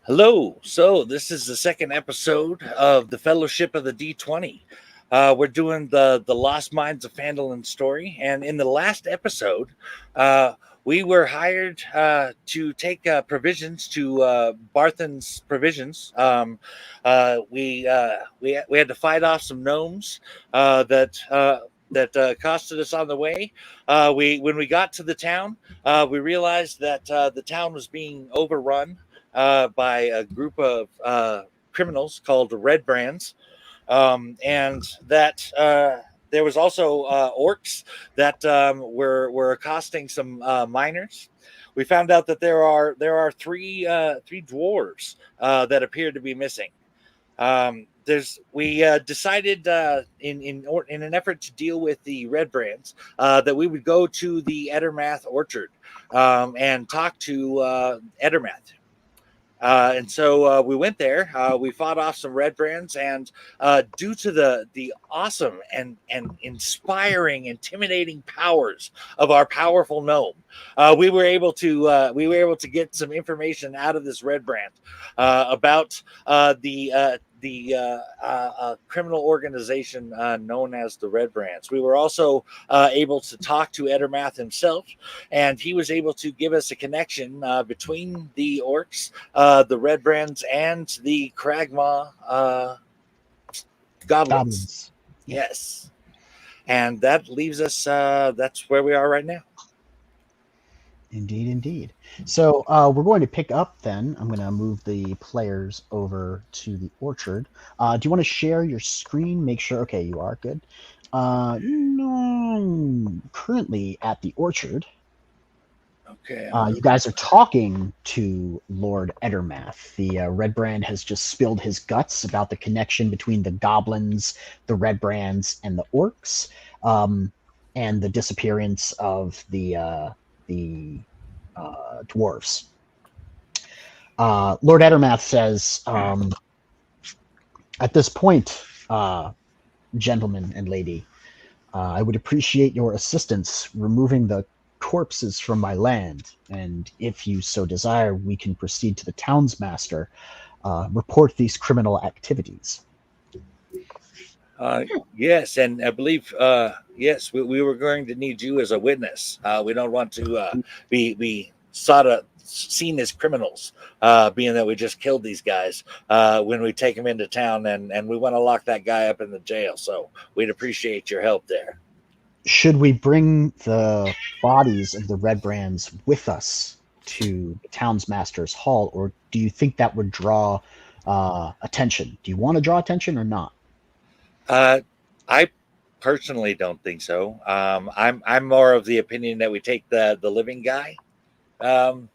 Hello. So this is the second episode of the Fellowship of the D20. We're doing the Lost Mines of Phandalin story, and in the last episode, we were hired to take provisions to Barthen's provisions. We had to fight off some gnomes that costed us on the way. When we got to the town, we realized that the town was being overrun by a group of criminals called the Red Brands, and that there was also orcs that were accosting some miners. We found out that there are three dwarves that appear to be missing. We decided in an effort to deal with the Red Brands that we would go to the Ettermath Orchard and talk to Ettermath. And so we went there. We fought off some Red Brands, and due to the awesome and inspiring, intimidating powers of our powerful gnome, we were able to get some information out of this Red Brand about the criminal organization known as the Red Brands. We were also able to talk to Ettermath himself, and he was able to give us a connection between the orcs, the Red Brands, and the Kragma goblins. Yes. And that leaves us, that's where we are right now. Indeed. So we're going to pick up then. I'm going to move the players over to the orchard. Do you want to share your screen? Make sure. Okay, you are good. No, currently at the orchard. Okay. You guys are talking to Lord Ettermath. The Red Brand has just spilled his guts about the connection between the goblins, the Red Brands, and the orcs, and the disappearance of the dwarves. Lord Ettermath says, at this point, gentleman and lady, I would appreciate your assistance removing the corpses from my land, and if you so desire, we can proceed to the townsmaster, report these criminal activities. Yes, and I believe yes, we were going to need you as a witness. We don't want to be seen as criminals, being that we just killed these guys when we take them into town, and we want to lock that guy up in the jail. So we'd appreciate your help there. Should we bring the bodies of the Red Brands with us to the townsmaster's hall, or do you think that would draw attention? Do you want to draw attention or not? I personally don't think so. I'm more of the opinion that we take the living guy to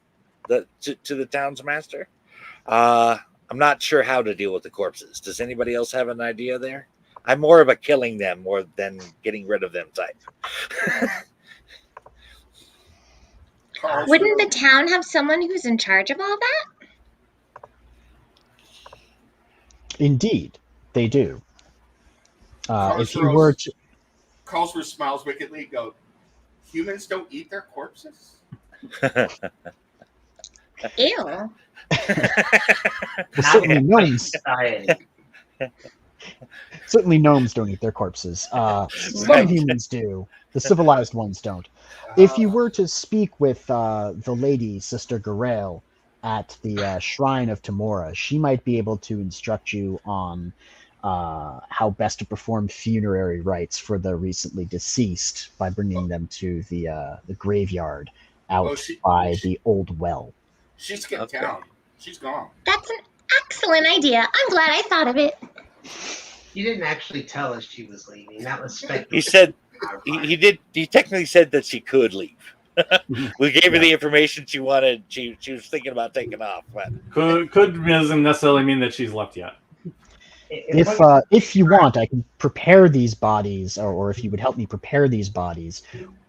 the townsmaster. I'm not sure how to deal with the corpses. Does anybody else have an idea there? I'm more of a killing them more than getting rid of them type. Wouldn't the town have someone who's in charge of all that? Indeed, they do. If you were to... Karlsruhe smiles wickedly and goes, humans don't eat their corpses? Ew. Well, certainly gnomes. Certainly gnomes don't eat their corpses. Some humans do. The civilized ones don't. If you were to speak with the lady, Sister Garel, at the Shrine of Tamora, she might be able to instruct you on how best to perform funerary rites for the recently deceased by bringing them to the graveyard out by the old well. She's getting town. She's gone. That's an excellent idea. I'm glad I thought of it. He didn't actually tell us she was leaving. That was speculative. He said he did. He technically said that she could leave. We gave her the information she wanted. She was thinking about taking off. But could doesn't necessarily mean that she's left yet. If you want, I can prepare these bodies, or if you would help me prepare these bodies,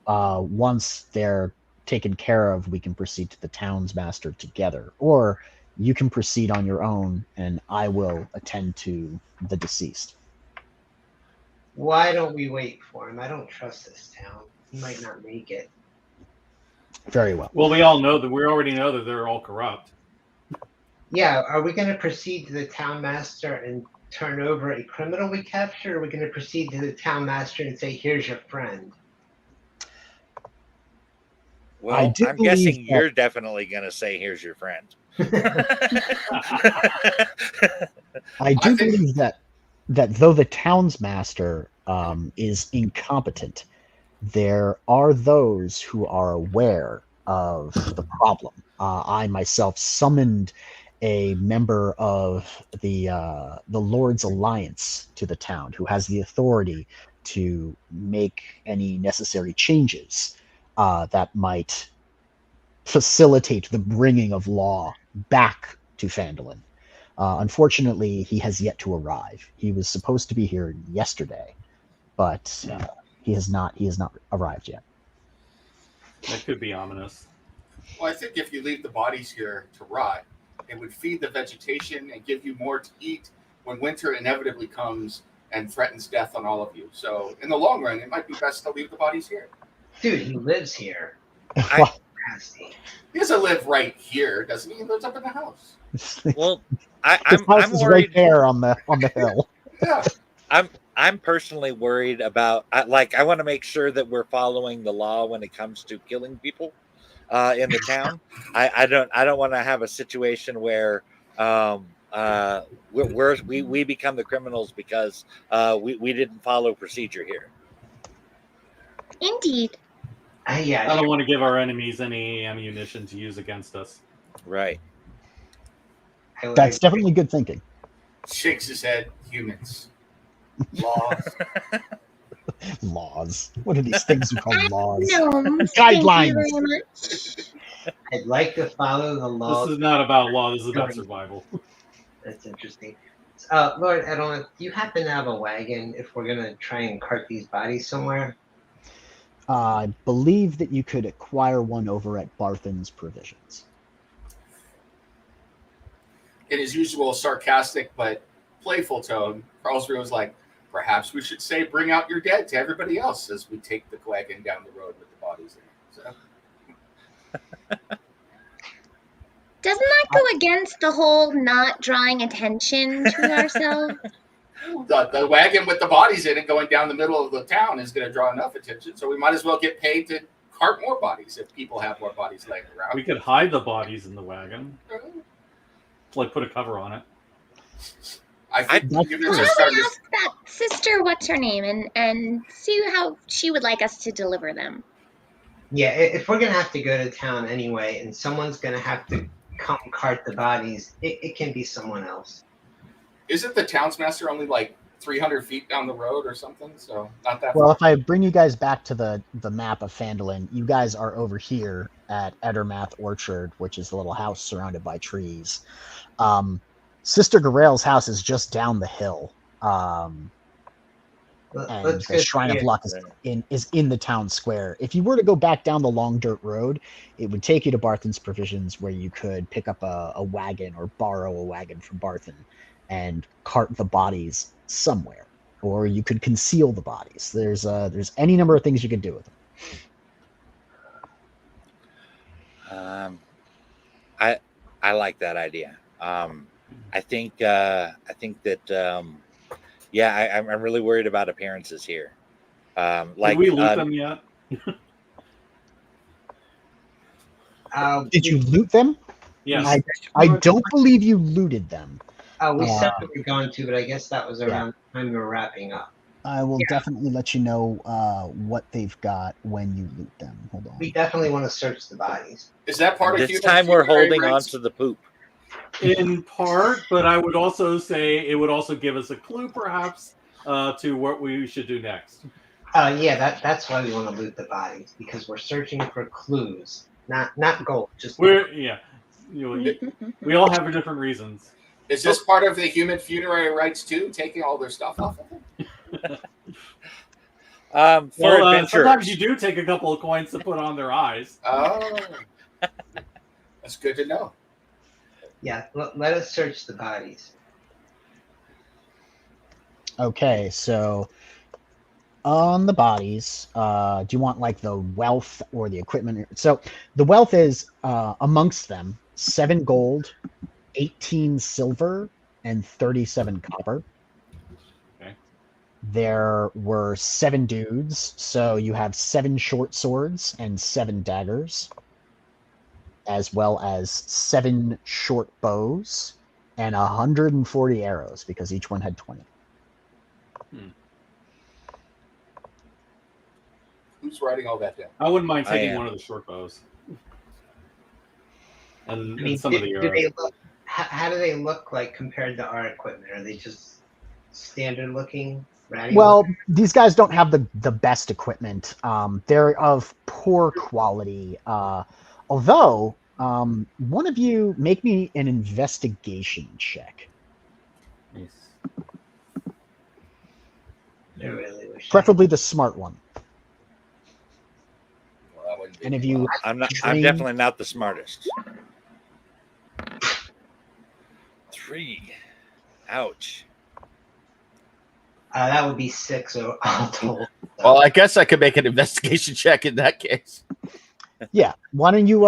once they're taken care of, we can proceed to the townsmaster together. Or you can proceed on your own, and I will attend to the deceased. Why don't we wait for him? I don't trust this town. He might not make it. Very well. Well, we already know that they're all corrupt. Yeah, are we going to proceed to the town master and turn over a criminal we captured, or are we going to proceed to the town master and say, here's your friend? I Well, do I'm believe guessing that- you're definitely going to say, "Here's your friend." I do I think- believe that though the townsmaster is incompetent, there are those who are aware of the problem. I myself summoned a member of the Lord's Alliance to the town, who has the authority to make any necessary changes that might facilitate the bringing of law back to Phandalin. Unfortunately, he has yet to arrive. He was supposed to be here yesterday, but he has not arrived yet. That could be ominous. Well, I think if you leave the bodies here to rot, it would feed the vegetation and give you more to eat when winter inevitably comes and threatens death on all of you. So, in the long run, it might be best to leave the bodies here. Dude, he lives here. Nasty. He doesn't live right here, doesn't he? He lives up in the house. Well, His house I'm is worried. right there on the hill. Yeah. I'm personally worried about. I want to make sure that we're following the law when it comes to killing people in the town. I don't want to have a situation where we become the criminals because we didn't follow procedure here. Indeed. Yeah, I don't want to give our enemies any ammunition to use against us. Right. I would That's agree. definitely good thinking. Shakes his head. Humans. Laws. Laws. What are these things you call laws? Gnomes. Thank you Guidelines. very much. I'd like to follow the law. This is not about law. This is about survival. That's interesting. Lord Edelman, do you happen to have a wagon if we're going to try and cart these bodies somewhere? I believe that you could acquire one over at Barthen's Provisions. In his usual sarcastic but playful tone, Karlsruhe was like, perhaps we should say bring out your dead to everybody else as we take the wagon down the road with the bodies in it. So, Doesn't that go against the whole not drawing attention to ourselves? the wagon with the bodies in it going down the middle of the town is going to draw enough attention, so we might as well get paid to cart more bodies if people have more bodies laying around. We could hide the bodies in the wagon. Like put a cover on it. I think That's you're true. just Shall we starting to ask that sister what's her name and see how she would like us to deliver them? Yeah, if we're going to have to go to town anyway and someone's going to have to come cart the bodies, it can be someone else. Isn't the townsmaster only like 300 feet down the road or something? So not that Well, far. if I bring you guys back to the map of Phandalin, you guys are over here at Edermath Orchard, which is the little house surrounded by trees. Sister Garel's house is just down the hill. And Let's the go Shrine see of it. Luck is in the town square. If you were to go back down the long dirt road, it would take you to Barthen's Provisions, where you could pick up a wagon or borrow a wagon from Barthen and cart the bodies somewhere, or you could conceal the bodies. There's any number of things you could do with them. I like that idea. I think that I'm really worried about appearances here. Did we loot them yet? Did you loot them? Yes. I don't believe you looted them. We said we were going to, but I guess that was around the time we were wrapping up. I will definitely let you know what they've got when you loot them. Hold on. We definitely want to search the bodies. Is that part of This human time we're funerary holding on rites? to the poop. In part, but I would also say it would also give us a clue, perhaps, to what we should do next. That's why we want to loot the bodies, because we're searching for clues, not gold. Just We all have different reasons. Is this part of the human funerary rites too? Taking all their stuff off of them? For adventurers. Sometimes you do take a couple of coins to put on their eyes. Oh, that's good to know. Yeah, let us search the bodies. Okay, so on the bodies, do you want like the wealth or the equipment? So the wealth is amongst them 7 gold, 18 silver and 37 copper. Okay. There were 7 dudes, so you have 7 short swords and 7 daggers, as well as 7 short bows and 140 arrows, because each one had 20. Who's writing all that down? I wouldn't mind I taking am. one of the short bows. And, I mean, some of the do arrows. they look, how do they look like compared to our equipment? Are they just standard looking? Ratty Well, looking? these guys don't have the best equipment. They're of poor quality. Although, one of you make me an investigation check. Nice. I really wish. Preferably the smart one. Well, that wouldn't be And if me. you I'm dream- definitely not the smartest. 3. Ouch. That would be 6 all told. Well, I guess I could make an investigation check in that case. Yeah. Why don't you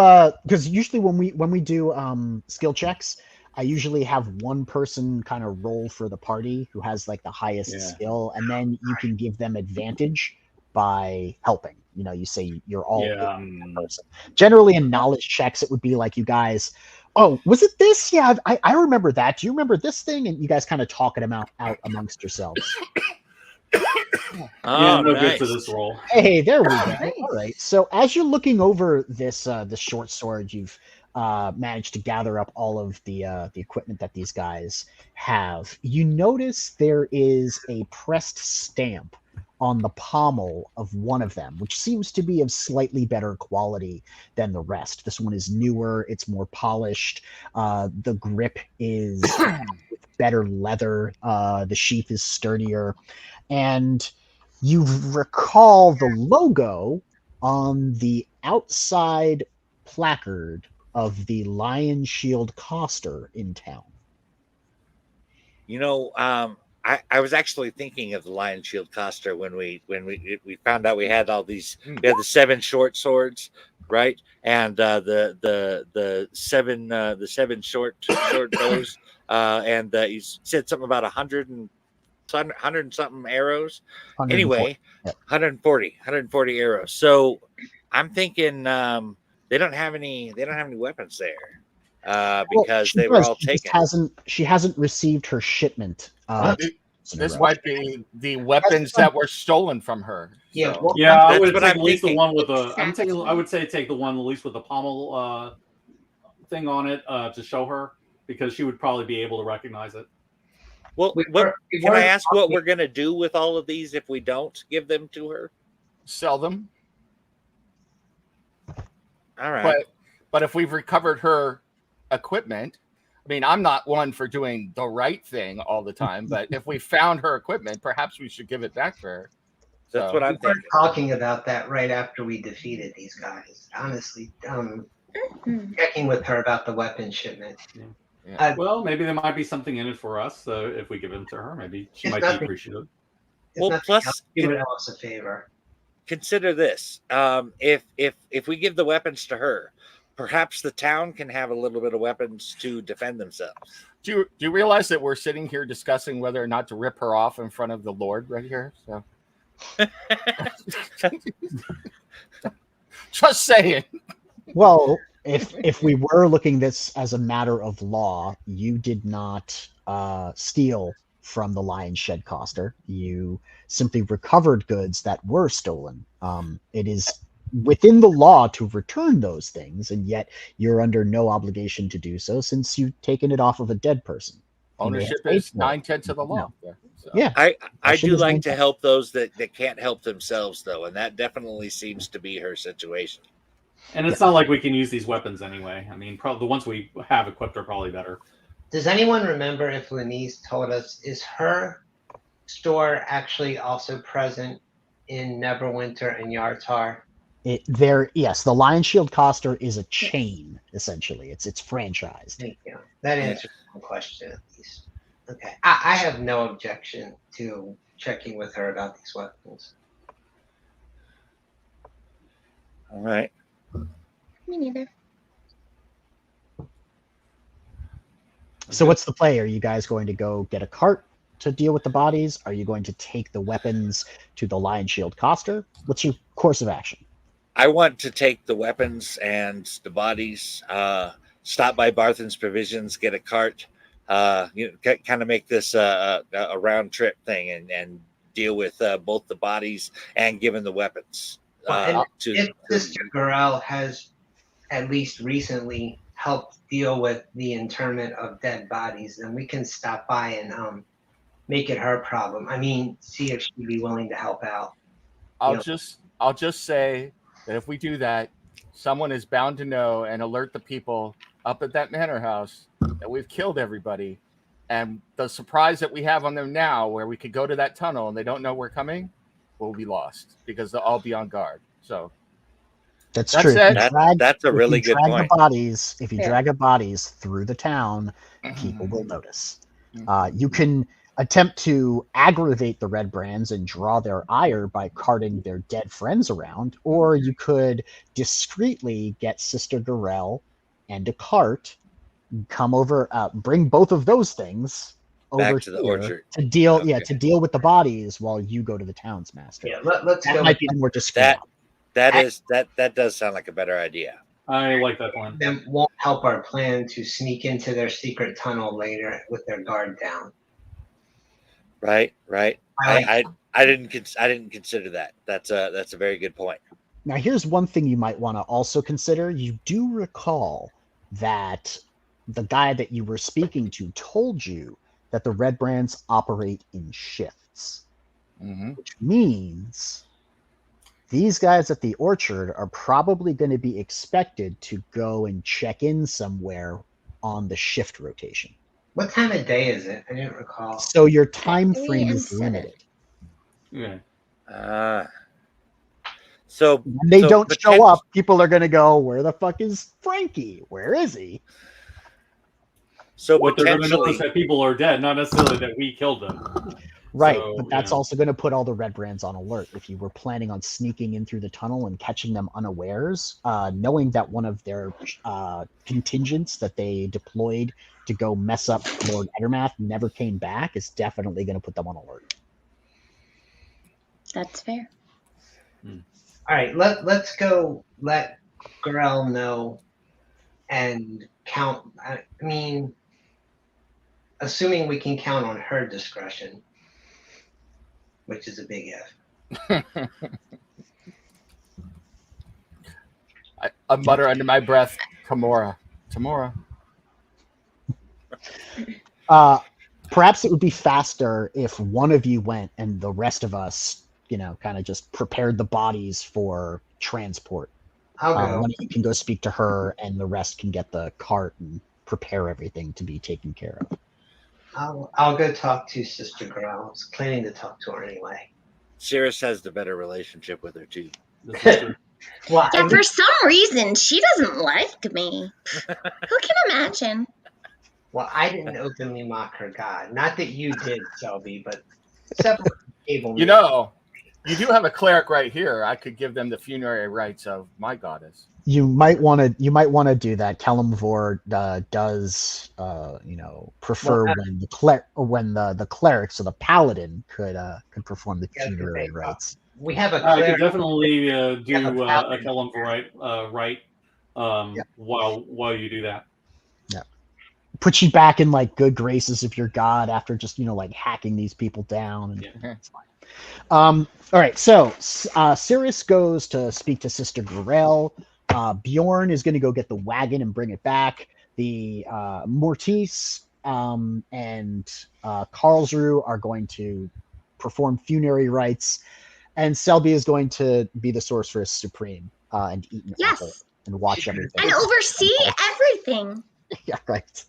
because usually when we do skill checks, I usually have one person kind of roll for the party who has like the highest Yeah. skill, and then you can give them advantage by helping. You know, you say you're all Yeah. that person. Generally in knowledge checks, it would be like you guys, oh, was it this? Yeah, I remember that. Do you remember this thing? And you guys kind of talking them out amongst yourselves. Yeah, Oh, no nice. good for this roll. Hey, there we go. Nice. All right. So as you're looking over this short sword, you've managed to gather up all of the equipment that these guys have. You notice there is a pressed stamp on the pommel of one of them, which seems to be of slightly better quality than the rest. This one is newer. It's more polished. The grip is with better leather. The sheath is sturdier, and you recall the logo on the outside placard of the Lion Shield Coster in town. You know, I was actually thinking of the Lion Shield Coster when we found out we had all these. We had the 7 short swords, right, and the 7 short bows, and you said something about 100 and something arrows. 140. Anyway, Yep. 140 arrows. So I'm thinking they don't have any weapons there because she they were does. all She just taken. she hasn't received her shipment. This might be the weapons that were stolen from her. Yeah, So- well, Yeah, I That's would what take I'm at least the thinking. one with the. I'm taking. Exactly. I would say take the one at least with the pommel thing on it to show her, because she would probably be able to recognize it. Well, We what, were- we can I weren't ask what talking- we're going to do with all of these if we don't give them to her? Sell them. All right. But if we've recovered her equipment, I mean, I'm not one for doing the right thing all the time, but if we found her equipment, perhaps we should give it back to her. That's So- what We I'm were thinking. talking about that right after we defeated these guys. Honestly, Hmm. checking with her about the weapon shipment. Yeah. Well, maybe there might be something in it for us. So if we give them to her, maybe she It's might nothing. be appreciative. If Well, nothing plus, else, do it else a favor. consider this: if we give the weapons to her, perhaps the town can have a little bit of weapons to defend themselves. Do you realize that we're sitting here discussing whether or not to rip her off in front of the Lord right here? So just saying. Well, if we were looking this as a matter of law, you did not steal from the Lion Shed Coster. You simply recovered goods that were stolen. It is within the law to return those things, and yet you're under no obligation to do so since you've taken it off of a dead person. You may have Ownership paid is for it. 9/10 of the law. No. So. Yeah. I That do is like one to thing. help those that can't help themselves, though, and that definitely seems to be her situation. And it's not like we can use these weapons anyway. I mean, probably the ones we have equipped are probably better. Does anyone remember if Lenise told us, is her store actually also present in Neverwinter and Yartar? Yes, the Lion Shield Coster is a chain, essentially. It's franchised. Thank you. That answers one question at least. Okay. I have no objection to checking with her about these weapons. All right. Me neither. So what's the play? Are you guys going to go get a cart to deal with the bodies? Are you going to take the weapons to the Lion Shield Coster? What's your course of action? I want to take the weapons and the bodies, stop by Barthen's Provisions, get a cart, kind of make this a round trip thing, and deal with both the bodies and giving the weapons. If Sister Gorel has at least recently helped deal with the interment of dead bodies, then we can stop by and make it her problem. I mean, see if she'd be willing to help out. I'll just say that if we do that, someone is bound to know and alert the people up at that manor house that we've killed everybody. And the surprise that we have on them now, where we could go to that tunnel and they don't know we're coming, will be lost because they'll all be on guard. So that's true. That's a really good point. If you drag the bodies through the town, people will notice. You can attempt to aggravate the Red Brands and draw their ire by carting their dead friends around, or you could discreetly get Sister Gorel and a cart, come over, bring both of those things over back to the orchard to deal, to deal with the bodies while you go to the town's master. Yeah, let's that go. Might be more discreet. That does sound like a better idea. I like that plan. That won't help our plan to sneak into their secret tunnel later with their guard down. Right. I didn't consider that. That's a very good point. Now, here's one thing you might want to also consider. You do recall that the guy that you were speaking to told you that the Red Brands operate in shifts, which means these guys at the orchard are probably going to be expected to go and check in somewhere on the shift rotation. What time of day is it? I didn't recall. So your time frame is limited. Yeah. So when they don't show up, people are going to go, where the fuck is Frankie? Where is he? So what they're going to notice that people are dead, not necessarily that we killed them. Right, so, but that's also going to put all the Red Brands on alert. If you were planning on sneaking in through the tunnel and catching them unawares, knowing that one of their contingents that they deployed to go mess up Lord Ettermath never came back is definitely going to put them on alert. That's fair. All right, let's go let Gorel know and count. I mean, assuming we can count on her discretion, which is a big if. I mutter under my breath, Tamora. Perhaps it would be faster if one of you went and the rest of us, kind of just prepared the bodies for transport. I'll go. One of you can go speak to her, and the rest can get the cart and prepare everything to be taken care of. I'll go talk to Sister Gorel. I was planning to talk to her anyway. Cyrus has the better relationship with her too. Well, yeah, for some reason she doesn't like me. Who can imagine? Well, I didn't openly mock her god. Not that you did, Selby, but several people. You do have a cleric right here. I could give them the funerary rites of my goddess. You might want to do that. Kelemvor does, prefer when the cleric, so the paladin could perform the funerary rites. We have a I cleric. could definitely do a Kelemvor rite while you do that. Yeah, put you back in good graces of your god after just hacking these people down. And it's fine. All right, so Cyrus goes to speak to Sister Gorel. Bjorn is going to go get the wagon and bring it back. The Mortis and Karlsruhe are going to perform funerary rites, and Selby is going to be the sorceress supreme and eat an apple and watch everything and oversee everything. Yeah, right.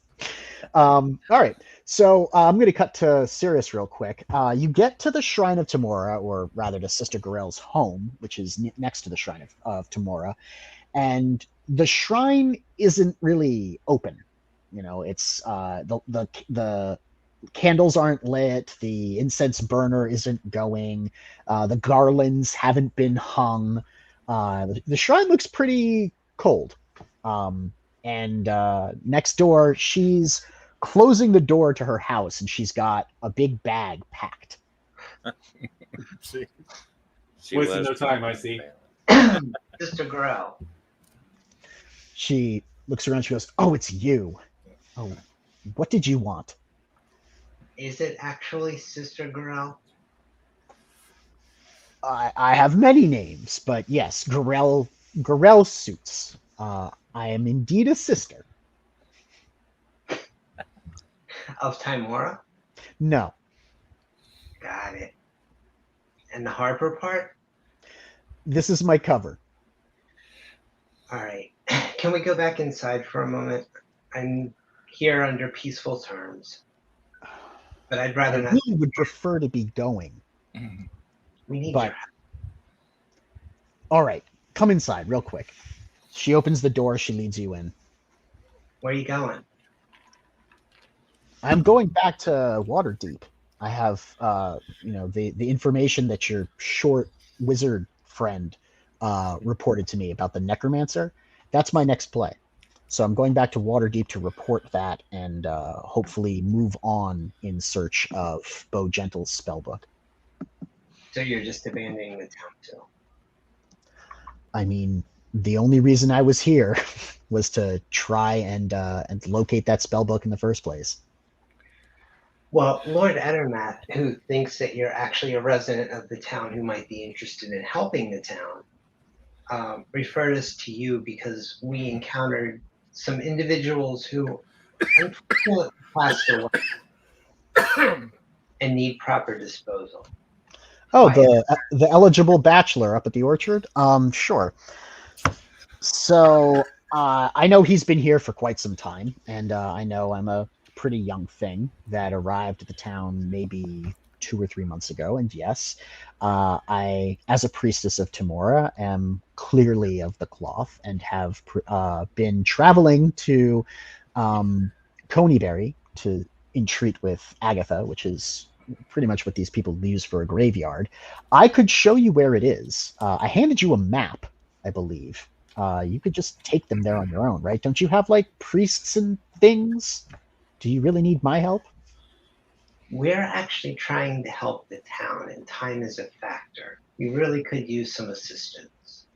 All right. So I'm going to cut to Cyrus real quick. You get to the Shrine of Tamora, or rather to Sister Gorel's home, which is next to the Shrine of Tamora. And the shrine isn't really open. It's the candles aren't lit. The incense burner isn't going. The garlands haven't been hung. The shrine looks pretty cold. And next door, she's closing the door to her house, and she's got a big bag packed. She Wasting was no time, I see. Sister Grell. She looks around. She goes, "Oh, it's you. Oh, what did you want?" Is it actually Sister Grell? I have many names, but yes, Garel suits. I am indeed a sister. Of Timora? No, Got it. And the Harper part? this is my cover. All right. Can we go back inside for a moment? I'm here under peaceful terms. But I'd I rather not. really would prefer to be going. We need but- your help. All right, come inside real quick. She opens the door. She leads you in. Where are you going? I'm going back to Waterdeep. I have, the information that your short wizard friend reported to me about the necromancer. That's my next play. So I'm going back to Waterdeep to report that and hopefully move on in search of Bo Gentle's spellbook. So you're just abandoning the town too? I mean, the only reason I was here was to try and locate that spellbook in the first place. Well, Lord Ettermath, who thinks that you're actually a resident of the town who might be interested in helping the town, referred us to you because we encountered some individuals who unfortunately passed away and need proper disposal. Oh, the eligible bachelor up at the orchard? Sure. So I know he's been here for quite some time, and I know I'm a pretty young thing that arrived at the town maybe 2 or 3 months ago. And yes, I, as a priestess of Timora, am clearly of the cloth and have been traveling to Coneybury to entreat with Agatha, which is pretty much what these people use for a graveyard. I could show you where it is. I handed you a map, I believe. You could just take them there on your own, right? Don't you have like priests and things? Do you really need my help? We're actually trying to help the town, and time is a factor. We really could use some assistance.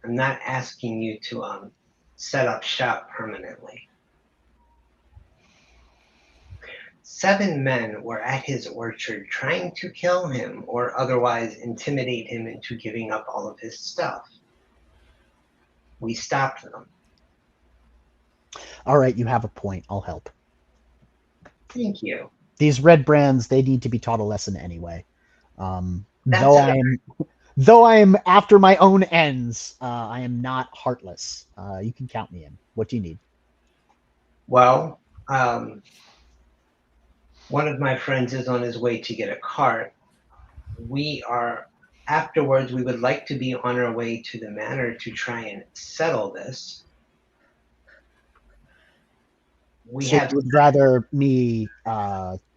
I'm not asking you to set up shop permanently. 7 men were at his orchard trying to kill him or otherwise intimidate him into giving up all of his stuff. We stopped them. All right, you have a point. I'll help. Thank you. These red brands, they need to be taught a lesson anyway. That's Though I am after my own ends, I am not heartless. You can count me in. What do you need? Well, one of my friends is on his way to get a cart. Afterwards, we would like to be on our way to the manor to try and settle this. You would rather me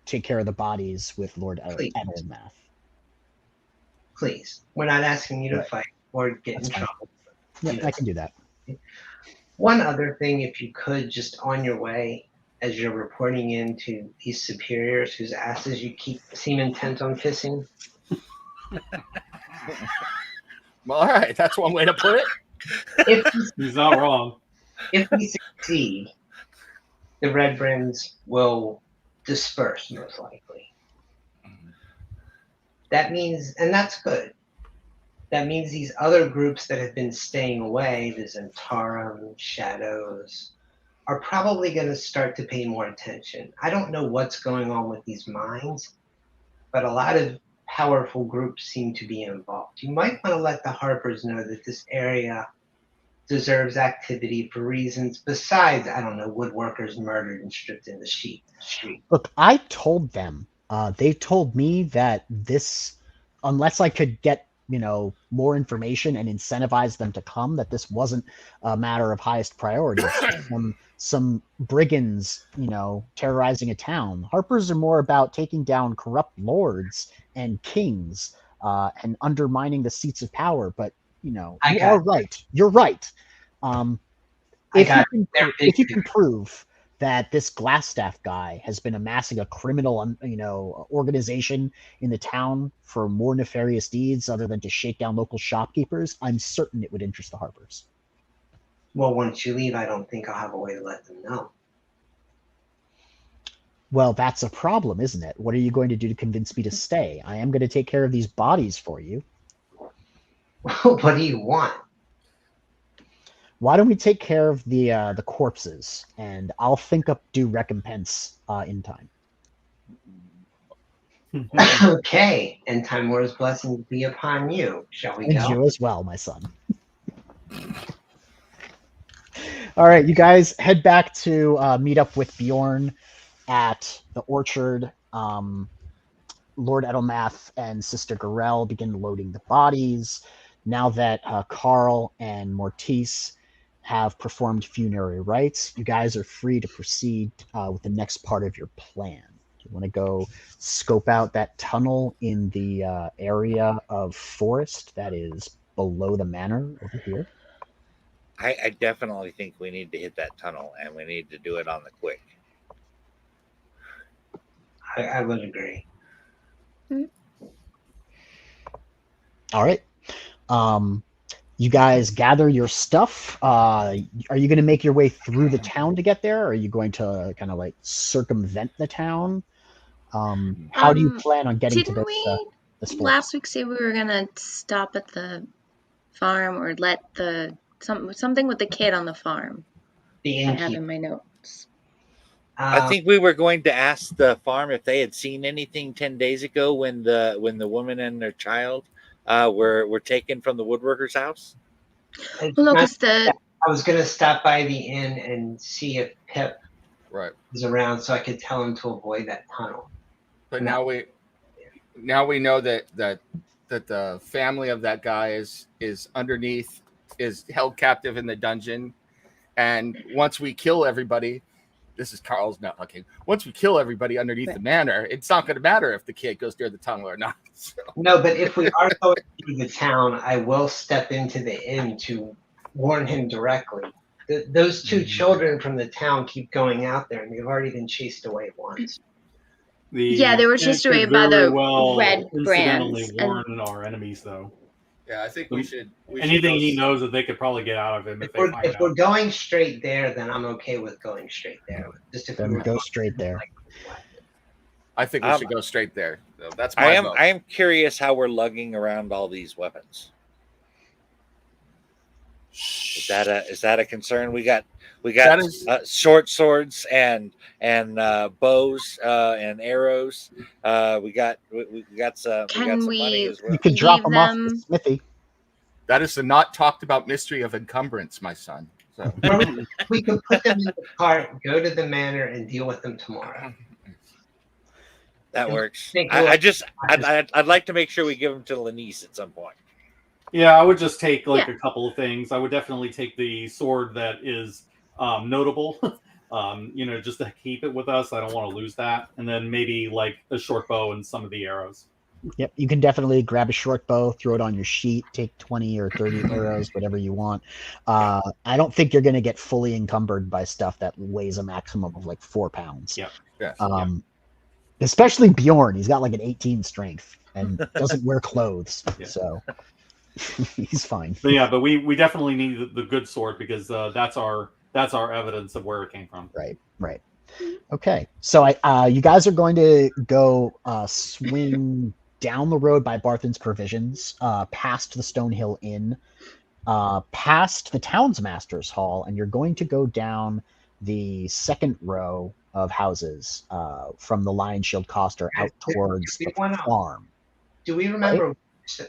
take care of the bodies with Lord Ettermath. Please. We're not asking you to fight or get in trouble. Yeah, I can do that. One other thing, if you could, just on your way, as you're reporting in to these superiors whose asses you seem intent on kissing. All right, that's one way to put it. He's not wrong. If we succeed, the Red Brands will disperse, most likely. That means, and that's good. That means these other groups that have been staying away, the Zentarum, Shadows, are probably going to start to pay more attention. I don't know what's going on with these mines, but a lot of powerful groups seem to be involved. You might want to let the Harpers know that this area deserves activity for reasons besides, I don't know, woodworkers murdered and stripped in the street. Look, I told them. They told me that this, unless I could get more information and incentivize them to come, that this wasn't a matter of highest priority. Some brigands, terrorizing a town. Harpers are more about taking down corrupt lords and kings and undermining the seats of power. But you're right. If you can prove that this Glasstaff guy has been amassing a criminal, organization in the town for more nefarious deeds other than to shake down local shopkeepers, I'm certain it would interest the Harpers. Well, once you leave, I don't think I'll have a way to let them know. Well, that's a problem, isn't it? What are you going to do to convince me to stay? I am going to take care of these bodies for you. What do you want? Why don't we take care of the corpses, and I'll think up due recompense in time. Okay, and Time Lord's blessing be upon you. Shall we And go? you as well, my son. All right, you guys head back to meet up with Bjorn at the orchard. Lord Edelmath and Sister Garel begin loading the bodies. Now that Karl and Mortis have performed funerary rites, you guys are free to proceed with the next part of your plan. You want to go scope out that tunnel in the area of forest that is below the manor over here? I definitely think we need to hit that tunnel, and we need to do it on the quick. I would agree. All right. You guys gather your stuff. Are you going to make your way through the town to get there? Or are you going to kind of like circumvent the town? How do you plan on getting to this forest? Last week say we were gonna stop at the farm or let something with the kid on the farm? The I have innkeeper. in my notes. I think we were going to ask the farm if they had seen anything 10 days ago when the woman and their child were taken from the woodworker's house. It's Well, no, not- because I was going to stop by the inn and see if Pip Right. is around so I could tell him to avoid that tunnel. But now we know that the family of that guy is underneath, is held captive in the dungeon, and once we kill everybody, this is Carl's not talking. Once we kill everybody underneath the manor, it's not going to matter if the kid goes near the tunnel or not. So. No, but if we are going through the town, I will step into the inn to warn him directly. Those two children from the town keep going out there, and they've already been chased away once. Yeah, they were chased away by the red incidentally brands, warn our enemies, though. Yeah, I think we should. Anything he knows that they could probably get out of him if they find If out. we're going straight there, then I'm okay with going straight there. Just if we Then were go going straight there. I think we should go straight there. So that's my vote. I am curious how we're lugging around all these weapons. Is that a concern? We got short swords and bows and arrows. We got some money as well. You could drop leave them off at the them- smithy. That is the not talked about mystery of encumbrance, my son. So we can put them in the cart, go to the manor, and deal with them tomorrow. That works. Think I'd like to make sure we give them to Lanice at some point. Yeah, I would just take a couple of things. I would definitely take the sword that is notable, just to keep it with us. I don't want to lose that. And then maybe like a short bow and some of the arrows. Yep, you can definitely grab a short bow, throw it on your sheet, take 20 or 30 arrows, whatever you want. I don't think you're going to get fully encumbered by stuff that weighs a maximum of like 4 pounds. Yep. yeah. Especially Bjorn. He's got like an 18 strength and doesn't wear clothes. Yeah. So he's fine. But we definitely need the good sword because that's our evidence of where it came from. Right. Okay. So you guys are going to go swing down the road by Barthen's Provisions, past the Stonehill Inn, past the Townsmaster's Hall, and you're going to go down the second row of houses from the Lion Shield Coster out towards the farm. Do we remember? Right?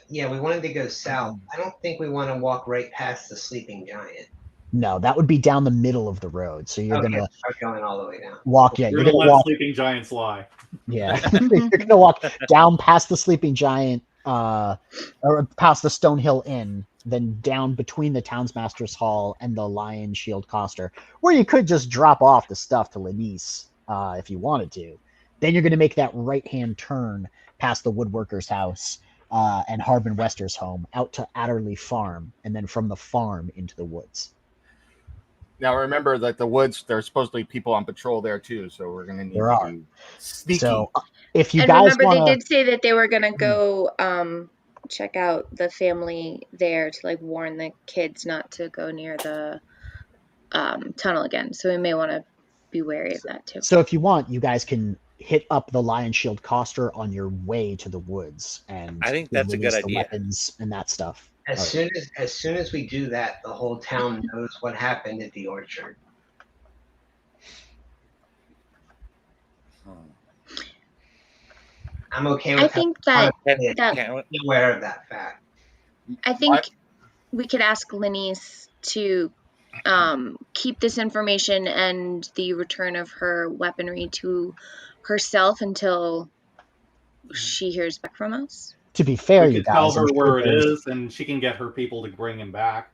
Yeah, we wanted to go south. I don't think we want to walk right past the Sleeping Giant. No, that would be down the middle of the road. So you're gonna start going all the way down. Walk. Yeah, you're gonna let Sleeping Giants lie. Yeah, you're gonna walk down past the Sleeping Giant, or past the Stonehill Inn, then down between the Townsmaster's Hall and the Lion Shield Coster, where you could just drop off the stuff to Lanice if you wanted to. Then you're gonna make that right-hand turn past the woodworker's house and Harbin Wester's home, out to Adderley Farm, and then from the farm into the woods. Now remember that the woods, there's supposed to be people on patrol there too, so we're gonna need There to are. be sneaky. So if you And guys remember, want they to, did say that they were gonna go check out the family there to like warn the kids not to go near the tunnel again. So we may want to be wary of that too. so if you want, you guys can hit up the Lion Shield Coster on your way to the woods, and I think that's a good release the idea. weapons and that stuff. As soon as we do that, the whole town knows what happened at the orchard. I'm okay with I think that Can- be aware of that fact. I think we could ask Lenise to keep this information and the return of her weaponry to herself until she hears back from us. To be fair, We you could tell guys, her I'm where sure it there's- is, and she can get her people to bring him back.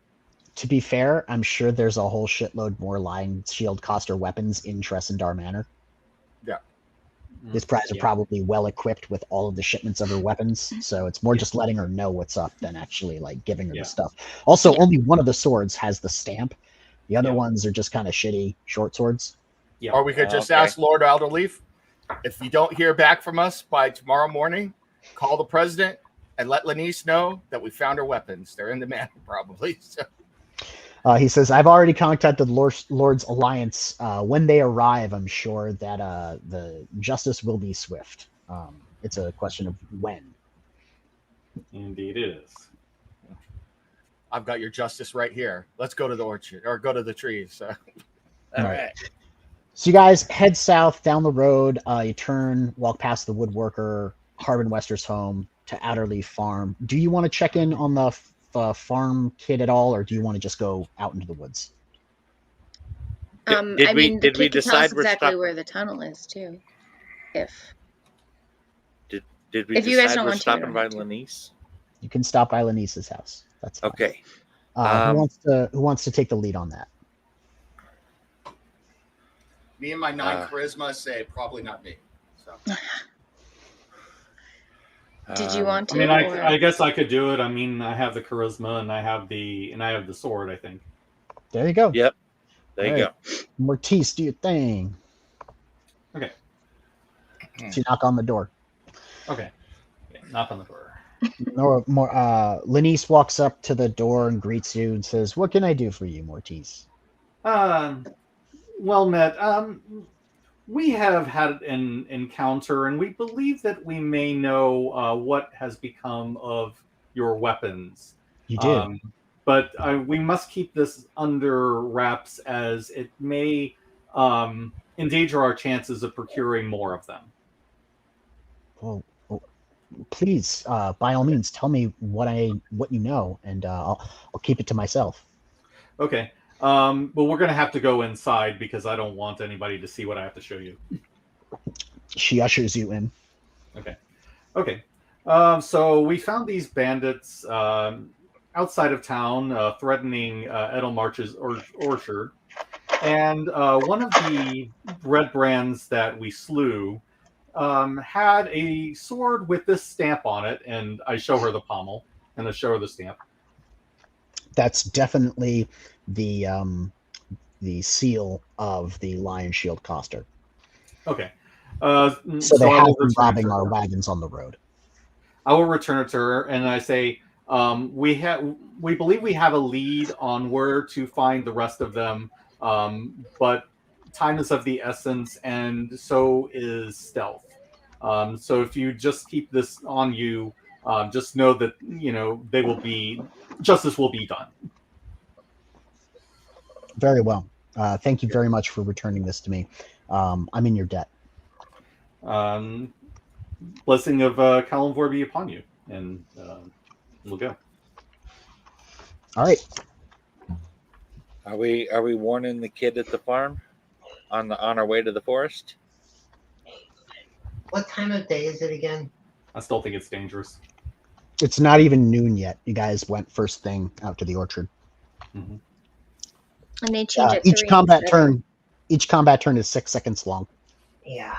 To be fair, I'm sure there's a whole shitload more Lion Shield Coster weapons in Tressendar Manor. These guys are probably well equipped with all of the shipments of her weapons, so it's more just letting her know what's up than actually like giving her the stuff. Also, only one of the swords has the stamp. The other ones are just kind of shitty short swords. Yeah. Or we could just ask Lord Alderleaf, if you don't hear back from us by tomorrow morning, call the president and let Lenise know that we found her weapons. They're in the manor, probably. So. He says, I've already contacted Lord's Alliance. When they arrive, I'm sure that the justice will be swift. It's a question of when. Indeed it is. I've got your justice right here. Let's go to the orchard, or go to the trees. All right. So you guys head south down the road. You turn, walk past the woodworker, Harbin Wester's home, to Outerleaf Farm. Do you want to check in on the farm kid at all, or do you want to just go out into the woods? Did we Tell decide us we're exactly stop- where the tunnel is too? Did we If you guys decide don't we're want to, stopping you by don't have to. Lenice? You can stop by Lenice's house. That's fine. Okay. Who wants to take the lead on that? Me and my 9 charisma say probably not me. So. Did you want to? I mean, I guess I could do it. I mean, I have the charisma and I have the sword, I think. There you go. Yep. There you All right. Mortis, do your thing. Okay. So you knock on the door. Okay. Knock on the door. Lenice walks up to the door and greets you and says, "What can I do for you, Mortis?" Well met. We have had an encounter, and we believe that we may know what has become of your weapons. You do. But we must keep this under wraps, as it may endanger our chances of procuring more of them. Well, please, by all means, tell me what you know, and I'll keep it to myself. Okay. But we're going to have to go inside because I don't want anybody to see what I have to show you. She ushers you in. Okay. So we found these bandits outside of town, threatening Edelmarch's orchard. And one of the red brands that we slew had a sword with this stamp on it, and I show her the pommel, and I show her the stamp. That's definitely the seal of the Lion Shield Coster. Okay. So they have been robbing our wagons on the road. I will return it to her, and I say, we believe we have a lead on where to find the rest of them, but time is of the essence, and so is stealth. So if you just keep this on you, just know that justice will be done. Very well. Thank you very much for returning this to me. I'm in your debt. Blessing of Karlsruhe be upon you, and we'll go. All right. Are we warning the kid at the farm on our way to the forest? What time of day is it again? I still think it's dangerous. It's not even noon yet. You guys went first thing out to the orchard. Mm-hmm. And they change it. Each combat turn is 6 seconds long. Yeah,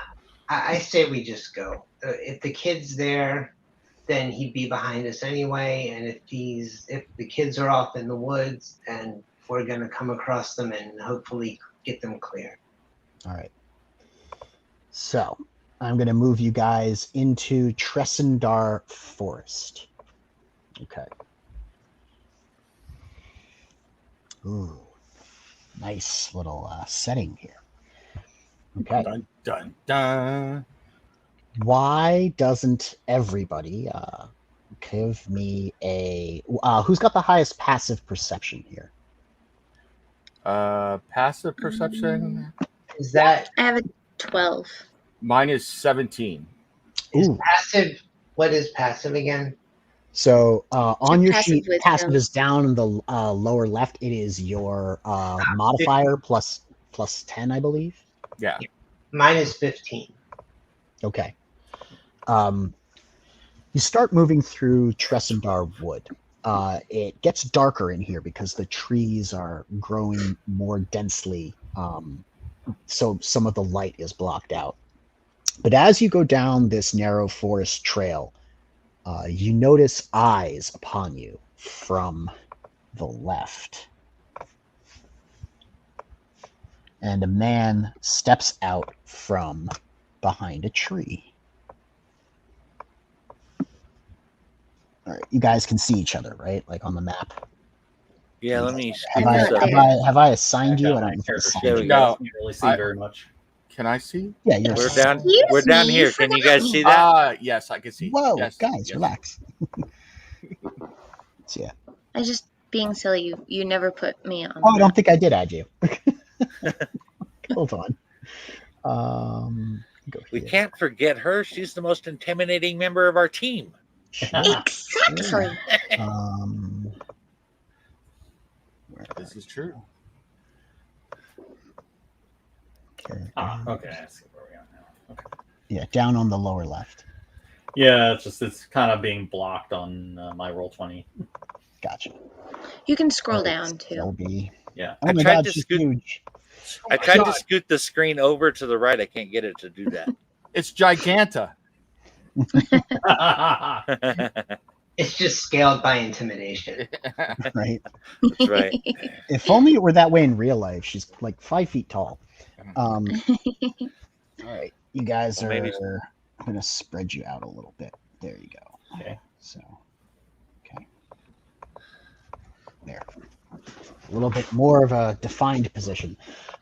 I say we just go. If the kid's there, then he'd be behind us anyway. And if the kids are off in the woods and we're going to come across them and hopefully get them clear. All right. So I'm going to move you guys into Tressendar Forest. Okay. Ooh, nice little setting here. Okay. Dun, dun, dun. Why doesn't everybody give me a... who's got the highest passive perception here? Passive perception. Is that I have a 12. Mine is 17. is Ooh. passive? What is passive again? So on your Passive sheet, wisdom. passive is down in the lower left. It is your modifier plus 10, I believe. Yeah. Mine is 15. Okay. You start moving through Tressendar Wood. It gets darker in here because the trees are growing more densely, so some of the light is blocked out. But as you go down this narrow forest trail, you notice eyes upon you from the left. And a man steps out from behind a tree. All right, you guys can see each other, right? Like on the map. Yeah, let me. Have I'm not there. I assigned you? I don't know if I There assigned we you. go. No, Can't really see very much. can I see? Yeah, you're We're assigned. down. Excuse We're down me, here. you Can you forgot guys me. see that? Yes, I can see. Whoa, Yes, guys, yes. relax. So, yeah. I was just being silly. You never put me on. Oh, I don't think I did add you. Hold on. Go We here. can't forget her. She's the most intimidating member of our team. Sure. Exactly. Where This is true. Okay. Okay, I see where we are now. Okay. Yeah, down on the lower left. Yeah, it's kind of being blocked on my roll 20. Gotcha. You can scroll down too. Selby. Yeah. Oh I my tried God, to she's scoot- huge. I tried to God. scoot the screen over to the right. I can't get it to do that. It's Giganta. It's just scaled by intimidation. Right. That's right. If only it were that way in real life. She's like 5 feet tall. All right, you guys Well, are. maybe- I'm gonna spread you out a little bit. There you go. Okay. So, okay. There. A little bit more of a defined position.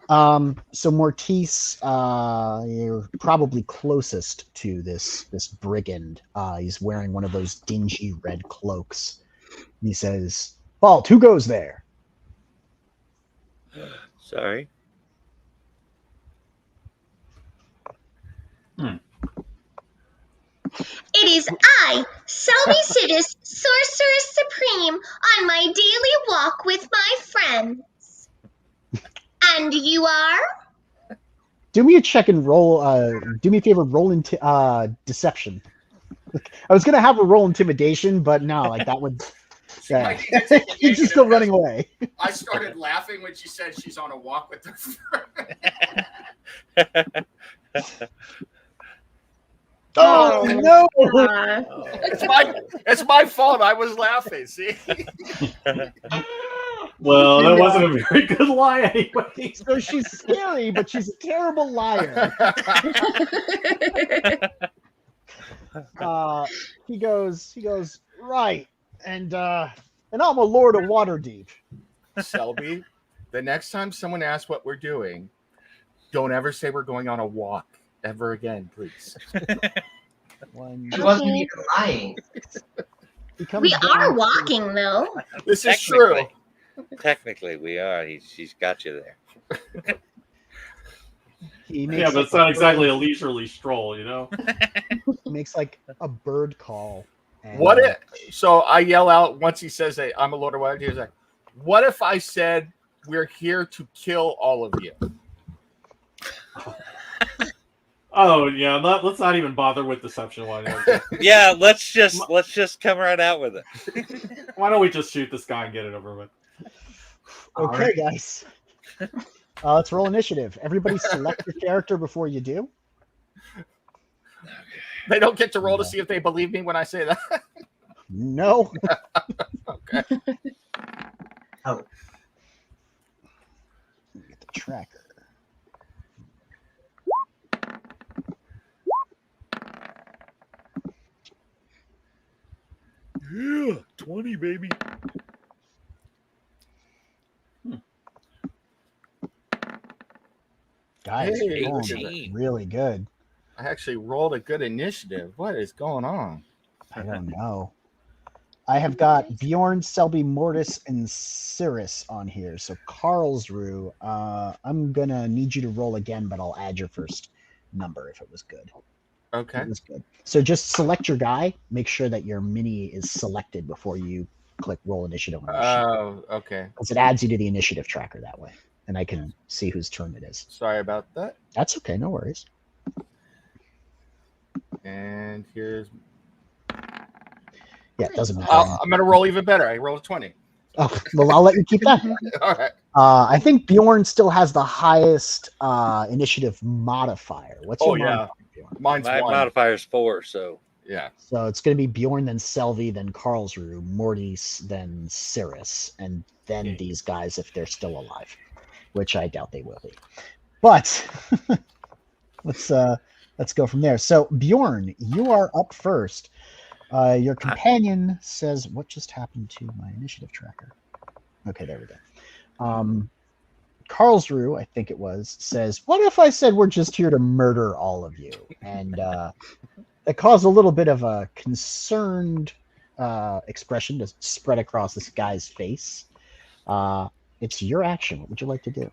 So Mortis, you're probably closest to this brigand. He's wearing one of those dingy red cloaks. And he says, "Balt, who goes there?" Sorry. It is I, Selby Sidis, Sorceress Supreme, on my daily walk with my friends. And you are? Do me a check and roll. Do me a favor, roll into deception. I was gonna have her roll intimidation, but no, like that would. Yeah. might need to take She's just still running away. I started laughing when she said she's on a walk with her friend. Oh no! It's my fault. I was laughing. See? Well, that wasn't a very good lie anyway. So she's scary, but she's a terrible liar. He goes right, and I'm a lord of Waterdeep. Selby, the next time someone asks what we're doing, don't ever say we're going on a walk ever again, please. She wasn't even lying. We are walking, though. This is true. Technically, we are. She's got you there. He makes Yeah, but it's not exactly a leisurely stroll, you know? He makes like a bird call. And, What if? So I yell out once he says, "Hey, I'm a Lord of Waterdeep." He's like, "What if I said we're here to kill all of you?" Oh yeah, let's not even bother with deception. Yeah, let's just come right out with it. Why don't we just shoot this guy and get it over with? Okay, guys. Let's roll initiative. Everybody select your character before you do. They don't get to roll to see if they believe me when I say that. No. Okay. Oh. tracker. Yeah, 20, baby. Guys, Hey, you're look at rolling really good. I actually rolled a good initiative. What is going on? I don't know. I have got Bjorn, Selby, Mortis, and Cyrus on here. So Karlsruhe, I'm gonna need you to roll again, but I'll add your first number if it was good. Okay. It was good. So just select your guy. Make sure that your mini is selected before you click roll initiative on your sheet. Oh, okay. Because it adds you to the initiative tracker that way, and I can see whose turn it is. Sorry about that. That's okay. No worries. And here's. Yeah, it doesn't matter. I'm gonna roll even better. I rolled a 20. Oh, well, I'll let you keep that. All right. I think Bjorn still has the highest initiative modifier. What's your modifier, Bjorn? Mine's My 1. modifier's 4, so Yeah. So it's going to be Bjorn, then Selby, then Karlsruhe, Mortis, then Cyrus, and then these guys if they're still alive, which I doubt they will be. But let's go from there. So Bjorn, you are up first. Your companion says, "What just happened to my initiative tracker?" Okay, there we go. Karlsruhe, I think it was, says, "What if I said we're just here to murder all of you?" And that caused a little bit of a concerned expression to spread across this guy's face. It's your action. What would you like to do?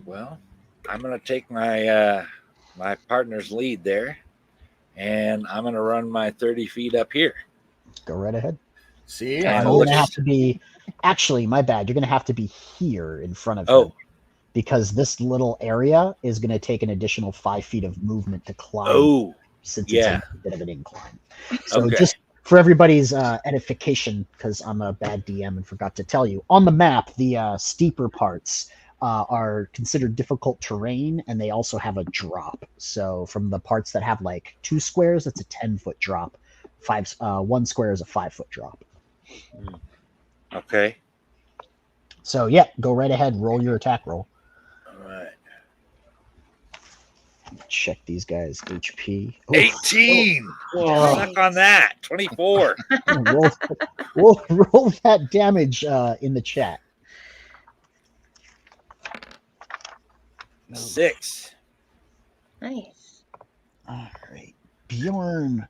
well, I'm gonna take my my partner's lead there, and I'm gonna run my 30 feet up here. Go right ahead. See, And I You're told going to you. have to be. Actually, my bad. You're going to have to be here in front of Oh. him, because this little area is going to take an additional 5 feet of movement to climb. Oh, Since yeah. it's a bit of an incline. So Okay. just for everybody's edification, because I'm a bad DM and forgot to tell you, on the map, the steeper parts are considered difficult terrain, and they also have a drop. So from the parts that have like 2 squares, it's a 10-foot drop. 1 square is a 5-foot drop. Okay. So yeah, go right ahead. Roll your attack roll. All right. Check these guys' HP. Oof. 18. Whoa. Suck on that. 24. Roll that damage in the chat. 6. Nice. All right. Bjorn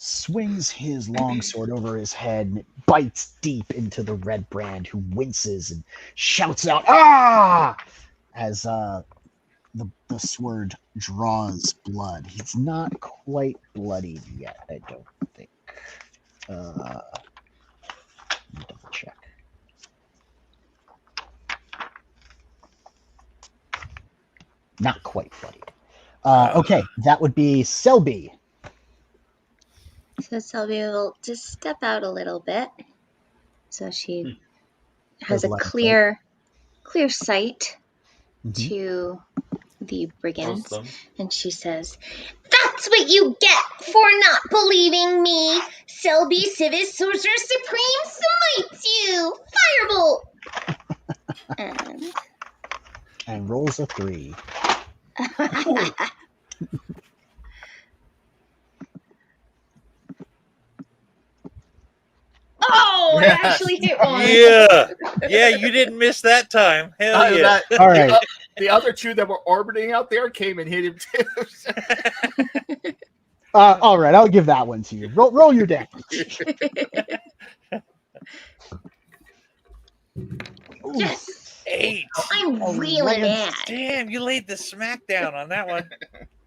swings his longsword over his head and it bites deep into the red brand, who winces and shouts out, "Ah!" as the sword draws blood. He's not quite bloodied yet, I don't think. Let me double check. Not quite bloodied. Okay, that would be Selby. So Selby will just step out a little bit, so she has There's a line of clear sight Mhm. to the brigands, Awesome. and she says, "That's what you get for not believing me. Selby Civis Sorcerer Supreme smites you. Firebolt." And rolls a 3. Oh, I actually hit one. Yeah. Yeah, you didn't miss that time. Hell yeah. All right. The other 2 that were orbiting out there came and hit him too. All right, I'll give that one to you. Roll your damage. Yes. 8. I'm Oh, really Lance. mad. Damn, you laid the smack down on that one.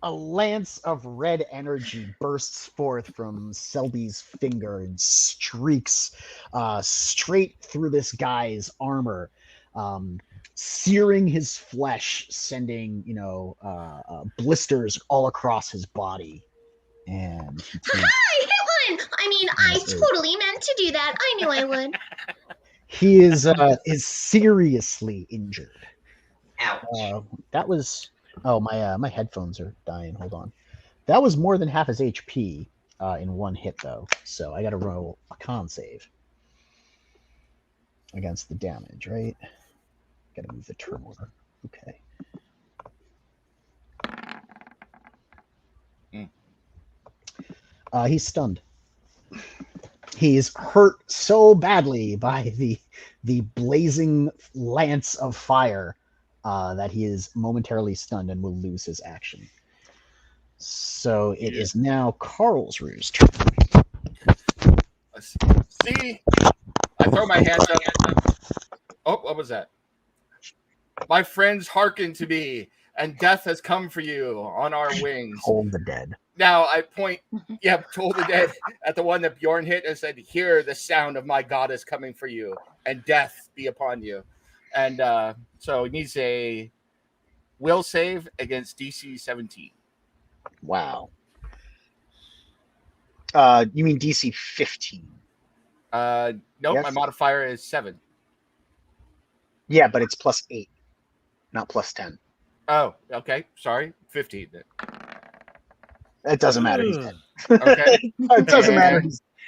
A lance of red energy bursts forth from Selby's finger and streaks straight through this guy's armor, searing his flesh, sending blisters all across his body. And he turns, I hit one. I mean, I totally meant to do that. I knew I would. he is seriously injured. Ouch. That was my headphones are dying. Hold on. That was more than half his HP in one hit though. So I got to roll a con save against the damage, right? Gotta move the turn order. Okay. He's stunned. He's hurt so badly by the blazing lance of fire that he is momentarily stunned and will lose his action. So it is now Karlsruhe's turn. See, I throw my hands up. Oh, what was that? My friends, hearken to me, and death has come for you on our wings. Hold the dead. Now I point, told the dead at the one that Bjorn hit and said, "Hear the sound of my goddess coming for you, and death be upon you." And so he needs a will save against DC 17. Wow. You mean DC 15? Nope, Yes. my modifier is 7. Yeah, but it's +8, not +10. Oh, okay. Sorry, 15 then. It doesn't matter. He's dead. Okay. It doesn't matter.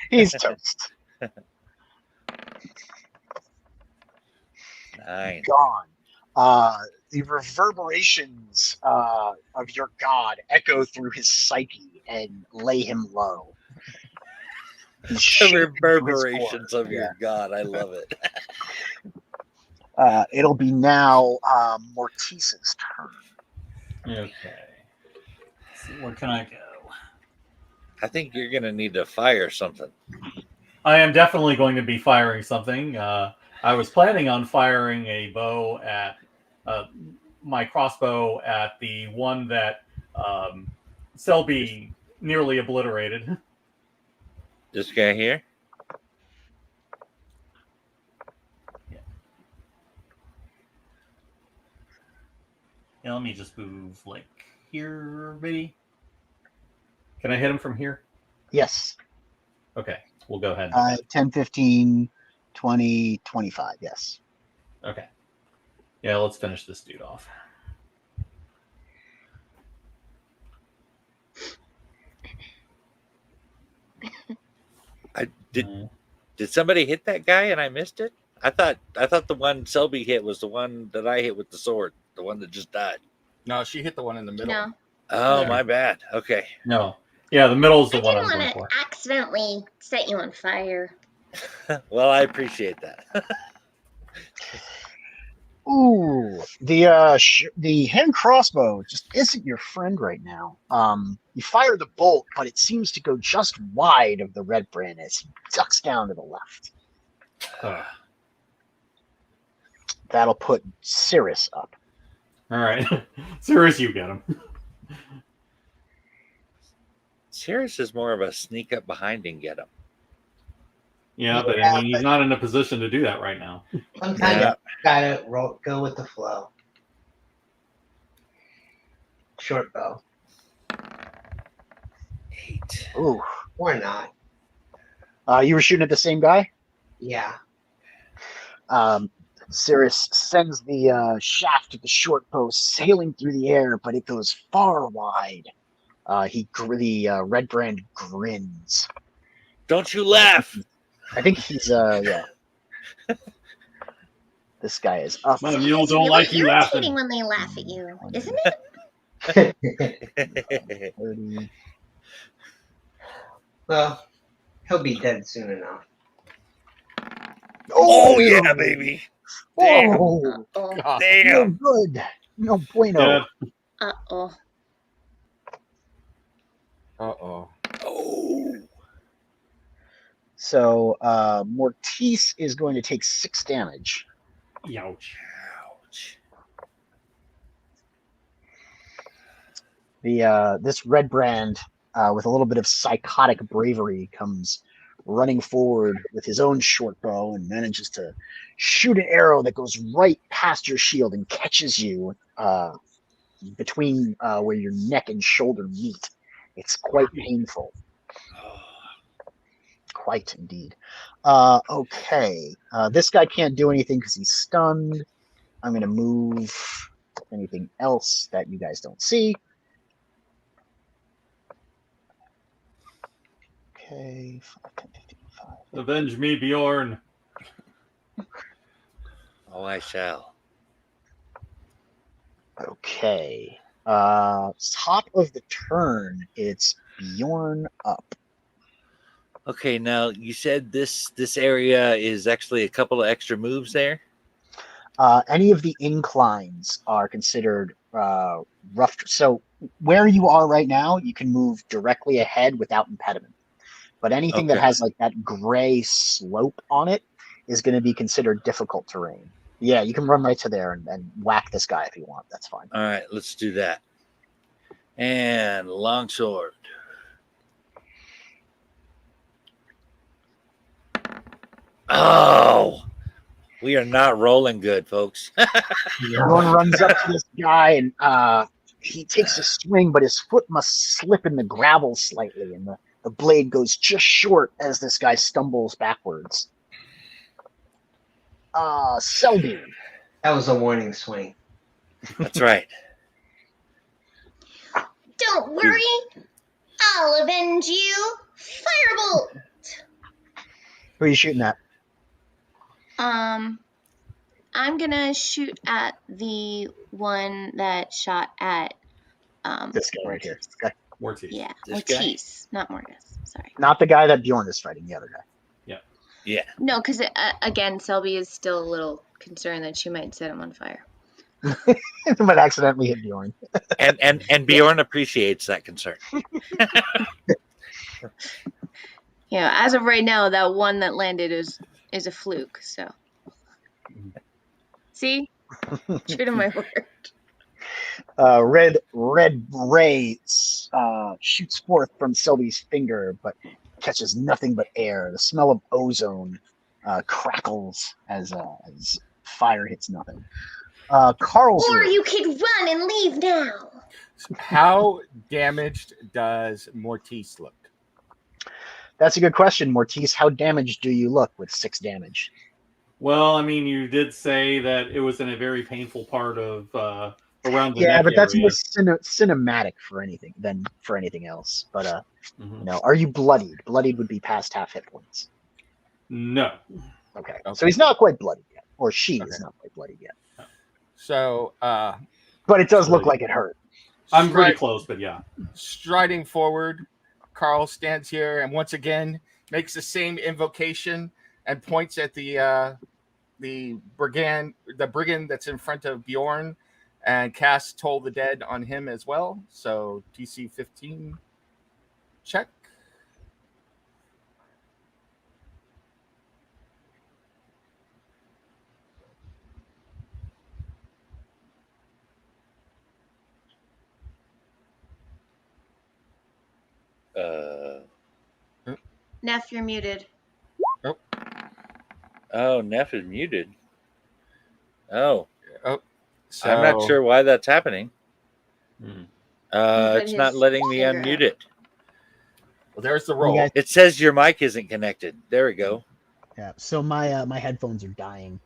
He's toast. 9. Gone. The reverberations of your god echo through his psyche and lay him low. The reverberations of your god. I love it. It'll be now Mortis's turn. Okay. Let's see, where can I go? I think you're going to need to fire something. I am definitely going to be firing something. I was planning on firing a bow at my crossbow at the one that Selby nearly obliterated. This guy here? Yeah, let me just move like here, maybe. Can I hit him from here? Yes. Okay, we'll go ahead. 10, 15, 20, 25, yes. Okay. Yeah, let's finish this dude off. Did somebody hit that guy and I missed it? I thought the one Selby hit was the one that I hit with the sword, the one that just died. No, she hit the one in the middle. No. Oh, Yeah. my bad. Okay. No. Yeah, the middle is the I one didn't I'm want going to for. accidentally set you on fire. Well, I appreciate that. Ooh, the hand crossbow just isn't your friend right now. You fire the bolt, but it seems to go just wide of the red brand as he ducks down to the left. That'll put Cyrus up. All right. Cyrus, you get him. Cyrus is more of a sneak up behind and get him. Yeah, but I mean, he's not in a position to do that right now. Sometimes you gotta go with the flow. Short bow. 8. Ooh. Or not. You were shooting at the same guy? Yeah. Cyrus sends the shaft of the short bow sailing through the air, but it goes far wide. The red brand grins. Don't you laugh! I think he's yeah. This guy is up. Well, It's Mule don't really like you irritating laughing. when they laugh at you, isn't it? 30. Well, he'll be dead soon enough. Oh, yeah, baby. Damn. Oh, Oh, no Damn. good. No bueno. Yeah. uh-oh. Uh-oh. Oh. So Mortis is going to take 6 damage. Ouch. Ouch. This red brand, with a little bit of psychotic bravery, comes running forward with his own short bow and manages to shoot an arrow that goes right past your shield and catches you between where your neck and shoulder meet. It's quite painful. Quite indeed. Okay. This guy can't do anything because he's stunned. I'm going to move anything else that you guys don't see. Okay. 5, 10, 15, 5. Avenge me, Bjorn. Oh, I shall. Okay. Top of the turn, it's Bjorn up. Okay, now you said this area is actually a couple of extra moves there. Any of the inclines are considered rough. So where you are right now, you can move directly ahead without impediment. But anything that Okay. has like that gray slope on it is going to be considered difficult terrain. Yeah, you can run right to there and whack this guy if you want. That's fine. All right, let's do that. And longsword. Oh, we are not rolling good, folks. Bjorn runs up to this guy and he takes a swing, but his foot must slip in the gravel slightly, and the blade goes just short as this guy stumbles backwards. Selby. That was a warning swing. That's right. Don't worry, I'll avenge you. Firebolt. Who are you shooting at? I'm gonna shoot at the one that shot at This guy right here. Mortis. Mortis. Yeah, This guy? Mortis, not Mortis. Sorry. Not the guy that Bjorn is fighting, the other guy. Yeah. No, because again, Selby is still a little concerned that she might set him on fire. But accidentally hit Bjorn. And Bjorn appreciates that concern. Yeah, as of right now, that one that landed is a fluke. So, see, true to my word. Red ray shoots forth from Selby's finger, but catches nothing but air. The smell of ozone crackles as fire hits nothing. Karlsruhe. Or you could run and leave now. How damaged does Mortis look? That's a good question, Mortis. How damaged do you look with 6 damage? Well, I mean, you did say that it was in a very painful part of around the Yeah, neck but that's area. more cinematic for anything than for anything else. But Mhm. you know, are you bloodied? Bloodied would be past half hit points. No. Okay. So he's not quite bloodied yet, or she is not quite bloodied yet. So, But it does look like it hurt. I'm pretty close, but yeah. Striding forward, Carl stands here and once again makes the same invocation and points at the brigand that's in front of Bjorn and casts Toll the Dead on him as well. So DC 15 check. Neff, you're muted. Oh, Neff is muted. Oh, So I'm not sure why that's happening. Mhm. It's not letting me finger unmute it. Well, there's the roll. guys- It says your mic isn't connected. There we go. Yeah. So my headphones are dying,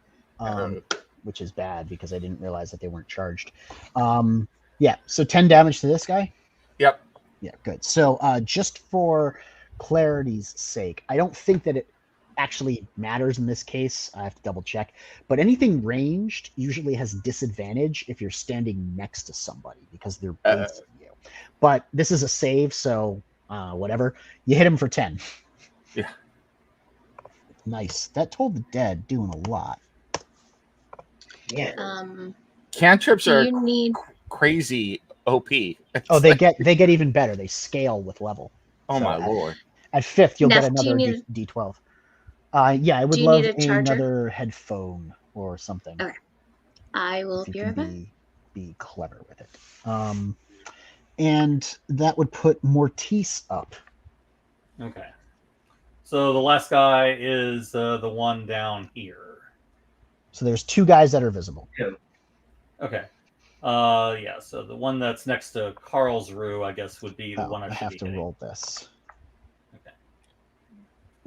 which is bad because I didn't realize that they weren't charged. Yeah. So 10 damage to this guy. Yep. Yeah. Good. So just for clarity's sake, I don't think that it actually matters in this case. I have to double check. But anything ranged usually has disadvantage if you're standing next to somebody because they're basing you. But this is a save, so whatever. You hit him for 10. Yeah. Nice. That Toll the Dead doing a lot. Yeah. Cantrips Do are you need? crazy OP. Oh, they get even better. They scale with level. Oh So my lord. At 5th, you'll Neff, get do you another need D12. Yeah, I would Do you love need a charger? another headphone or something. Okay. I will If you be can right back. be clever with it. And that would put Mortis up. Okay. So the last guy is the one down here. So there's 2 guys that are visible. Okay. Yeah. So the one that's next to Karlsruhe, I guess, would be the one I I should have be to hitting. roll this. Okay.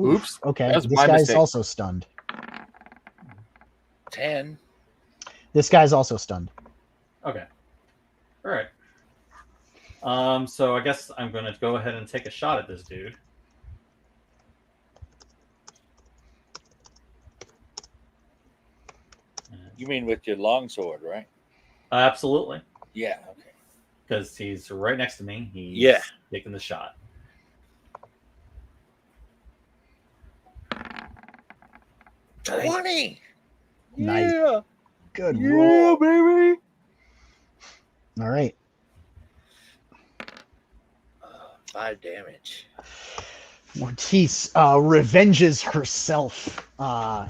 Oops. Okay, That's this my guy's mistake. also stunned. 10. This guy's also stunned. Okay. All right. So I guess I'm going to go ahead and take a shot at this dude. You mean with your longsword, right? Absolutely. Yeah. Okay. Because he's right next to me. He's taking the shot. Nice. 20. Nice. Yeah. Good Yeah, roll. baby. All right. 5 damage. Mortis revenges herself,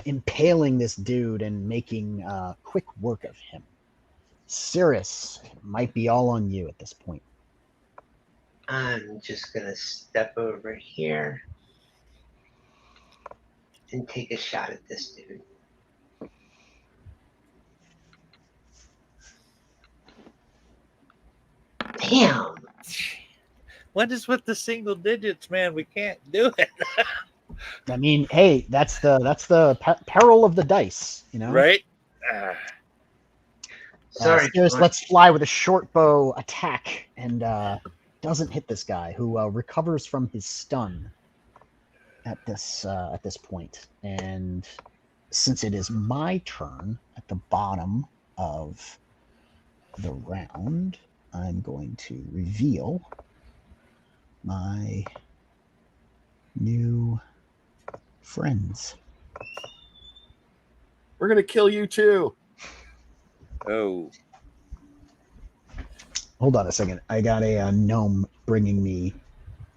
impaling this dude and making quick work of him. Cyrus, might be all on you at this point. I'm just gonna step over here and take a shot at this dude. Damn. What is with the single digits, man? We can't do it. I mean, hey, that's the peril of the dice, you know? Right? Sorry, Cyrus John. lets fly with a short bow attack and doesn't hit this guy, who recovers from his stun at this point. And since it is my turn at the bottom of the round, I'm going to reveal my new friends. We're gonna kill you too. Oh. Hold on a second. I got a gnome bringing me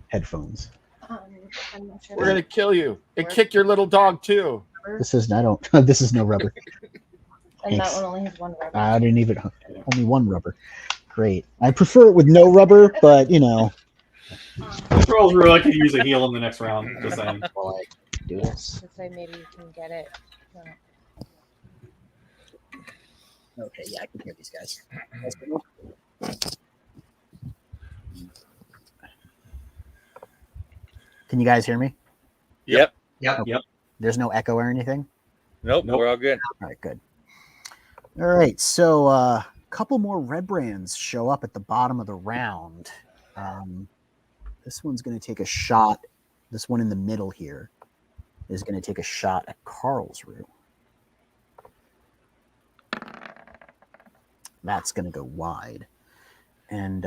headphones. I'm not sure. We're gonna kill you and kick your little dog too. This is this is no rubber. And Thanks. that one only has one rubber. I didn't even only one rubber. Great. I prefer it with no rubber, but you know. Karlsruhe, I could use a heal in the next round. Just saying. While I do this. To say maybe you can get it. Okay, yeah, I can hear these guys. Can you guys hear me? Yep. There's no echo or anything? Nope. We're all good. All right, good. All right, so a couple more red brands show up at the bottom of the round. This one's going to take a shot. This one in the middle here is going to take a shot at Karlsruhe. That's going to go wide. And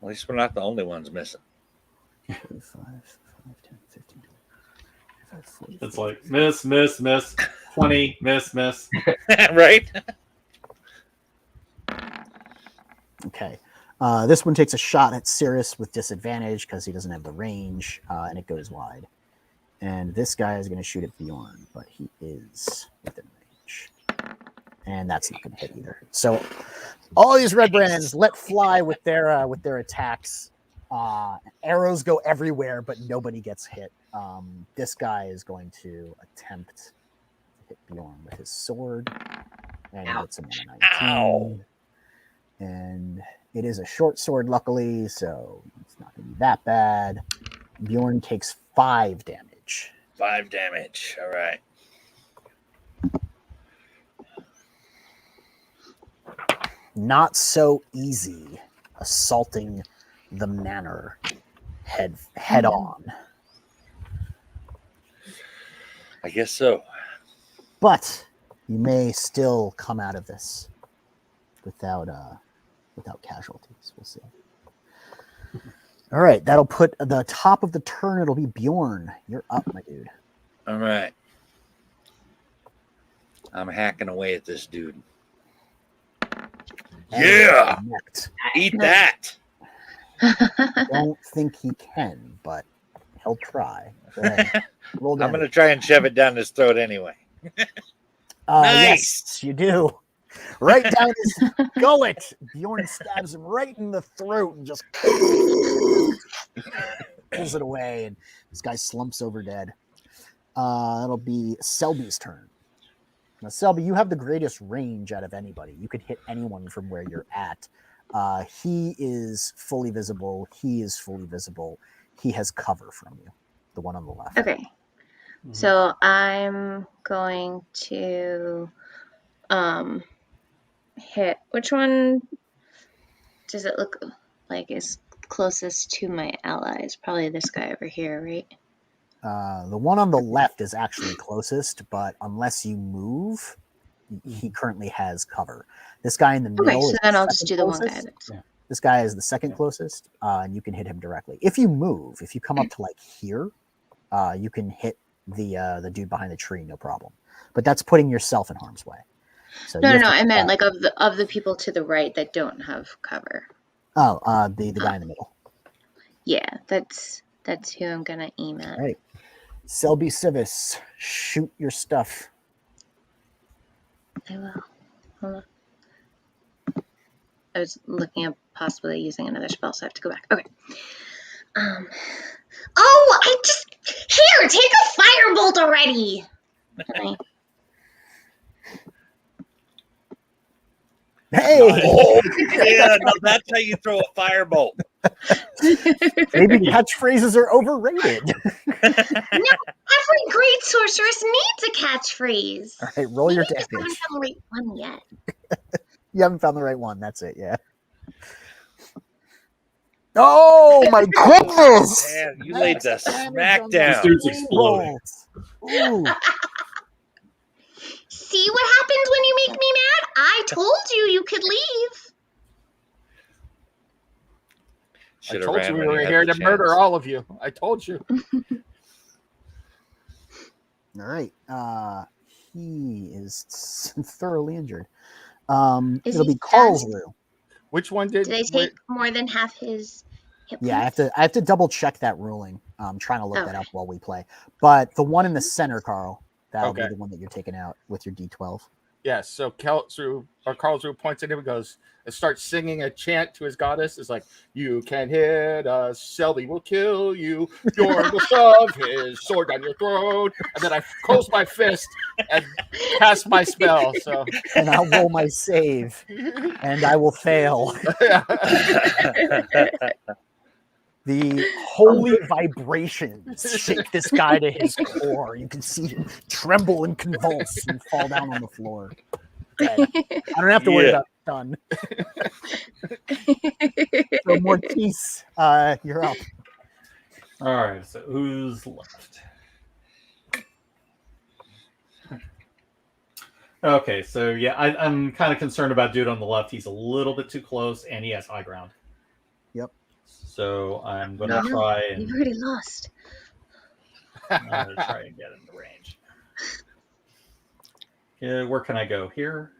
At least we're not the only ones missing. 5, 10, 15, 25, 40, It's like miss, 20, miss. Right? Okay. This one takes a shot at Cyrus with disadvantage because he doesn't have the range, and it goes wide. And this guy is going to shoot at Bjorn, but he is within range. And that's not going to hit either. So all these red brands let fly with their attacks. Arrows go everywhere, but nobody gets hit. This guy is going to attempt to hit Bjorn with his sword. And he hits him on a 19. Ow. And it is a short sword, luckily, so it's not going to be that bad. Bjorn takes 5 damage. 5 damage. All right. Not so easy assaulting the manor head on. I guess so. But you may still come out of this without casualties. We'll see. All right, that'll put the top of the turn. It'll be Bjorn. You're up, my dude. All right. I'm hacking away at this dude. Yeah. Connect. Eat that. Don't think he can, but he'll try. Go ahead. Roll I'm damage. going to try and shove it down his throat anyway. Yes, you do. Right down his gullet. Bjorn stabs him right in the throat and just pulls it away, and this guy slumps over dead. It'll be Selby's turn. Now, Selby, you have the greatest range out of anybody. You could hit anyone from where you're at. He is fully visible. He is fully visible. He has cover from you, the one on the left. Okay. So I'm going to hit. Which one does it look like is closest to my allies? Probably this guy over here, right? The one on the left is actually closest, but unless you move, he currently has cover. This guy in the Okay, middle so is then the I'll just second do the one guy closest. that's. Yeah. This guy is the second closest, and you can hit him directly. If you move, if you come up to like here, you can hit the dude behind the tree, no problem. But that's putting yourself in harm's way. So No, you no, have no. to I meant back. like of the people to the right that don't have cover. Oh, the guy in the middle. Yeah, that's who I'm gonna aim at. All right, Selby Civis, shoot your stuff. I will. Hold on. I was looking at possibly using another spell, so I have to go back. Okay. Oh, I just here. Take a firebolt already. Okay. Hey, Oh, yeah, no, that's how you throw a firebolt. maybe catchphrases are overrated. No, every great sorceress needs a catchphrase. All right, roll your Maybe I just damage. haven't found the right one yet. You haven't found the right one. That's it. Yeah. Oh my goodness! Man, you laid the smack This down. dude's exploding. Ooh. See what happens when you make me mad? I told you could leave. I Should've told ran you we when were had here the to murder chance. all of you. I told you. All right. He is thoroughly injured. Is It'll he be Karlsruhe. Which one did? Did I take more than half his hit Yeah, points? I have to double check that ruling. I'm trying to look that Okay. up while we play. But the one in the center, Carl, that'll be Okay. the one that you're taking out with your D12. Yes. So Karlsruhe points at him and goes and starts singing a chant to his goddess. It's like, "You can hit us, Selby will kill you. Bjorn will shove his sword down your throat." And then I close my fist and cast my spell. So And I'll roll my save, and I will fail. The holy vibrations shake this guy to his core. You can see him tremble and convulse and fall down on the floor. Dead. I don't have to worry Yeah. about it. Done. So Mortis, you're up. All right, so who's left? Okay, so yeah, I'm kind of concerned about dude on the left. He's a little bit too close, and he has high ground. Yep. So I'm going No. to try and You've already lost. I'm going to try and get in the range. Yeah, where can I go? Here.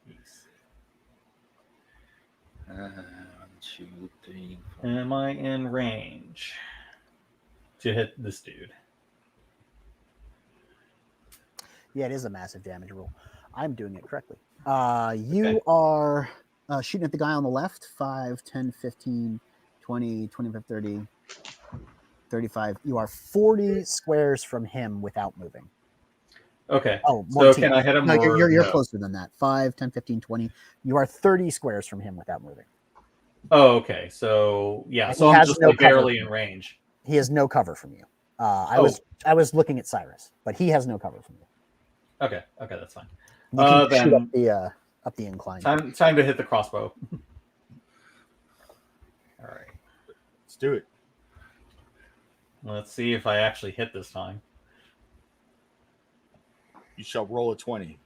Yes. 1, 2, 3, 4. Am I in range to hit this dude? Yeah, it is a massive damage roll. I'm doing it correctly. You are shooting at the guy on the left. 5, 10, 15, 20, 25, 30, 35. You are 40 squares from him without moving. Okay. Oh, So Mortis. can I hit him? No, or you're no? closer than that. 5, 10, 15, 20. You are 30 squares from him without moving. Oh, okay. So yeah, And so he I'm has just no like cover. barely in range. He has no cover from you. I Oh. was looking at Cyrus, but he has no cover from you. Okay, that's fine. You can shoot Then up the incline. time to hit the crossbow. All right, let's do it. let's see if I actually hit this time. You shall roll a 20.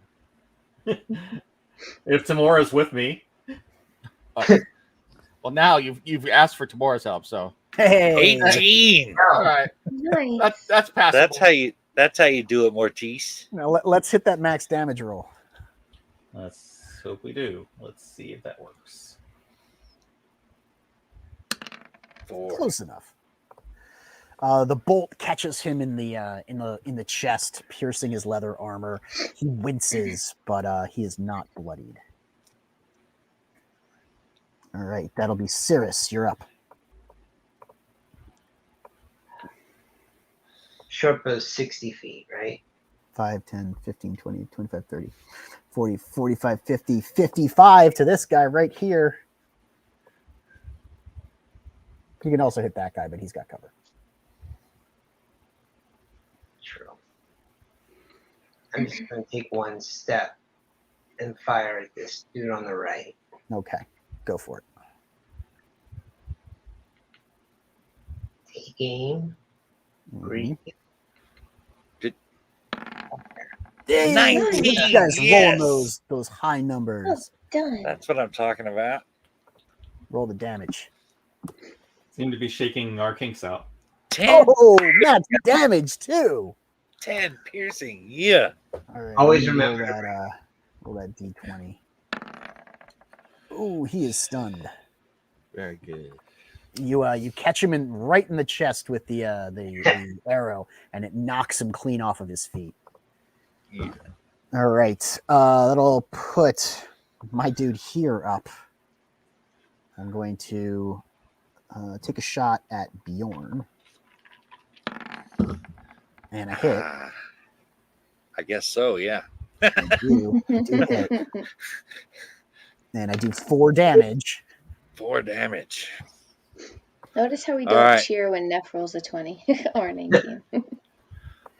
If Tamora's with me, Well, now you've asked for Tamora's help, so Hey, 18. all right. Nice. That's passable. That's how you do it, Mortis. now let's hit that max damage roll. let's hope we do. Let's see if that works. 4. Close enough. The bolt catches him in the chest, piercing his leather armor. He winces, but he is not bloodied. All right, that'll be Cyrus. You're up. Short bow's 60 feet, right? 5, 10, 15, 20, 25, 30, 40, 45, 50, 55 to this guy right here. You can also hit that guy, but he's got cover. True. I'm just going to take one step and fire at this dude on the right. Okay, go for it. Take aim. Mhm. Breathe. Dang, 19, you guys yes. rolling those high numbers. Done. That's what I'm talking about. Roll the damage. Seem to be shaking our kinks out. 10, Oh, that's damage too. 10 piercing. Yeah. All right. Always roll remember. roll that d20. Oh, he is stunned. Very good. You catch him right in the chest with the arrow, and it knocks him clean off of his feet. Yeah. All right, that'll put my dude here up. I'm going to take a shot at Bjorn, and I hit. I guess so. Yeah. I do hit, and I do 4 damage. 4 damage. Notice how we All don't right. cheer when Neff rolls a 20 or a 19.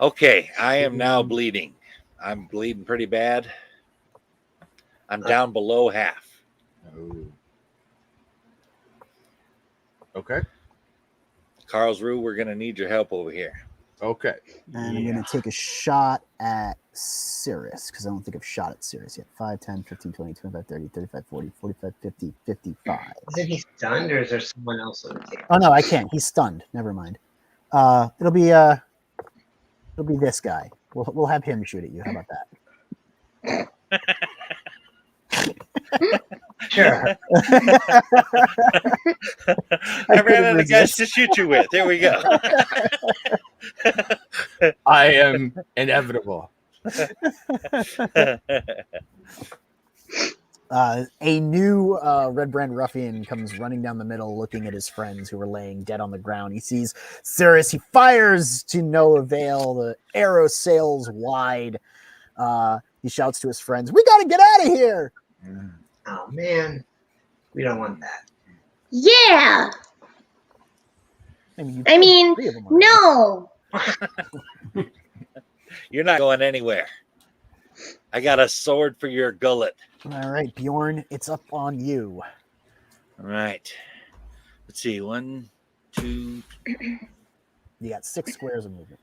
Okay, I am now bleeding. I'm bleeding pretty bad. I'm down below half. Oh. Okay. Karlsruhe, we're going to need your help over here. Okay. And I'm going to take a shot at Cyrus, because I don't think I've shot at Cyrus yet. 5, 10, 15, 20, 25, 30, 35, 40, 45, 50, 55. Isn't he stunned, or is there someone else on the table? Oh, no, I can't. He's stunned. Never mind. It'll be this guy. We'll have him shoot at you. How about that? Sure. I ran out of guys to shoot you with. There we go. I am inevitable. A new Red Brand ruffian comes running down the middle, looking at his friends who are laying dead on the ground. He sees Cyrus. He fires to no avail. The arrow sails wide. He shouts to his friends, "We got to get out of here!" Oh man, we don't want that. Yeah. You I mean, killed 3 of them already. no. You're not going anywhere. I got a sword for your gullet. All right, Bjorn, it's up on you. All right. Let's see. 1, 2. You got 6 squares of movement.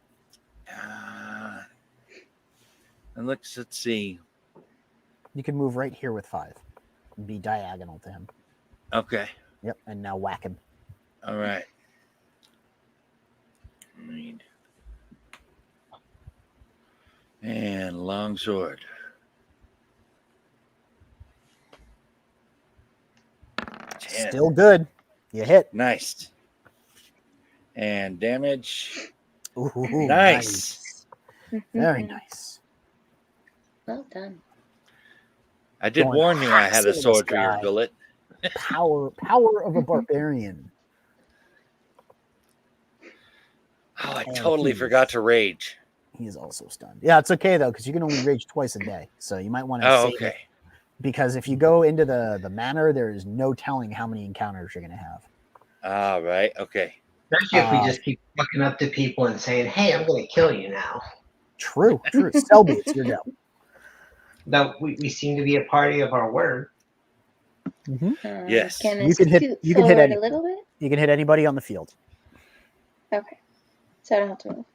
And let's see. You can move right here with 5 and be diagonal to him. Okay. Yep, and now whack him. All right. And long sword. 10. Still good. You hit. Nice. And damage. Ooh, Nice. Very nice. Well done. I did Going warn you I had a hacks into sword this for your guy. gullet. Power of a barbarian. Oh, I And totally he's- forgot to rage. He is also stunned. Yeah, it's okay though, because you can only rage twice a day. So you might want to Oh, save it. okay. Because if you go into the manor, there is no telling how many encounters you're going to have. All right. Okay. Especially if we just keep fucking up to people and saying, "Hey, I'm going to kill you now." True. Selby, it's your go. Though we seem to be a party of our word. Yes. Can I You can hit- scoot you can hit forward any- a little bit? You can hit anybody on the field. Okay. So I don't have to move.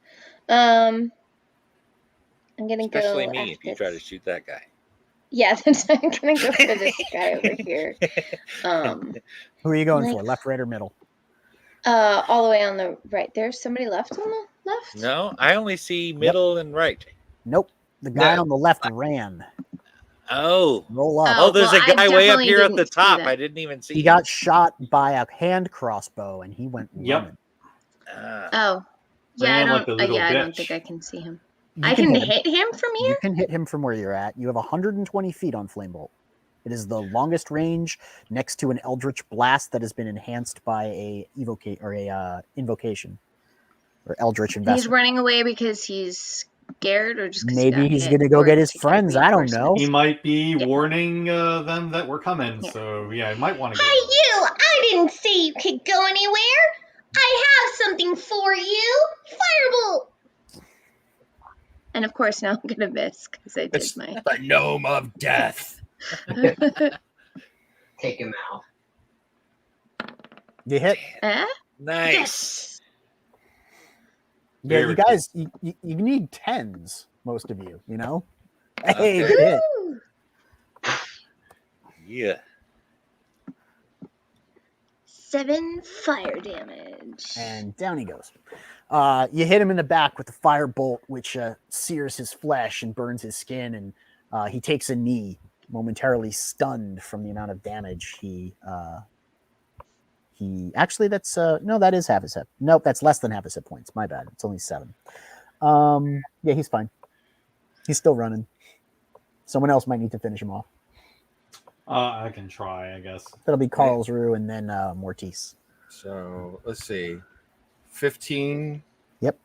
I'm gonna Especially go. me if you try to shoot that guy. Yeah, that's I'm gonna go for this guy over here. Who are you going Like- for? Left, right, or middle? All the way on the right. There's somebody left on the left. No, I only see middle and right. Nope. The guy No. on the left ran. Oh. Roll up. Oh, there's well, a I guy way up definitely here at the didn't see top. that. I didn't even see He him. got shot by a hand crossbow and he went Yep. running. Ah. Oh, yeah. Ran I like don't. a little Yeah, I don't bitch. think I can see him. You I can hit him. hit him from You here. can hit him from where you're at. You have 120 feet on Flamebolt. It is the longest range next to an Eldritch Blast that has been enhanced by a invocation or Eldritch He's investment. running away because he's scared, or just 'cause he Maybe got he's hit, going to go or get his to get friends. I don't know. He might be Yeah. warning them that we're coming. Yeah. So yeah, I might want to Hey, go. you! I didn't say you could go anywhere. I have something for you. Firebolt. And of course, now I'm gonna miss because I did It's my. the gnome of death. Take him out. You hit. Nice. Yes. Yeah, Very you guys, you need 10s, most of you, you know? Hey, Okay. good hit. Woo! Yeah. 7 fire damage. And down he goes. You hit him in the back with the fire bolt, which sears his flesh and burns his skin, and he takes a knee, momentarily stunned from the amount of damage he actually that's no, that is half his hit. Nope, that's less than half his hit points. My bad. It's only 7. Yeah, he's fine. He's still running. Someone else might need to finish him off. I can try, I guess. That'll be Karlsruhe and then Mortis. So let's see. 15. Yep.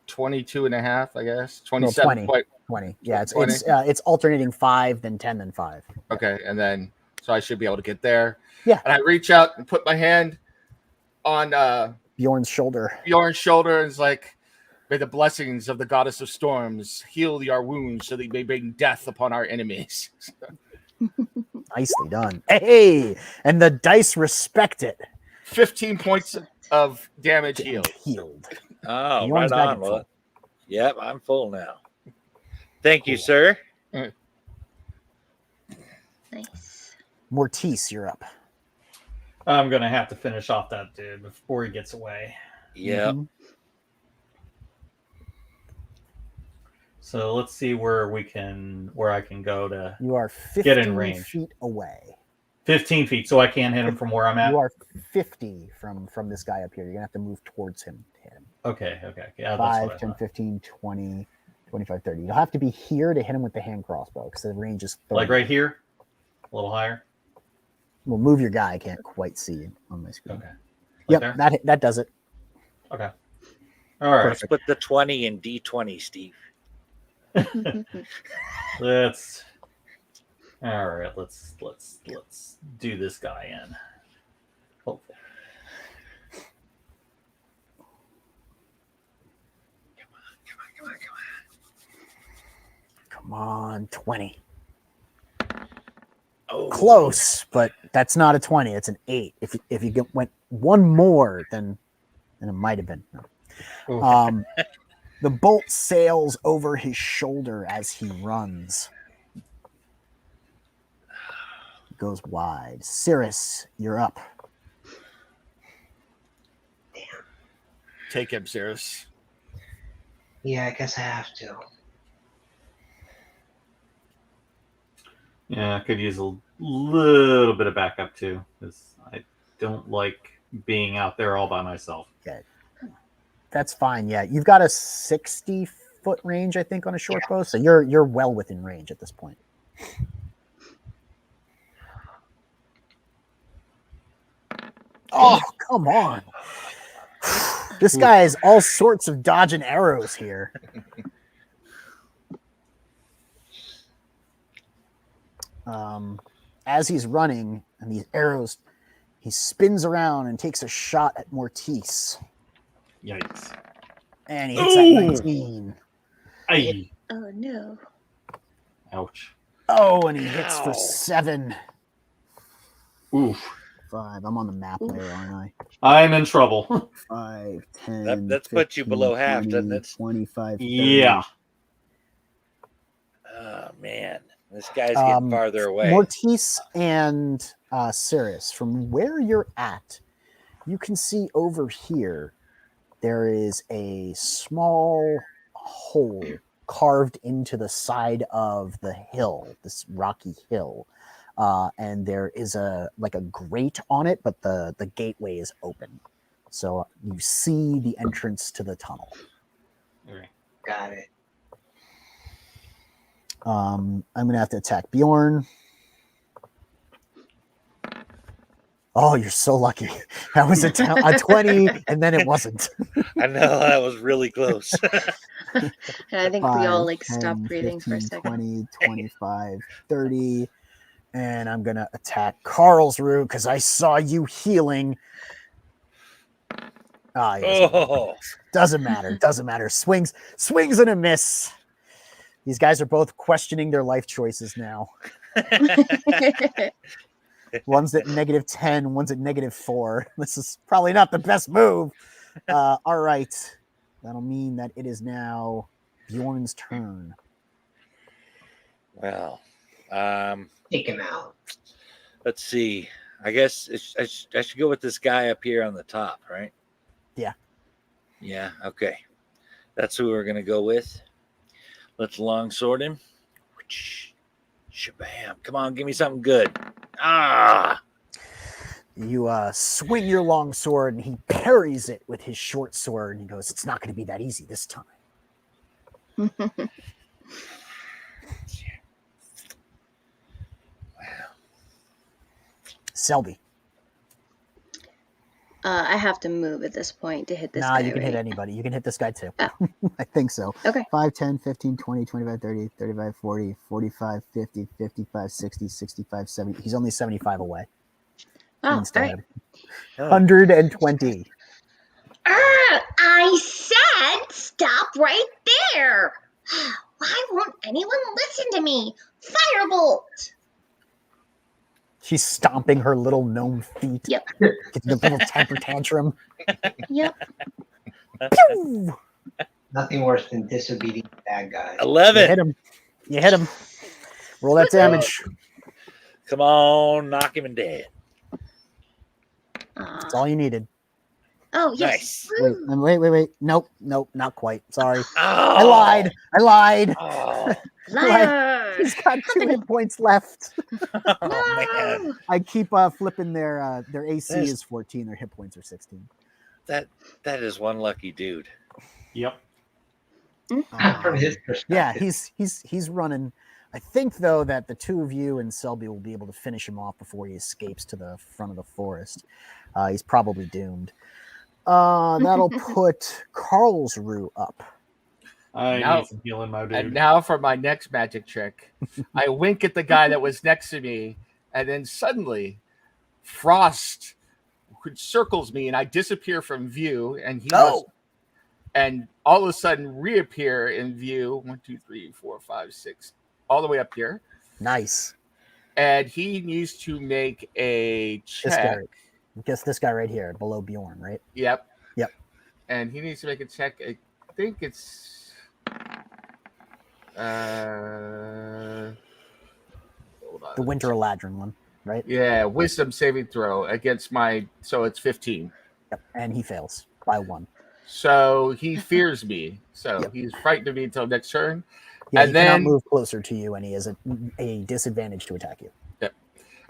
22 and a half, I guess. No, 27. 20. Yeah, 20. it's alternating 5, then 10, then 5. Okay, and then so I should be able to get there. Yeah. And I reach out and put my hand on Bjorn's shoulder. Bjorn's shoulder and it's like, may the blessings of the goddess of storms heal our wounds so that they may bring death upon our enemies. Nicely done. Hey, and the dice respect it. 15 points of damage healed. Oh, Bjorn's right back on. at Well, full. yep, I'm full now. Thank you, sir. Nice. Mortis, you're up. I'm gonna have to finish off that dude before he gets away. Yep. Mhm. So let's see where I can go to You are 50 Get in range. feet away. 15 feet, so I can't hit him from where I'm at. You are 50 from this guy up here. You're gonna have to move towards him to hit him. Okay. Yeah, that's 5, what I 10, thought. 15, 20, 25, 30. You'll have to be here to hit him with the hand crossbow because the range is 30. Like right here, a little higher. We'll move your guy. I can't quite see it on my screen. Okay. Yep, there? that does it. Okay. All right. Let's put the 20 in D20, Steve. Let's do this guy in. Hopefully. Come on, 20. Oh, Close, but that's not a 20. It's an 8. If you went one more, then it might have been. No. The bolt sails over his shoulder as he runs. Goes wide. Cyrus, you're up. Take him, Cyrus. Yeah, I guess I have to. Yeah, I could use a little bit of backup too, because I don't like being out there all by myself. That's fine. Yeah, you've got a 60-foot range, I think, on a short bow, so you're well within range at this point. Oh, come on! This guy has all sorts of dodging arrows here. As he's running and these arrows, he spins around and takes a shot at Mortis. Yikes. And he hits that 19. Aye. Oh no. Ouch. Oh, and he hits Ow. for 7. Oof. 5. I'm on the map there, aren't I'm in trouble. I? 5, 10. That's put you below half, doesn't it? 25. 30. Yeah. Oh, man. This guy's getting farther away. Mortis and Cyrus, from where you're at, you can see over here there is a small hole carved into the side of the hill, this rocky hill. And there is a grate on it, but the gateway is open. So you see the entrance to the tunnel. Okay. Got it. I'm gonna have to attack Bjorn. Oh, you're so lucky. That was a 20, and then it wasn't. I know that was really close. And I think we all 5, 10, stopped breathing for a 15, second. 20, 25, 30. And I'm going to attack Karlsruhe because I saw you healing. Ah, yes. Oh, Doesn't matter. Swings and a miss. These guys are both questioning their life choices now. One's at -10, one's at -4. This is probably not the best move. All right. That'll mean that it is now Bjorn's turn. Well, Take him out. let's see. I guess I should go with this guy up here on the top, right? Yeah. Yeah. Okay. That's who we're gonna go with. Let's longsword him. Shabam! Come on, give me something good. Ah! You swing your long sword, and he parries it with his short sword. And he goes, "It's not going to be that easy this time." Selby. I have to move at this point to hit this Nah, guy, you can right? hit anybody. You can hit this guy too. Oh. I think so. Okay. 5, 10, 15, 20, 25, 30, 35, 40, 45, 50, 55, 60, 65, 70. He's only 75 away. Oh, Instead. all right. 120. I said stop right there. Why won't anyone listen to me? Firebolt. She's stomping her little gnome feet. Yep. Getting a little temper tantrum. Yep. Pew! Nothing worse than disobedient bad guys. You 11. hit him. You hit him. Roll that damage. Come on, knock him dead. That's all you needed. Oh, yes. Nice. Wait. Nope, not quite. Sorry. Oh. I lied. Oh, Liar. He's got 2 hit points left. oh man, I keep flipping their AC There's- is 14, their hit points are 16. that is one lucky dude. Yep. From his perspective. Yeah, he's running. I think though that the 2 of you and Selby will be able to finish him off before he escapes to the front of the forest. He's probably doomed. That'll put Karlsruhe up. I Now- need some healing, my dude. And now for my next magic trick. I wink at the guy that was next to me, and then suddenly frost circles me, and I disappear from view, and he must, and all of a sudden reappear in view. 1, 2, 3, 4, 5, 6, all the way up here. Nice. And he needs to make a This check. guy. Guess this guy right here, below Bjorn, right? Yep. Yep. And he needs to make a check. I think it's hold on. The Winter Eladrin one, right? Yeah, wisdom saving throw against so it's 15. Yep. And he fails by 1. So he fears me. So Yep. he's frightened of me until next turn. Yeah, And he cannot then- move closer to you, and he has a disadvantage to attack you.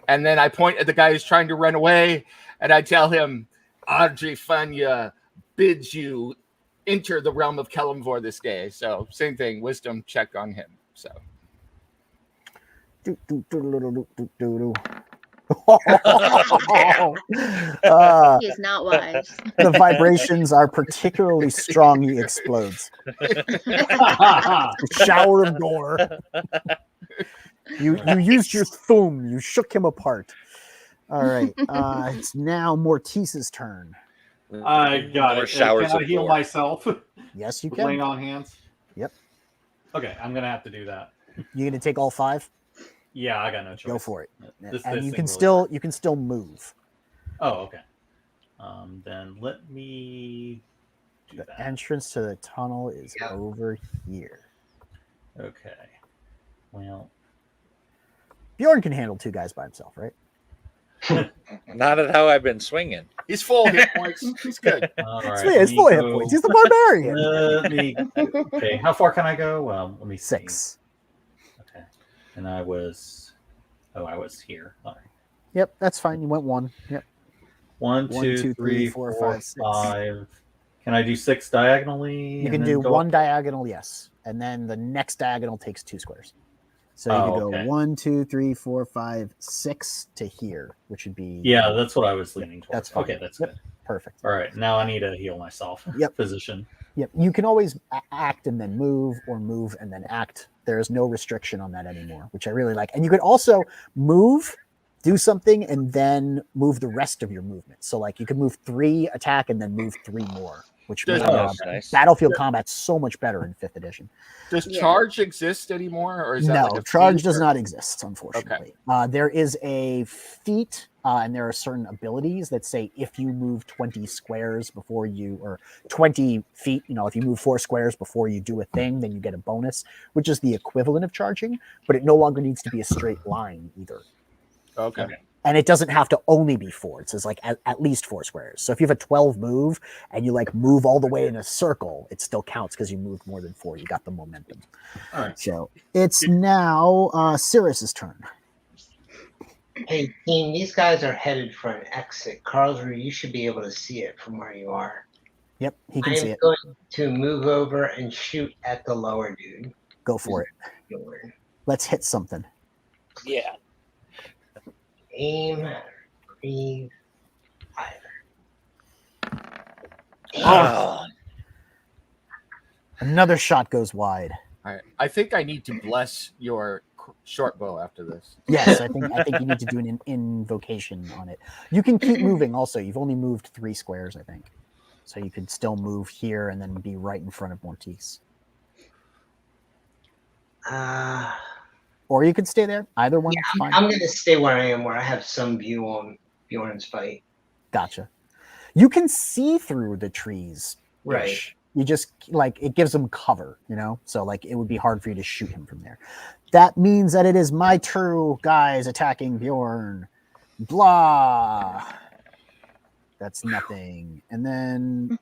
And then I point at the guy who's trying to run away, and I tell him, Audrey Fanya bids you enter the realm of Kelemvor this day. So same thing, wisdom check on him. So He is not wise. The vibrations are particularly strong. He explodes. A shower of gore. You used your thumb. You shook him apart. All right. It's now Mortis's turn. I got More it. showers Can I of heal gore. myself? Yes, you with laying can. on hands? Yep. Okay, I'm gonna have to do that. You gonna take all 5? Yeah, I got no choice. Go for it. This And you thing can really- still move. Oh, okay. Then let me do The that. entrance to the tunnel is Yep. over here. Okay. Well, Bjorn can handle 2 guys by himself, right? Not at how I've been swinging. he's full hit points. He's good. all right. Sweet, it's let me full hit go- points. He's the barbarian. Let me. Okay, how far can I go? Well, let me see. 6. Okay, and I was here. All right. Yep, that's fine. You went 1. Yep. 1, 2, 3, 4, 5, 6. Can I do 6 diagonally? You and can then do go 1 up? diagonal, yes. And then the next diagonal takes 2 squares. So you Oh, could go okay. 1, 2, 3, 4, 5, 6 to here, which would be Yeah, that's what I was leaning towards. That's fine. Okay, that's Yep. good. perfect. All right, now I need to heal myself. Yep. Physician. Yep. You can always act and then move, or move and then act. There is no restriction on that anymore, which I really like. And you could also move, do something, and then move the rest of your movement. So, like, you could move 3, attack, and then move 3 more, which Does- made Oh, nice. Battlefield combat so much better in 5th edition. Does Yeah. charge exist anymore, or is that No, like a charge feat, does or- not exist, unfortunately. There is a feat and there are certain abilities that say if you move 20 squares before you, or 20 feet, if you move 4 squares before you do a thing, then you get a bonus, which is the equivalent of charging, but it no longer needs to be a straight line either. Okay. And it doesn't have to only be 4. It says like at least 4 squares. So if you have a 12 move and you like move all the way in a circle, it still counts because you moved more than 4. You got the momentum. All right. So it's now Cyrus's turn. Hey, team, these guys are headed for an exit. Karlsruhe, you should be able to see it from where you are. Yep, he I can see am it. going to move over and shoot at the lower dude. Go for it. Bjorn. Let's hit something. Yeah. Aim, breathe, fire. Oh. Another shot goes wide. All right. I think I need to bless your short bow after this. Yes, I think you need to do an invocation on it. You can keep moving also. You've only moved 3 squares, I think. So you could still move here and then be right in front of Mortis. Or you could stay there. Either one. Yeah, I'm going to stay where I am, where I have some view on Bjorn's fight. Gotcha. You can see through the trees. Right. You just, like, it gives them cover, So, like, it would be hard for you to shoot him from there. That means that it is my 2 guys attacking Bjorn. Blah. That's nothing. And then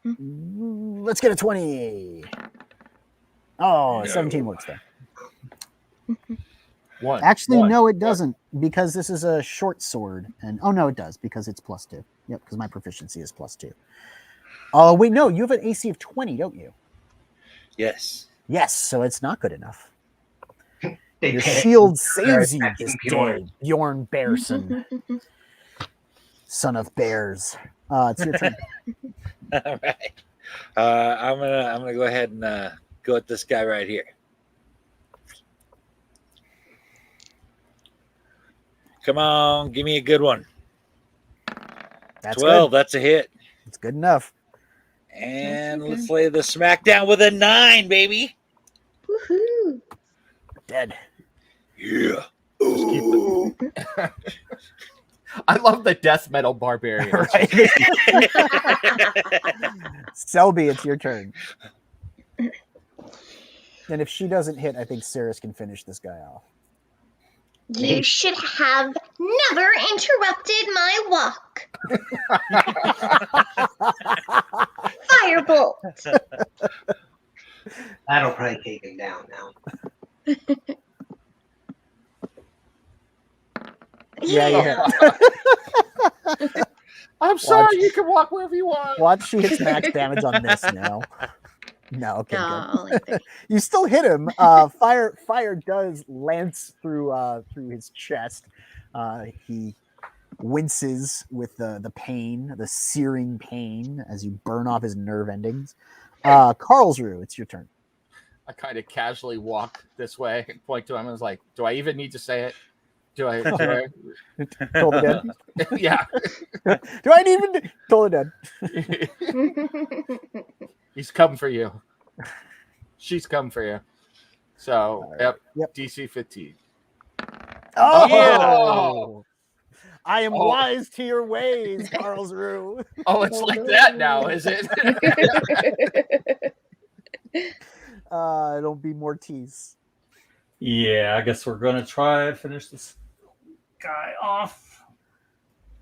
let's get a 20. Oh, 17 works there. Actually, no, it doesn't, because this is a short sword. And oh no, it does, because it's +2. Yep, because my proficiency is +2. Oh wait, no, you have an AC of 20, don't you? Yes. Yes, so it's not good enough. Your shield saves you this day, Bjorn Bearson, son of bears. It's your turn. All right. I'm gonna go ahead and go at this guy right here. Come on, give me a good one. That's 12. good. That's a hit. It's good enough. And let's lay the smack down with a 9, baby. Woohoo! Dead. Yeah. I love the death metal barbarian. Right. Selby, it's your turn. And if she doesn't hit, I think Cyrus can finish this guy off. You should have never interrupted my walk. Firebolt. That'll probably take him down now. Yeah. I'm sorry, you can walk wherever you want. Watch she hits max damage on this now. No, okay, good. Like You still hit him. Fire does lance through his chest. He winces with the pain, the searing pain, as you burn off his nerve endings. Karlsruhe, it's your turn. I kind of casually walk this way and point to him and was like, do I even need to say it? Do I? Toll the dead? Yeah. Do I even toll the dead? He's come for you. She's come for you. So, Right. Yep. DC 15. Oh! Yeah. I am wise to your ways, Karlsruhe. Oh, it's like that now, is it? Don't be Mortis. Yeah, I guess we're gonna try and finish this guy off.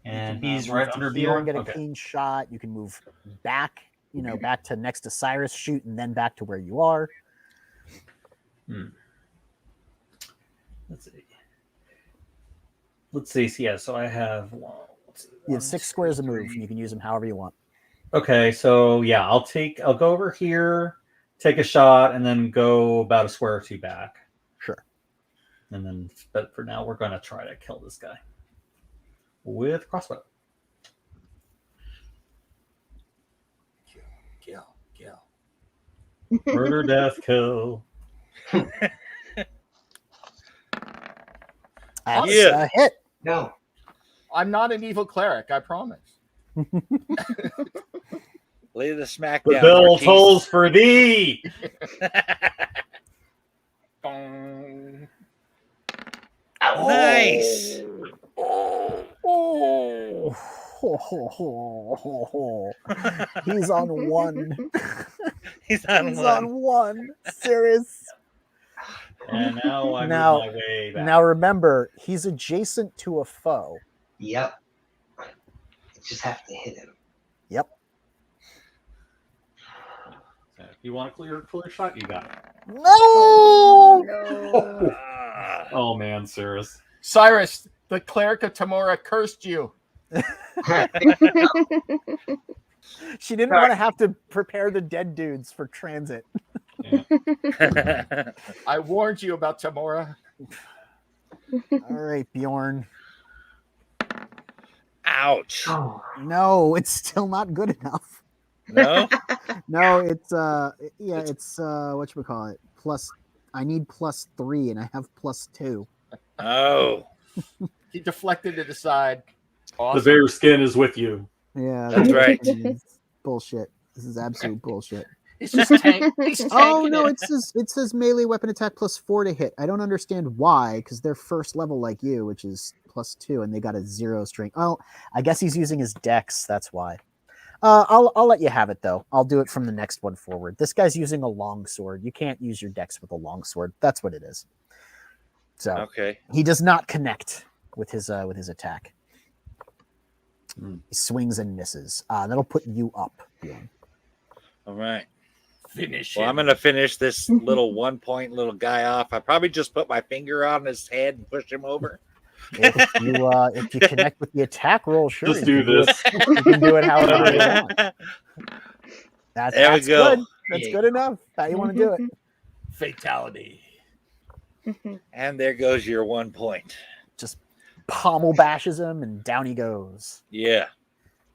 And he's right under Bjorn. Bjorn. Get a clean shot. You can move back, back to next to Cyrus, shoot, and then back to where you are. Let's see. Yeah, so I have You have 6 squares to move, and you can use them however you want. Okay, so yeah, I'll go over here, take a shot, and then go about a square or 2 back. Sure. And then, but for now, we're gonna try to kill this guy with crossbow. Kill. Murder, death, kill. That's Yeah. a hit. No. I'm not an evil cleric, I promise. Lay the smack The down. bell Mortis. tolls for thee. Nice. Oh. He's on one. He's on He's one. on one. Cyrus. And now I Now- move my way back. Now remember, he's adjacent to a foe. Yep. You just have to hit him. Yep. So if you want a clear shot, you got it. No! No. Oh man, Cyrus. Cyrus, the cleric of Tamora cursed you. She didn't want to have to prepare the dead dudes for transit. I warned you about Tamora. All right, Bjorn. Ouch. Oh, No, it's still not good enough. No? No, it's it's whatchamacallit. Plus I need +3 and I have +2. Oh. He deflected it aside. The Awesome. bear skin is with you. Yeah, That's right. Bullshit. This is absolute bullshit. He's just he's Oh tanking no, it. it says melee weapon attack +4 to hit. I don't understand why, because they're first level like you, which is +2, and they got a 0 strength. Oh, I guess he's using his dex. That's why. I'll let you have it though. I'll do it from the next one forward. This guy's using a long sword. You can't use your dex with a long sword. That's what it is. So Okay. he does not connect with his attack. He swings and misses. That'll put you up, Bjorn. All right. Finish Well, him. I'm going to finish this little 1 point little guy off. I probably just put my finger on his head and push him over. If you connect with the attack roll, sure. Just you do can this. You can do it however you want. There we That's go. good. That's good enough. How you want to do it? Fatality. And there goes your 1 point. Just pommel bashes him, and down he goes. Yeah.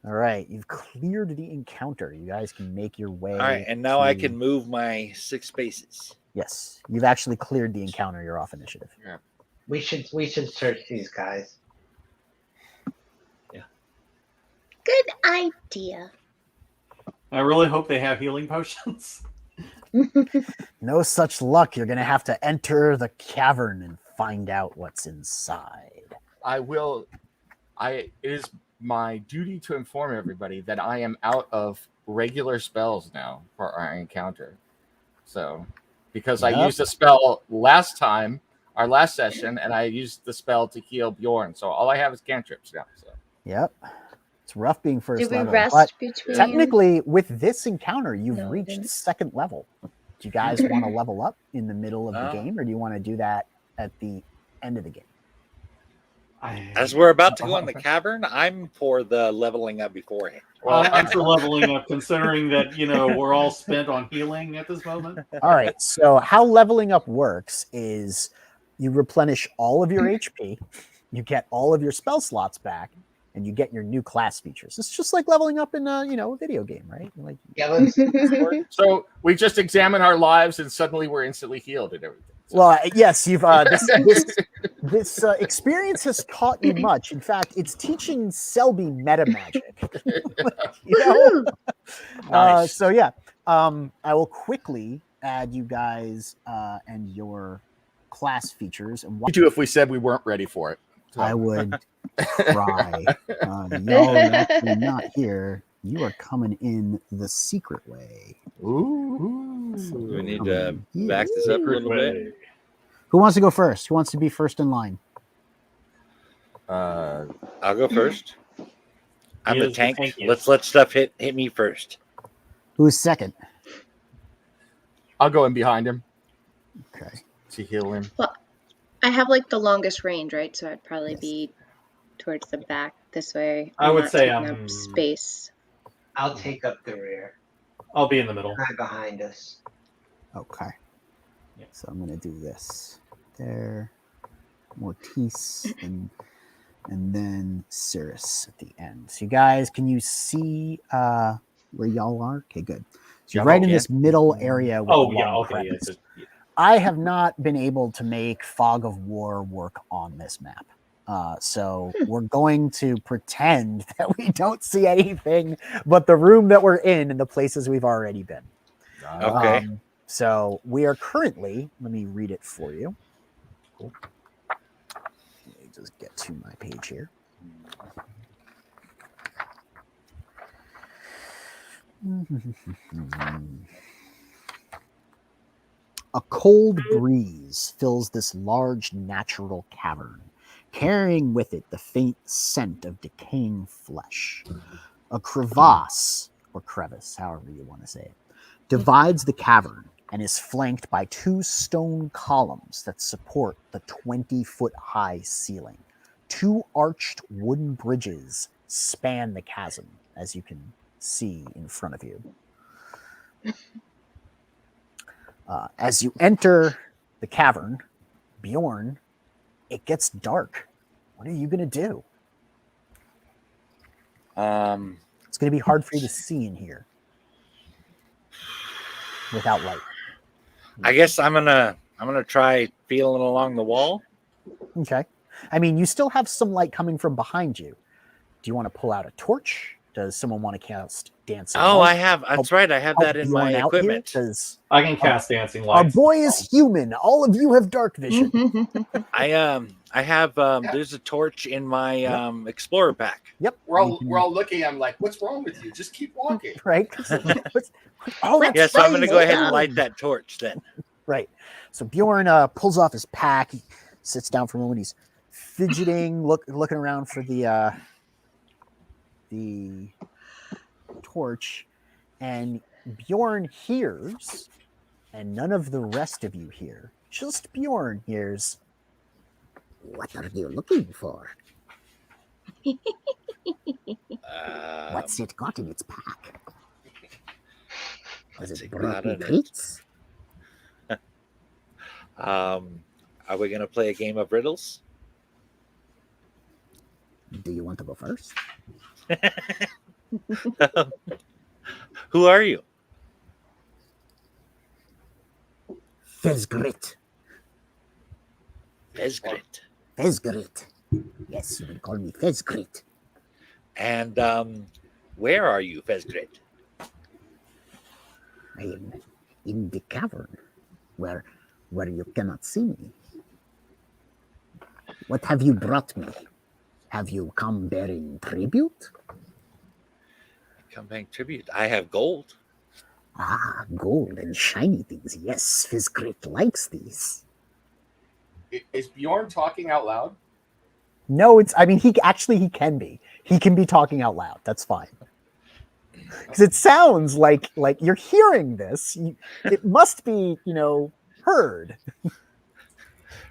All right, you've cleared the encounter. You guys can make your way. All right. And now I to- can move my 6 spaces. Yes, you've actually cleared the encounter. You're off initiative. we should search these guys. Good idea. I really hope they have healing potions. No such luck. You're gonna have to enter the cavern and find out what's inside. I will. It is my duty to inform everybody that I am out of regular spells now for our encounter. So, because I Yep. used a spell last time, our last session, and I used the spell to heal Bjorn. So all I have is cantrips now. So Yep, it's rough being first Did we level, rest but between? technically, with this encounter, you've No, we reached didn't. second level. Do you guys want to level up in the middle of the Oh. game, or do you want to do that at the end of the game? As we're about to go in the cavern, I'm for the leveling up beforehand. I'm for leveling up, considering that we're all spent on healing at this moment. All right. So how leveling up works is you replenish all of your HP, you get all of your spell slots back, and you get your new class features. It's just like leveling up in a video game, right? Like Yeah, let's. So we just examine our lives, and suddenly we're instantly healed and everything. So- well, yes, you've this experience has taught you much. In fact, it's teaching Selby meta magic. Woohoo! Nice. So yeah, I will quickly add you guys and your class features. And we do if we said we weren't ready for it. So- I would cry. Y'all are actually not here. You are coming in the secret way. Ooh. We need to back this up a little bit. Who wants to go first? Who wants to be first in line? Uh, I'll go first. I'm He the is the tank. tankiest. Let's let stuff hit me first. Who's second? I'll go in behind him Okay. to heal him. I have like the longest range, right? So I'd probably be towards the back this way. I I'm would not say taking I'm- up space. I'll take up the rear. I'll be in the middle. Right behind us. Okay. Yeah. So I'm gonna do this. There. Mortis and then Cyrus at the end. So you guys, can you see where y'all are? Okay, good. So you're right in this middle area with Oh the yeah, long okay. Yeah, crevice. just- yeah. I have not been able to make Fog of War work on this map. So we're going to pretend that we don't see anything but the room that we're in and the places we've already been. Okay. So we are currently, let me read it for you. Cool. Let me just get to my page here. A cold breeze fills this large natural cavern, carrying with it the faint scent of decaying flesh. A crevasse, or crevice, however you want to say it, divides the cavern and is flanked by 2 stone columns that support the 20-foot-high ceiling. 2 arched wooden bridges span the chasm, as you can see in front of you. As you enter the cavern, Bjorn, it gets dark. What are you going to do? It's going to be hard for you to see in here without light. I guess I'm gonna try feeling along the wall. Okay. I mean, you still have some light coming from behind you. Do you want to pull out a torch? Does someone want to cast dancing Oh, lights? I have. That's right. I have that in my equipment. I can cast dancing Our lights. boy is human. All of you have dark vision. I have there's a torch in my explorer pack. Yep. We're all looking at him like, what's wrong with you? Just keep walking. Right. Oh, that's Yeah, so I'm gonna go ahead and right. light that torch then. Right. So Bjorn pulls off his pack. He sits down for a moment. He's fidgeting, looking around for the torch, and Bjorn hears, and none of the rest of you hear. Just Bjorn hears. What are you looking for? What's it got in its pack? Was it broken treats? Are we gonna play a game of riddles? Do you want to go first? Who are you? Fezgrit. Fezgrit. Fezgrit. Yes, you can call me Fezgrit. And where are you, Fezgrit? I am in the cavern, where you cannot see me. What have you brought me? Have you come bearing tribute? Come paying tribute. I have gold. Ah, gold and shiny things. Yes, Fizgrit likes these. Is Bjorn talking out loud? No, he can be. He can be talking out loud. That's fine. Because it sounds like you're hearing this. It must be, heard.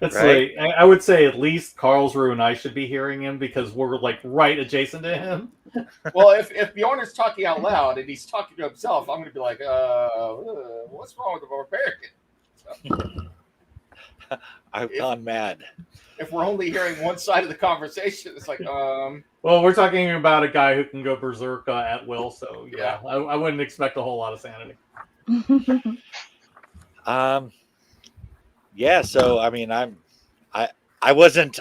It's Right. like, I would say at least Karlsruhe and I should be hearing him because we're like right adjacent to him. Well, if Bjorn is talking out loud and he's talking to himself, I'm going to be like, what's wrong with the barbarian? So, I've gone mad. if we're only hearing one side of the conversation, it's like, Well, we're talking about a guy who can go berserk at will, so yeah, I wouldn't expect a whole lot of sanity. Yeah, so I mean I wasn't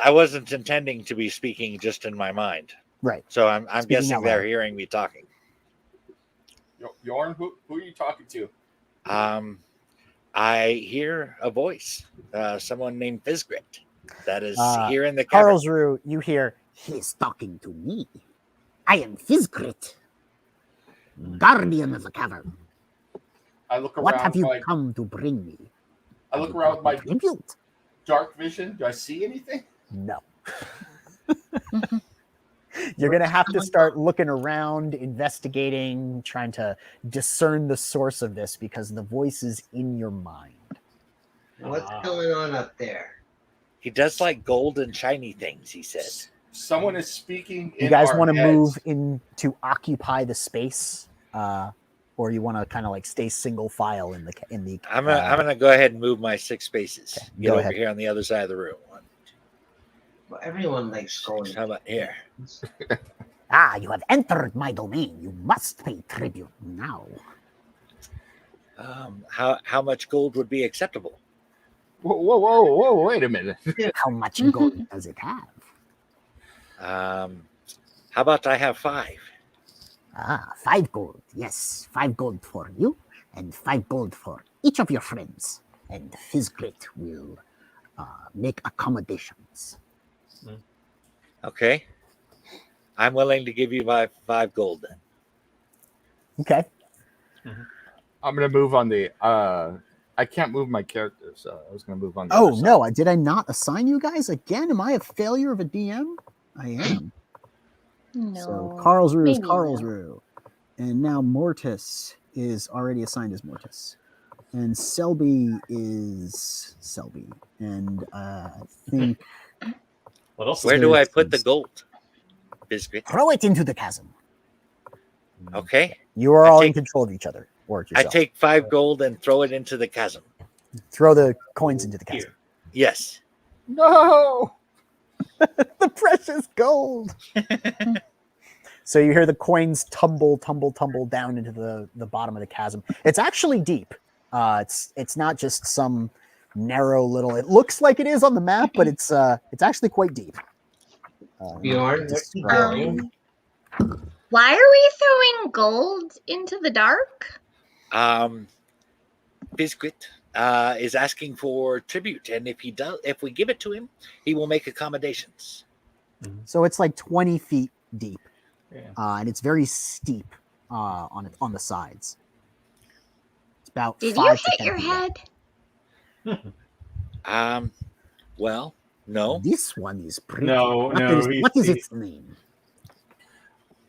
intending to be speaking just in my mind. Right. So I'm Speaking guessing out they're loud. hearing me talking. Bjorn, who are you talking to? I hear a voice. Someone named Fizgrit. That is here in the cavern. Karlsruhe, you hear, he's talking to me. I am Fizgrit, guardian of the cavern. I look around. What have you come to bring me? I look around with my tribute. dark vision. Do I see anything? No. You're going to have to start looking around, investigating, trying to discern the source of this because the voice is in your mind. What's going on up there? He does like gold and shiny things, he said. Someone is speaking. You guys want to move in to occupy the space, or you want to kind of like stay single file in the? I'm gonna go ahead and move my 6 spaces. Okay, Get go over ahead. here on the other side of the room. 1, Well, everyone likes 2, gold. 6. How about here? You have entered my domain. You must pay tribute now. How much gold would be acceptable? Whoa! Wait a minute. How much gold does it have? How about I have 5? 5 gold. Yes, 5 gold for you, and 5 gold for each of your friends. And Fizgrit will make accommodations. Okay. I'm willing to give you 5 gold then. Okay. I'm gonna move on the. I can't move my character, so I was gonna move on. The Oh other side. no! Did I not assign you guys again? Am I a failure of a DM? I am. No. So Karlsruhe is maybe Karlsruhe, and now Mortis is already assigned as Mortis, and Selby is Selby, and I think. What else? Where do I put the gold? Biscuit. Throw it into the chasm. Okay. You are all in control of each other, or I yourself. take 5 gold and throw it into the chasm. Throw the coins into the chasm. Yes. No. The precious gold. So you hear the coins tumble down into the bottom of the chasm. It's actually deep. It's not just some narrow little. It looks like it is on the map, but it's actually quite deep. Bjorn, what's he doing? Why are we throwing gold into the dark? Biscuit is asking for tribute, and if we give it to him, he will make accommodations. So it's like 20 feet deep, Yeah. and it's very steep on the sides. It's about. Did 5 you to hit 10 your feet head? Well, no. This one is pretty. No, What is its name?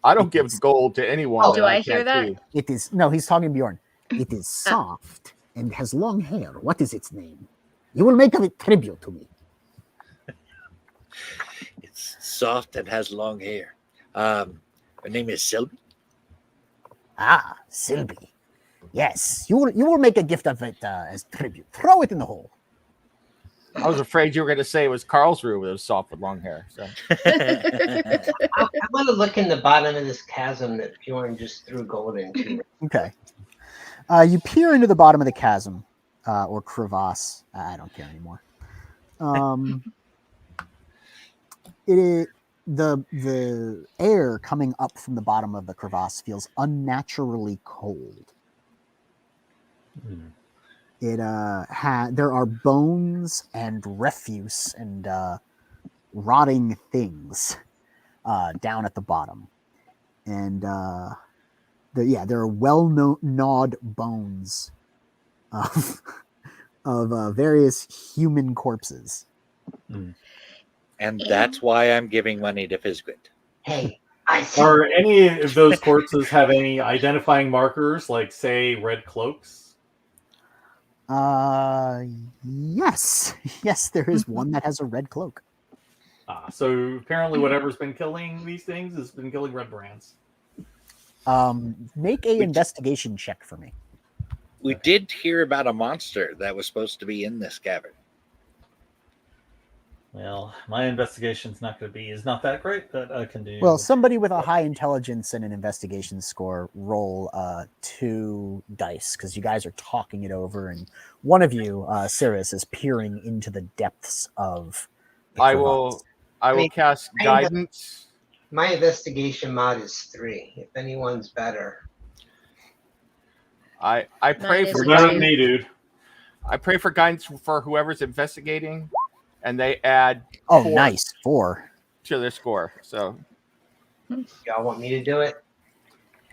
I don't give gold to anyone. Do I hear that? See. It is no. He's talking Bjorn. It is soft and has long hair. What is its name? You will make a tribute to me. It's soft and has long hair. Her name is Selby. Ah, Selby. Yes, you will make a gift of it as tribute. Throw it in the hole. I was afraid you were going to say it was Karlsruhe with soft with long hair. So I want to look in the bottom of this chasm that Bjorn just threw gold into. Okay. You peer into the bottom of the chasm, or crevasse. I don't care anymore. The air coming up from the bottom of the crevasse feels unnaturally cold. There are bones and refuse and rotting things down at the bottom, and there are well-gnawed bones of various human corpses. And that's why I'm giving money to Fizgrit. Hey, I see. Are any of those corpses have any identifying markers, like say red cloaks? Yes, there is one that has a red cloak. So apparently, whatever's been killing these things has been killing red brands. Make a investigation check for me. We did hear about a monster that was supposed to be in this cavern. Well, my investigation's not that great, but I can do. Well, somebody with a high intelligence and an investigation score roll 2 dice, because you guys are talking it over, and one of you, Cyrus, is peering into the depths of. I will cast guidance. My investigation mod is 3. If anyone's better. I pray for You're better than guidance. me, dude. I pray for guidance for whoever's investigating, and they add 4 nice 4 to their score. So, Y'all want me to do it?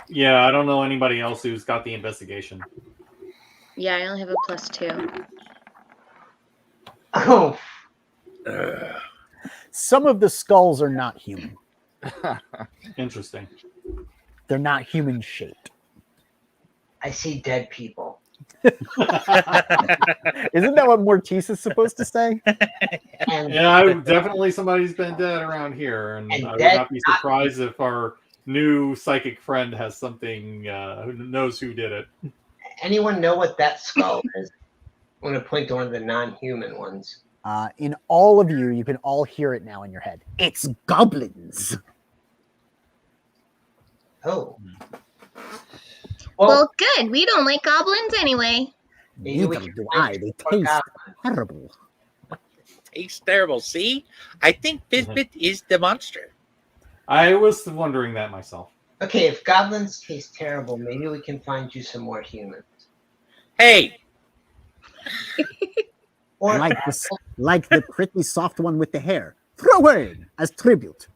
Yeah, I don't know anybody else who's got the investigation. Yeah, I only have a +2. Oh, Some of the skulls are not human. Interesting. They're not human shaped. I see dead people. Isn't that what Mortis is supposed to say? And Yeah, definitely somebody's been dead around here, and And I would dead- not be surprised if our new psychic friend has something, who knows who did it. anyone know what that skull is? I'm going to point to one of the non-human ones. In all of you, you can all hear it now in your head. It's goblins. Oh. Well, good. We don't like goblins anyway. Maybe we Neither can do find I. They more taste goblins. terrible. Tastes terrible. See? I think Fizbit is the monster. I was wondering that myself. Okay, if goblins taste terrible, maybe we can find you some more humans. Hey! Or Like the pretty soft one with the hair. Throw her in as tribute.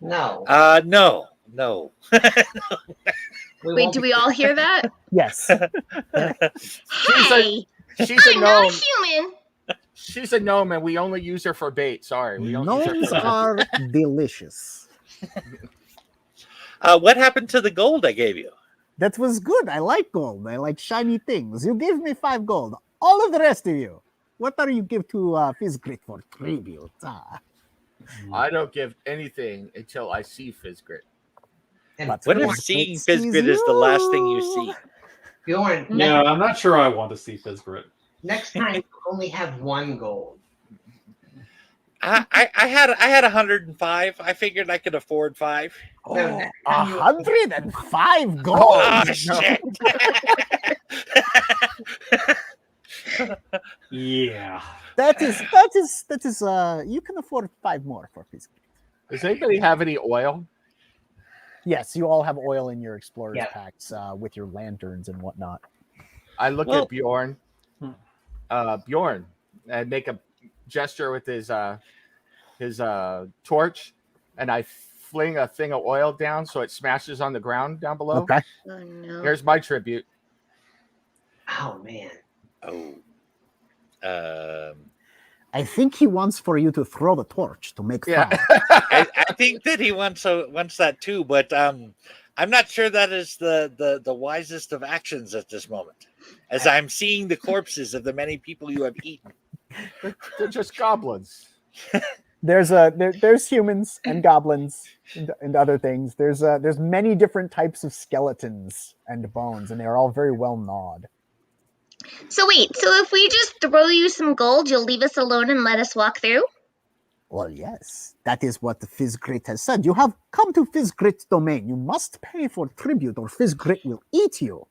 no. No. Wait, do we all hear that? Yes. Hey, She's a I'm not a gnome. human. She's a gnome, and we only use her for bait. Sorry, we don't use her Gnomes for that. are delicious. What happened to the gold I gave you? That was good. I like gold. I like shiny things. You gave me 5 gold. All of the rest of you. What are you give to Fizzgrit for tribute? I don't give anything until I see Fizzgrit. And But What if Fizzgrit seeing sees Fizzgrit is the last thing you you. see? Bjorn, Yeah, I'm not sure I want to see Fizzgrit. next time you only have 1 gold. I had 105. I figured I could afford 5. No, Oh, next time you- 105 gold. Oh, shit! Yeah. That is. You can afford 5 more for Fizzgrit. Does anybody have any oil? Yes, you all have oil in your explorers Yeah. packs with your lanterns and whatnot. I look Well- at Bjorn. Bjorn, and make a gesture with his torch, and I fling a thing of oil down so it smashes on the ground down below. Okay. Oh no. Here's my tribute. Oh man. Oh. I think he wants for you to throw the torch to make Yeah. fire. I think that he wants that too, but I'm not sure that is the wisest of actions at this moment, as I'm seeing the corpses of the many people you have eaten. They're just goblins. There's humans and goblins and other things. There's many different types of skeletons and bones, and they are all very well gnawed. So wait, so if we just throw you some gold, you'll leave us alone and let us walk through? Well, yes, that is what the Fizzgrit has said. You have come to Fizzgrit's domain. You must pay for tribute, or Fizzgrit will eat you.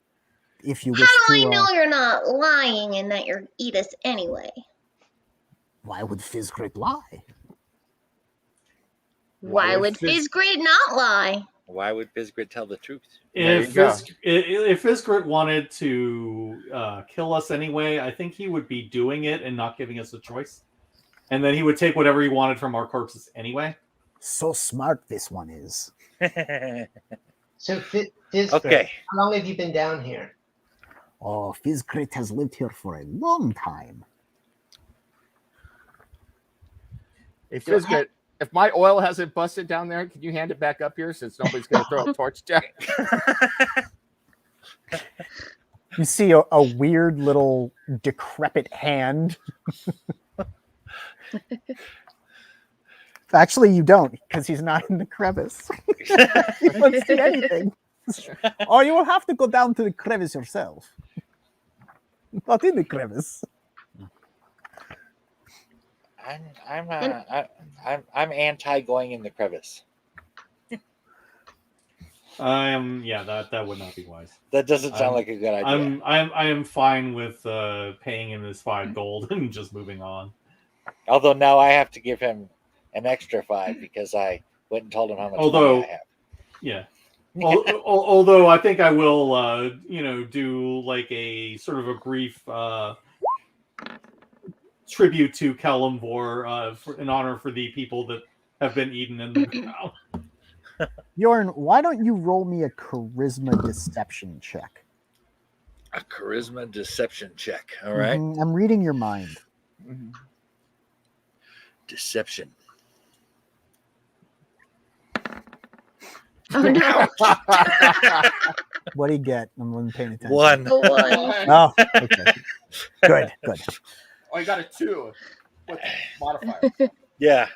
If you How wish do to, I know you're not lying and that you'll eat us anyway? why would Fizzgrit lie? Why would Fizzgrit not lie? Why would Fizzgrit tell the truth? There If you go. if Fizzgrit wanted to kill us anyway, I think he would be doing it and not giving us a choice. And then he would take whatever he wanted from our corpses anyway. So smart this one is. So Fizzgrit, Okay. how long have you been down here? Oh, Fizzgrit has lived here for a long time. Hey, Fizzgrit, if my oil hasn't busted down there, can you hand it back up here since nobody's going to throw a torch down? You see a weird little decrepit hand. Actually, you don't, because he's not in the crevice. You don't see anything. Or you will have to go down to the crevice yourself. Not in the crevice. I'm anti going in the crevice. That would not be wise. That doesn't sound like a good idea. I am fine with paying him his 5 gold and just moving on. Although now I have to give him an extra 5 because I went and told him how much money I have. Yeah. Although I think I will, do like a sort of a brief tribute to Karlsruhe in honor for the people that have been eaten in the ground. Bjorn, why don't you roll me a charisma deception check? A charisma deception check. All right. I'm reading your mind. Deception. Oh no. What do you get? I'm not paying attention. 1. The one. Oh, okay. Good. Oh, you got a 2 with modifier. Yeah.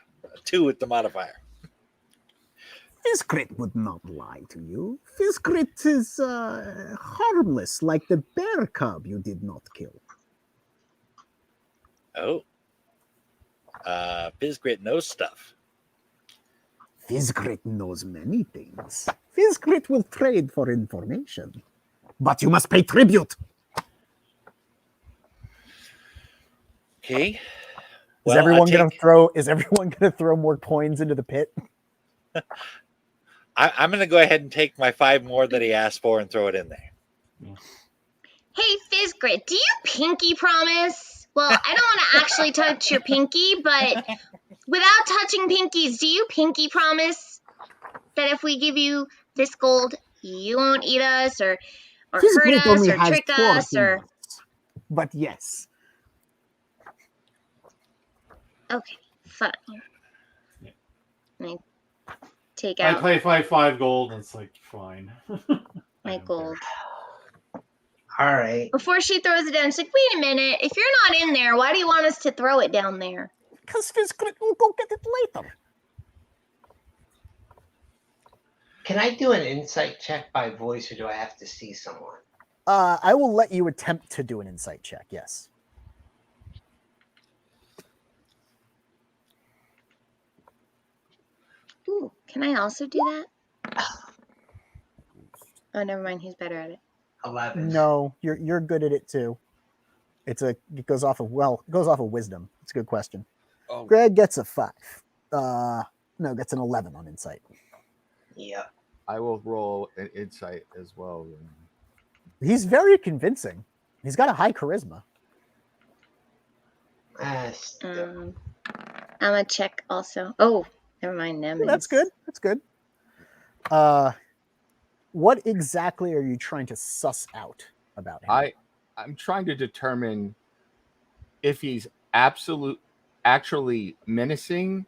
2 with the modifier. Fizzgrit would not lie to you. Fizzgrit is harmless, like the bear cub you did not kill. Oh. Fizzgrit knows stuff. Fizzgrit knows many things. Fizzgrit will trade for information. But you must pay tribute. Okay. Is everyone gonna throw more coins into the pit? I'm going to go ahead and take my 5 more that he asked for and throw it in there. Hey, Fizzgrit, do you pinky promise? Well, I don't want to actually touch your pinky, but without touching pinkies, do you pinky promise that if we give you this gold, you won't eat us or hurt Fisgrit us only or has trick 4 us or. fingers. But yes. Okay, fine. Yeah. I take I out pay 5 gold, and it's like fine. my gold. All right. Before she throws it down, she's like, wait a minute. If you're not in there, why do you want us to throw it down there? Because Fisgrit will go get it later. Can I do an insight check by voice, or do I have to see someone? I will let you attempt to do an insight check, yes. Ooh, can I also do that? Oh, never mind. He's better at it. 11. No, you're good at it too. It goes off of wisdom. It's a good question. Oh. Greg gets a 5. Gets an 11 on insight. Yep. I will roll an insight as well. He's very convincing. He's got a high charisma. Still. I'm gonna check also. Oh, never mind. That's good. That's good. What exactly are you trying to suss out about him? I'm trying to determine if he's actually menacing,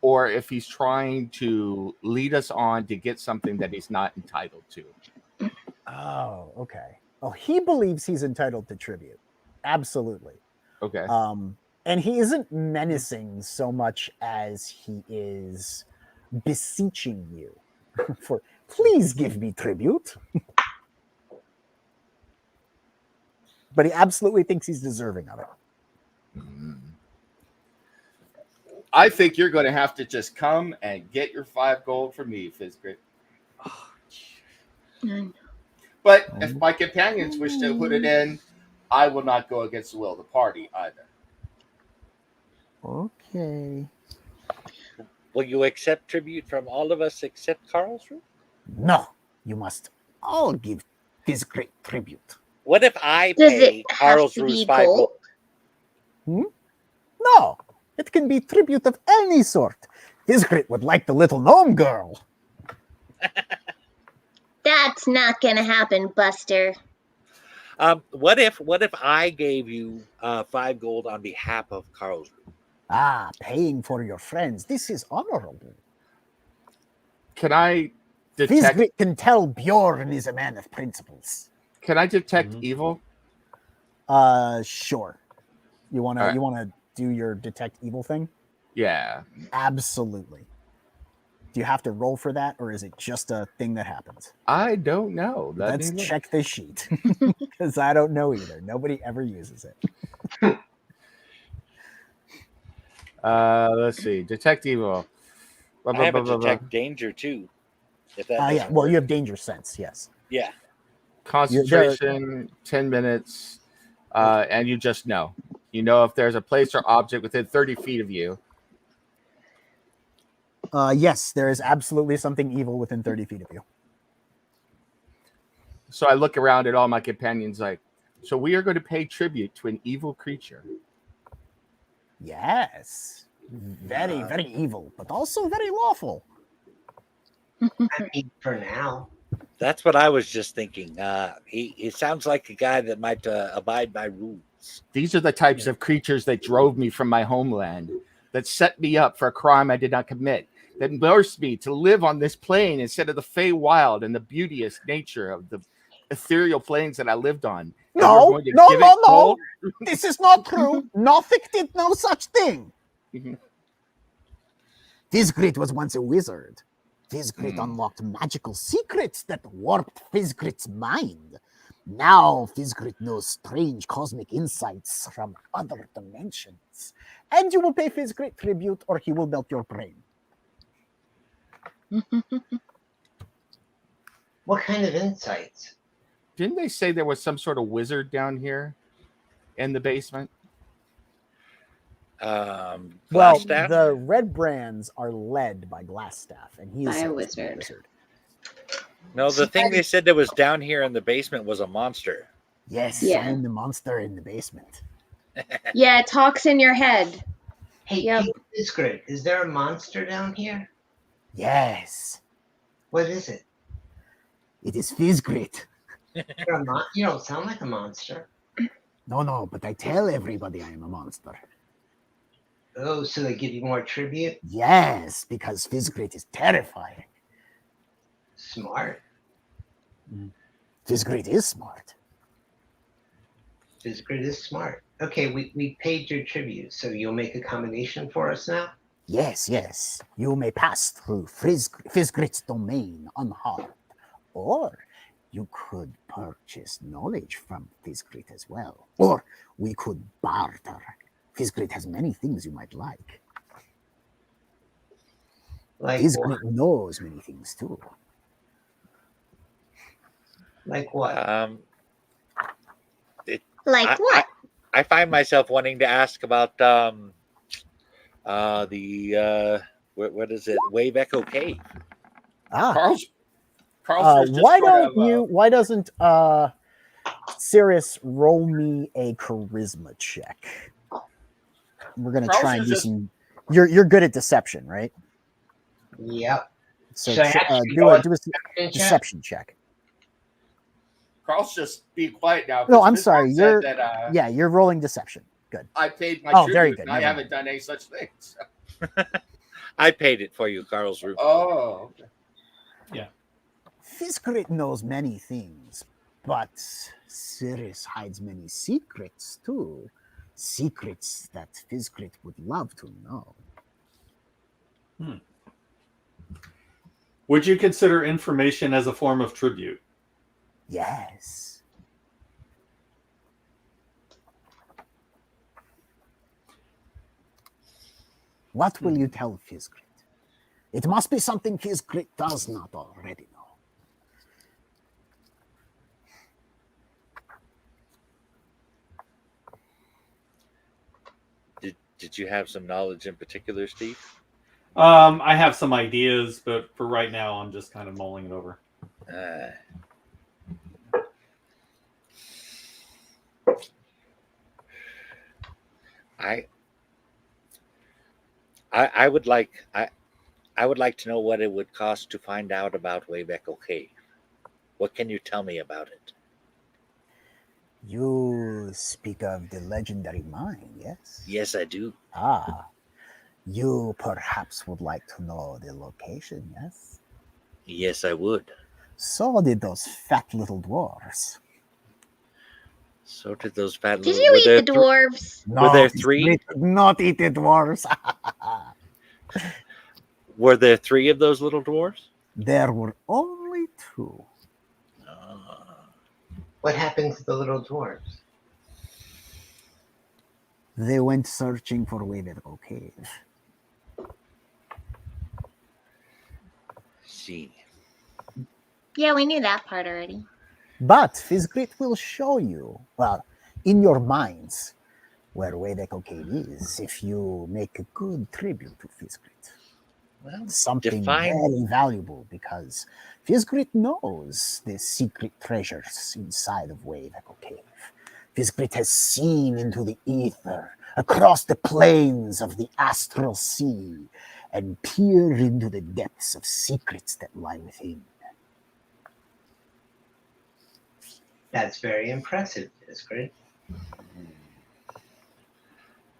or if he's trying to lead us on to get something that he's not entitled to. Oh, okay. Oh, he believes he's entitled to tribute. Absolutely. Okay. And he isn't menacing so much as he is beseeching you for, please give me tribute. But he absolutely thinks he's deserving of it. I think you're going to have to just come and get your 5 gold from me, Fisgrit. But if my companions wish to put it in, I will not go against the will of the party either. Okay. Will you accept tribute from all of us except Karlsruhe? No, you must all give Fisgrit tribute. What if I Does pay it have to Karlsruhe's be 5 gold? gold? No, it can be tribute of any sort. Fisgrit would like the little gnome girl. That's not gonna happen, Buster. What if I gave you 5 gold on behalf of Karlsruhe? Ah, paying for your friends. This is honorable. Can I detect? Fisgrit can tell Bjorn is a man of principles. Can I detect evil? Sure. You wanna do your detect evil thing? Yeah. Absolutely. Do you have to roll for that, or is it just a thing that happens? I don't know. Let's check the sheet, because I don't know either. Nobody ever uses it. Let's see. Detect evil. I have a detect danger too. If that Yeah. Well, you have danger sense. Yes. Yeah. Concentration, 10 minutes, and you just know. You know if there's a place or object within 30 feet of you. Yes, there is absolutely something evil within 30 feet of you. So I look around at all my companions like, so we are going to pay tribute to an evil creature. Yes. Very, very evil, but also very lawful. I mean, for now. That's what I was just thinking. He sounds like a guy that might abide by rules. These are the types of creatures that drove me from my homeland, that set me up for a crime I did not commit, that forced me to live on this plane instead of the Fey Wild and the beauteous nature of the ethereal plains that I lived on. No. This is not true. Nothic did no such thing. Fisgrit was once a wizard. Fisgrit unlocked magical secrets that warped Fisgrit's mind. Now Fisgrit knows strange cosmic insights from other dimensions. And you will pay Fisgrit tribute, or he will melt your brain. What kind of insights? Didn't they say there was some sort of wizard down here in the basement? Well, Glasstaff? the red brands are led by Glasstaff, and he is By a supposed to be wizard. No, the thing they said that was down here in the basement was a monster. Yes, Yeah. I'm the monster in the basement. Yeah, it talks in your head. Hey, Yep. Fisgrit, is there a monster down here? Yes. What is it? It is Fizgrit. You don't sound like a monster. No, but I tell everybody I am a monster. Oh, so they give you more tribute? Yes, because Fizgrit is terrifying. Smart. Fizgrit is smart. Fizgrit is smart. Okay, we paid your tribute, so you'll make a combination for us now? Yes. You may pass through Fizgrit's domain unharmed. Or you could purchase knowledge from Fizgrit as well. Or we could barter. Fizgrit has many things you might like. Like Fizgrit knows many things too. Like what? Like what? I find myself wanting to ask about what is it? Wave Echo Cave. Carl's Why doesn't Cyrus roll me a charisma check? We're gonna Carl's try and do just- some. You're good at deception, right? Yep. So Should I actually do go a on deception check. Carl's just be quiet now. No, 'cause I'm Bismarck sorry. said that, Yeah, you're rolling deception. Good. I paid my Oh, tribute very good. and I Never haven't done any such things. I paid it for you, Karlsruhe. Oh, okay. Fizgrit knows many things, but Cyrus hides many secrets too. Secrets that Fizgrit would love to know. Would you consider information as a form of tribute? Yes. What will you tell Fizgrit? It must be something Fizgrit does not already know. Did you have some knowledge in particular, Steve? I have some ideas, but for right now, I'm just kind of mulling it over. I would like to know what it would cost to find out about Wave Echo Cave. What can you tell me about it? You speak of the legendary mine, yes? Yes, I do. You perhaps would like to know the location, yes? Yes, I would. So did those fat little dwarves. So did those fat Did little. you were eat there the dwarves? Were there three? We did not eat the dwarves. Were there three of those little dwarves? There were only two. What happened to the little dwarves? They went searching for Wizard Cave. See. Yeah, we knew that part already. But Fizgrit will show you, well, in your minds, where Wizard Cave is, if you make a good tribute to Fizgrit. Well, Something define- very valuable, because Fizgrit knows the secret treasures inside of Wave Echo Cave. Fizgrit has seen into the ether, across the plains of the astral sea, and peered into the depths of secrets that lie within. That's very impressive, Fizgrit.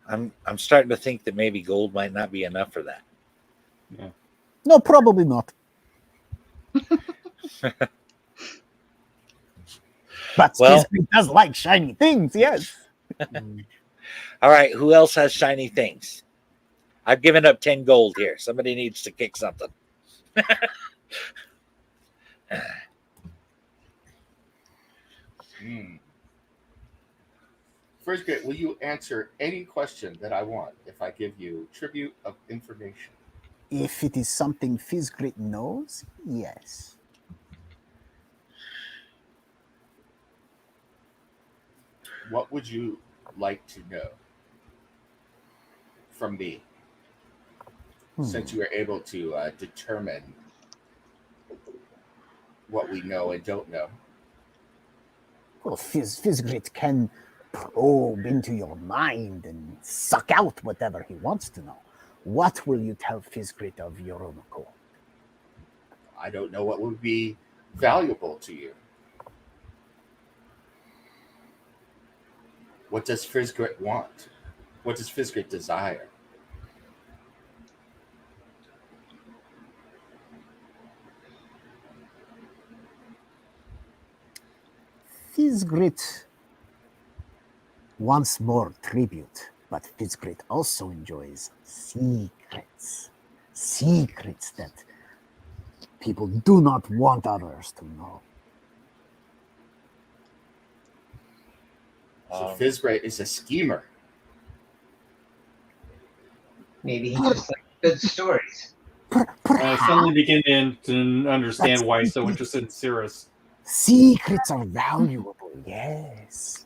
I'm starting to think that maybe gold might not be enough for that. Yeah. No, probably not. But Well- Fizgrit does like shiny things, yes. All right, who else has shiny things? I've given up 10 gold here. Somebody needs to kick something. First, will you answer any question that I want if I give you tribute of information? If it is something Fizgrit knows, yes. What would you like to know from me, since you are able to determine what we know and don't know? Well, Fizgrit can probe into your mind and suck out whatever he wants to know. What will you tell Fizgrit of your own accord? I don't know what would be valuable to you? What does Fizzgrit want? What does Fizzgrit desire? Fizzgrit wants more tribute, but Fizzgrit also enjoys secrets. Secrets that people do not want others to know. So Fizzgrit is a schemer. Maybe he just likes good stories. I suddenly begin to understand why he's so interested in Cyrus. Secrets are valuable, yes.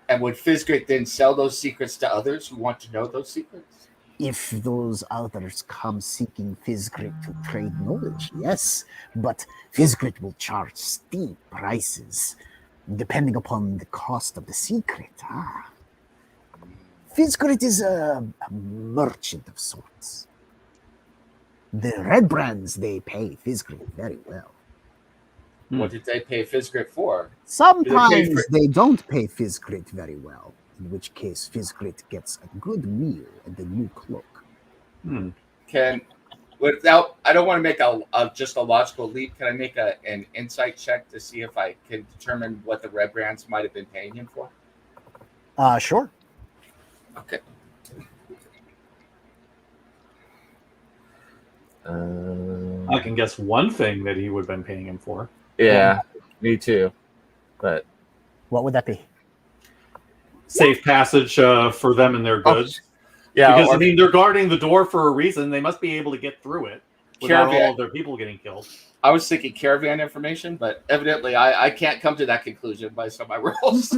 And would Fizzgrit then sell those secrets to others who want to know those secrets? If those others come seeking Fizzgrit to trade knowledge, yes. But Fizzgrit will charge steep prices, depending upon the cost of the secret. Fizzgrit is a merchant of sorts. The red brands, they pay Fizzgrit very well. What did they pay Fizzgrit for? Sometimes they don't pay Fizzgrit very well, in which case Fizzgrit gets a good meal and a new cloak. I don't want to make just a logical leap. Can I make an insight check to see if I can determine what the red brands might have been paying him for? Sure. Okay. I can guess one thing that he would have been paying him for. Yeah, me too. But what would that be? Safe passage for them and their goods. Yeah, because I mean they're guarding the door for a reason. They must be able to get through it without all of their people getting killed. I was thinking caravan information, but evidently I can't come to that conclusion based on my rolls.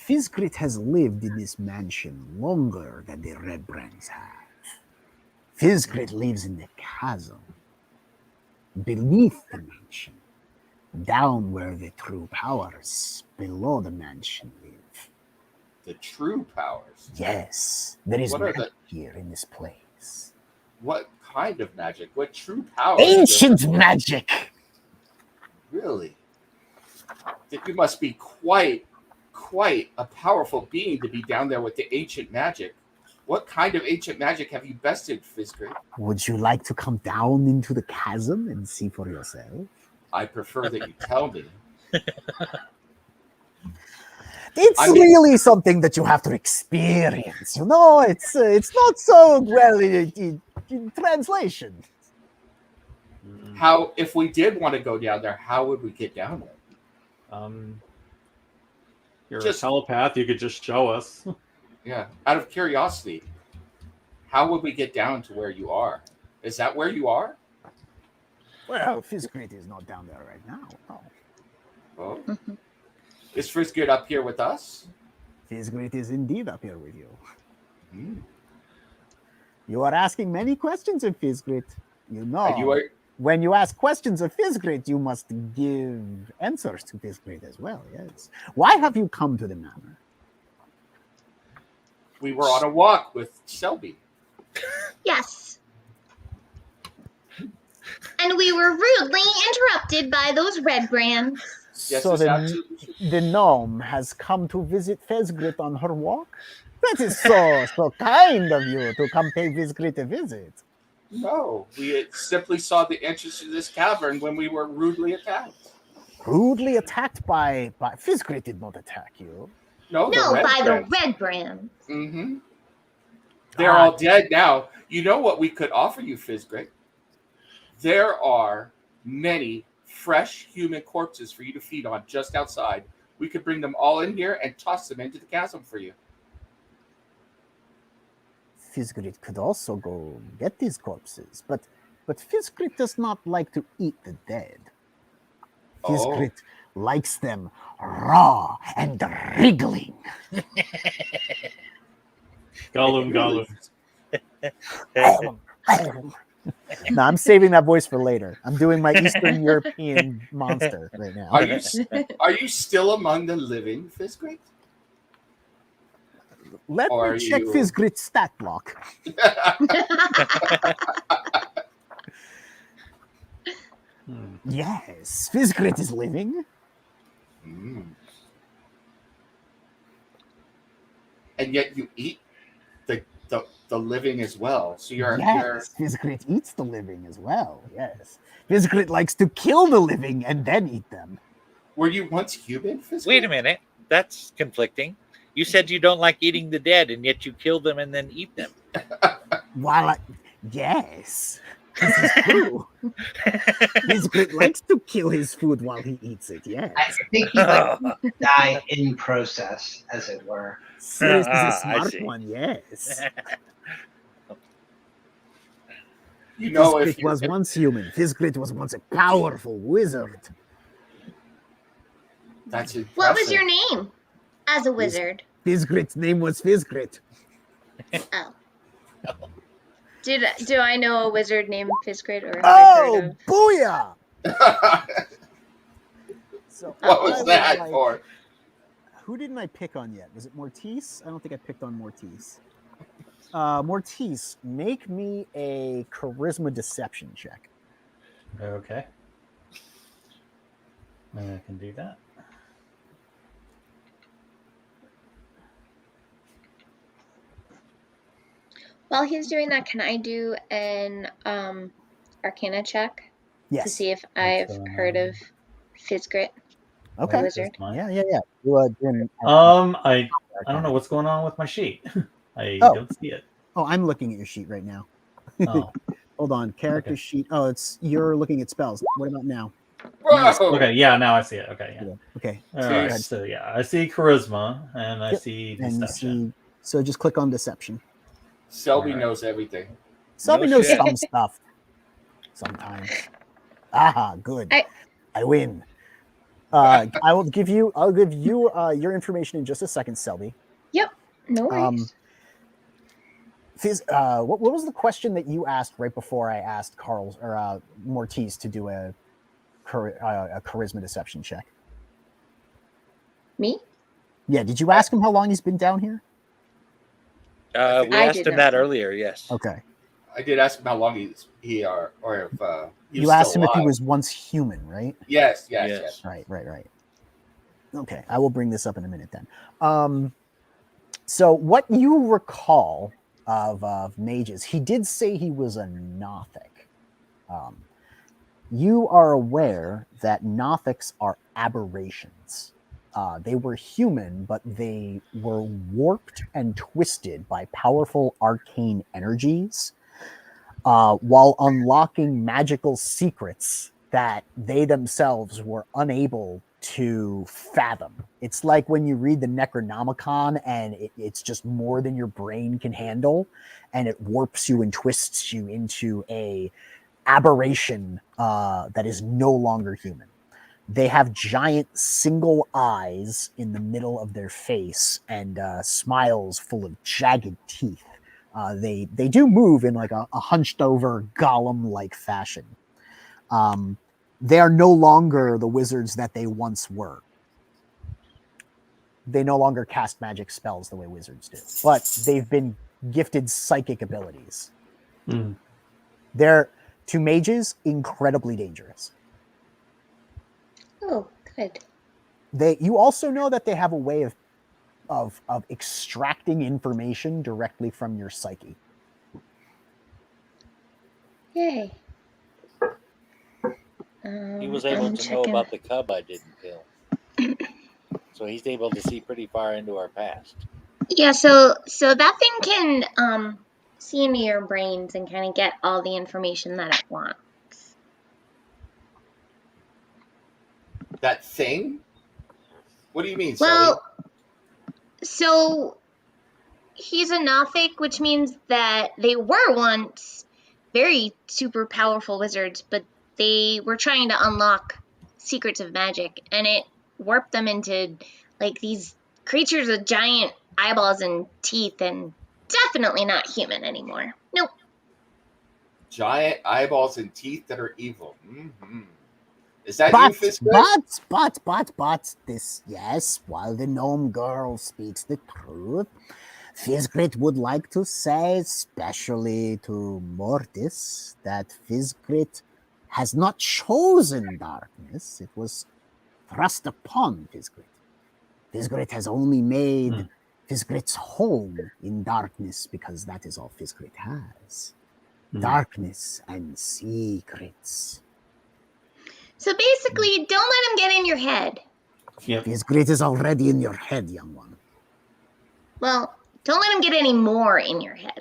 Fizzgrit has lived in this mansion longer than the red brands have. Fizzgrit lives in the chasm, beneath the mansion, down where the true powers below the mansion live. The true powers? Yes, there is magic here in this place. What kind of magic? What true powers? Ancient magic! Really? You must be quite a powerful being to be down there with the ancient magic. What kind of ancient magic have you bested, Fizzgrit? Would you like to come down into the chasm and see for yourself? I prefer that you tell me. It's really something that you have to experience. You know, it's not so well in translation. How, if we did want to go down there, how would we get down there? You're a telepath. You could just show us. Yeah. Out of curiosity, how would we get down to where you are? Is that where you are? Well, Fizzgrit is not down there right now. No. Oh. Is Fizzgrit up here with us? Fizzgrit is indeed up here with you. You are asking many questions of Fizzgrit. You know, when you ask questions of Fizzgrit, you must give answers to Fizzgrit as well, yes. Why have you come to the manor? We were on a walk with Selby. Yes. And we were rudely interrupted by those red brands. Yes, so the gnome has come to visit Fizzgrit on her walk? That is so kind of you to come pay Fizzgrit a visit. No, we simply saw the entrance to this cavern when we were rudely attacked. Rudely attacked by Fizzgrit did not attack you. No, by the red brand. Mm-hmm. They're all dead now. You know what we could offer you, Fizzgrit? There are many fresh human corpses for you to feed on just outside. We could bring them all in here and toss them into the chasm for you. Fizzgrit could also go get these corpses, but Fizzgrit does not like to eat the dead. Fizzgrit likes them raw and wriggling. Gollum. No, I'm saving that voice for later. I'm doing my Eastern European monster right now. Are you still among the living, Fizzgrit? Let me check Fizzgrit's stat block. Yes, Fizgrit is living. Mm. And yet you eat the living as well. So you're Yes, Fizgrit eats the living as well. Yes, Fizgrit likes to kill the living and then eat them. Were you once human? Fizgrit? Wait a minute. That's conflicting. You said you don't like eating the dead, and yet you kill them and then eat them. Yes, this is true. Fizgrit likes to kill his food while he eats it. Yes, I think he likes to die in process, as it were. Cyrus is a I smart see. one. Yes. You know, Fizgrit was once human. Fizgrit was once a powerful wizard. That's impressive. What was your name as a wizard? Fizgrit's name was Fizgrit. Oh. Do I know a wizard named Fizgrit, or have I heard of? Booyah! So What was I that for? Who didn't I pick on yet? Was it Mortis? I don't think I picked on Mortis. Mortis, make me a charisma deception check. Okay. I can do that. While he's doing that, can I do an Arcana check Yes. to see if I've heard of Fizgrit? Okay. The wizard. Yeah. You, I don't know what's going on with my sheet. I don't see it. Oh, I'm looking at your sheet right now. Oh. Hold on. Character sheet. Oh, you're looking at spells. What about now? Whoa! Okay, yeah, now I see it. Okay, yeah. Okay. All right, so yeah, I see charisma and I see deception. So just click on deception. Selby knows everything. Selby knows some stuff. Sometimes. Aha, good. I win. I'll give you your information in just a second, Selby. Yep. No worries. What was the question that you asked right before I asked Mortis to do a charisma deception check? Me? Yeah. Did you ask him how long he's been down here? We asked him that earlier. Yes. Okay. I did ask him how long he or if you asked him if he was once human, right? Yes. Right. Okay, I will bring this up in a minute then. So what you recall of mages, he did say he was a Nothic. You are aware that Nothics are aberrations. They were human, but they were warped and twisted by powerful arcane energies while unlocking magical secrets that they themselves were unable to fathom. It's like when you read the Necronomicon and it's just more than your brain can handle, and it warps you and twists you into a aberration that is no longer human. They have giant single eyes in the middle of their face and smiles full of jagged teeth. They do move in like a hunched over golem-like fashion. They are no longer the wizards that they once were. They no longer cast magic spells the way wizards do, but they've been gifted psychic abilities. They're, to mages, incredibly dangerous. Oh, good. You also know that they have a way of extracting information directly from your psyche. Yay. He was able to know about the cub I didn't kill. So he's able to see pretty far into our past. Yeah, so that thing can see into your brains and kind of get all the information that it wants. That thing? What do you mean, Well, so he's a Nothic, which means that they were once very super powerful wizards, but they were trying to unlock secrets of magic, and it warped them into like these creatures with giant eyeballs and teeth, and definitely not human anymore. Nope. Giant eyeballs and teeth that are evil. Mm-hmm. Is that you, Fizgrit? But this, yes, while the gnome girl speaks the truth, Fizgrit would like to say, especially to Mortis, that Fizgrit has not chosen darkness. It was thrust upon Fizgrit. Fizgrit has only made Fizgrit's home in darkness because that is all Fizgrit has. Darkness and secrets. So basically, don't let him get in your head. Yep. Fizgrit is already in your head, young one. Well, don't let him get any more in your head.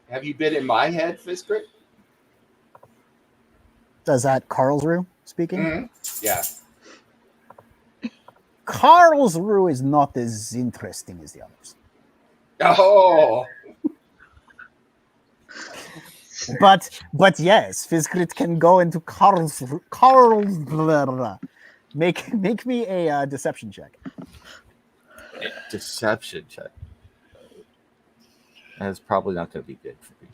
Have you been in my head, Fizgrit? Is that Karlsruhe speaking? Mm-hmm. Yeah. Karlsruhe is not as interesting as the others. Oh. But yes, Fizgrit can go into Karlsruhe. Make me a deception check. Deception check. That's probably not going to be good for me.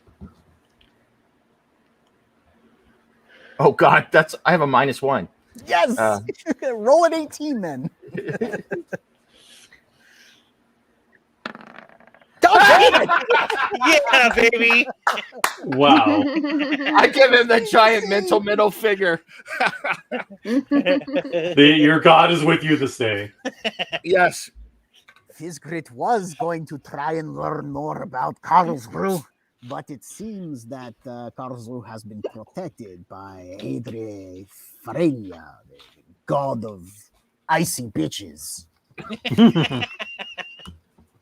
Oh God, I have a -1. Yes, roll an 18 then. Yeah, baby. Wow. I give him the giant mental middle finger. Your God is with you this day. Yes. Fizgrit was going to try and learn more about Karlsruhe, but it seems that Karlsruhe has been protected by Adre Freya, the god of icy bitches.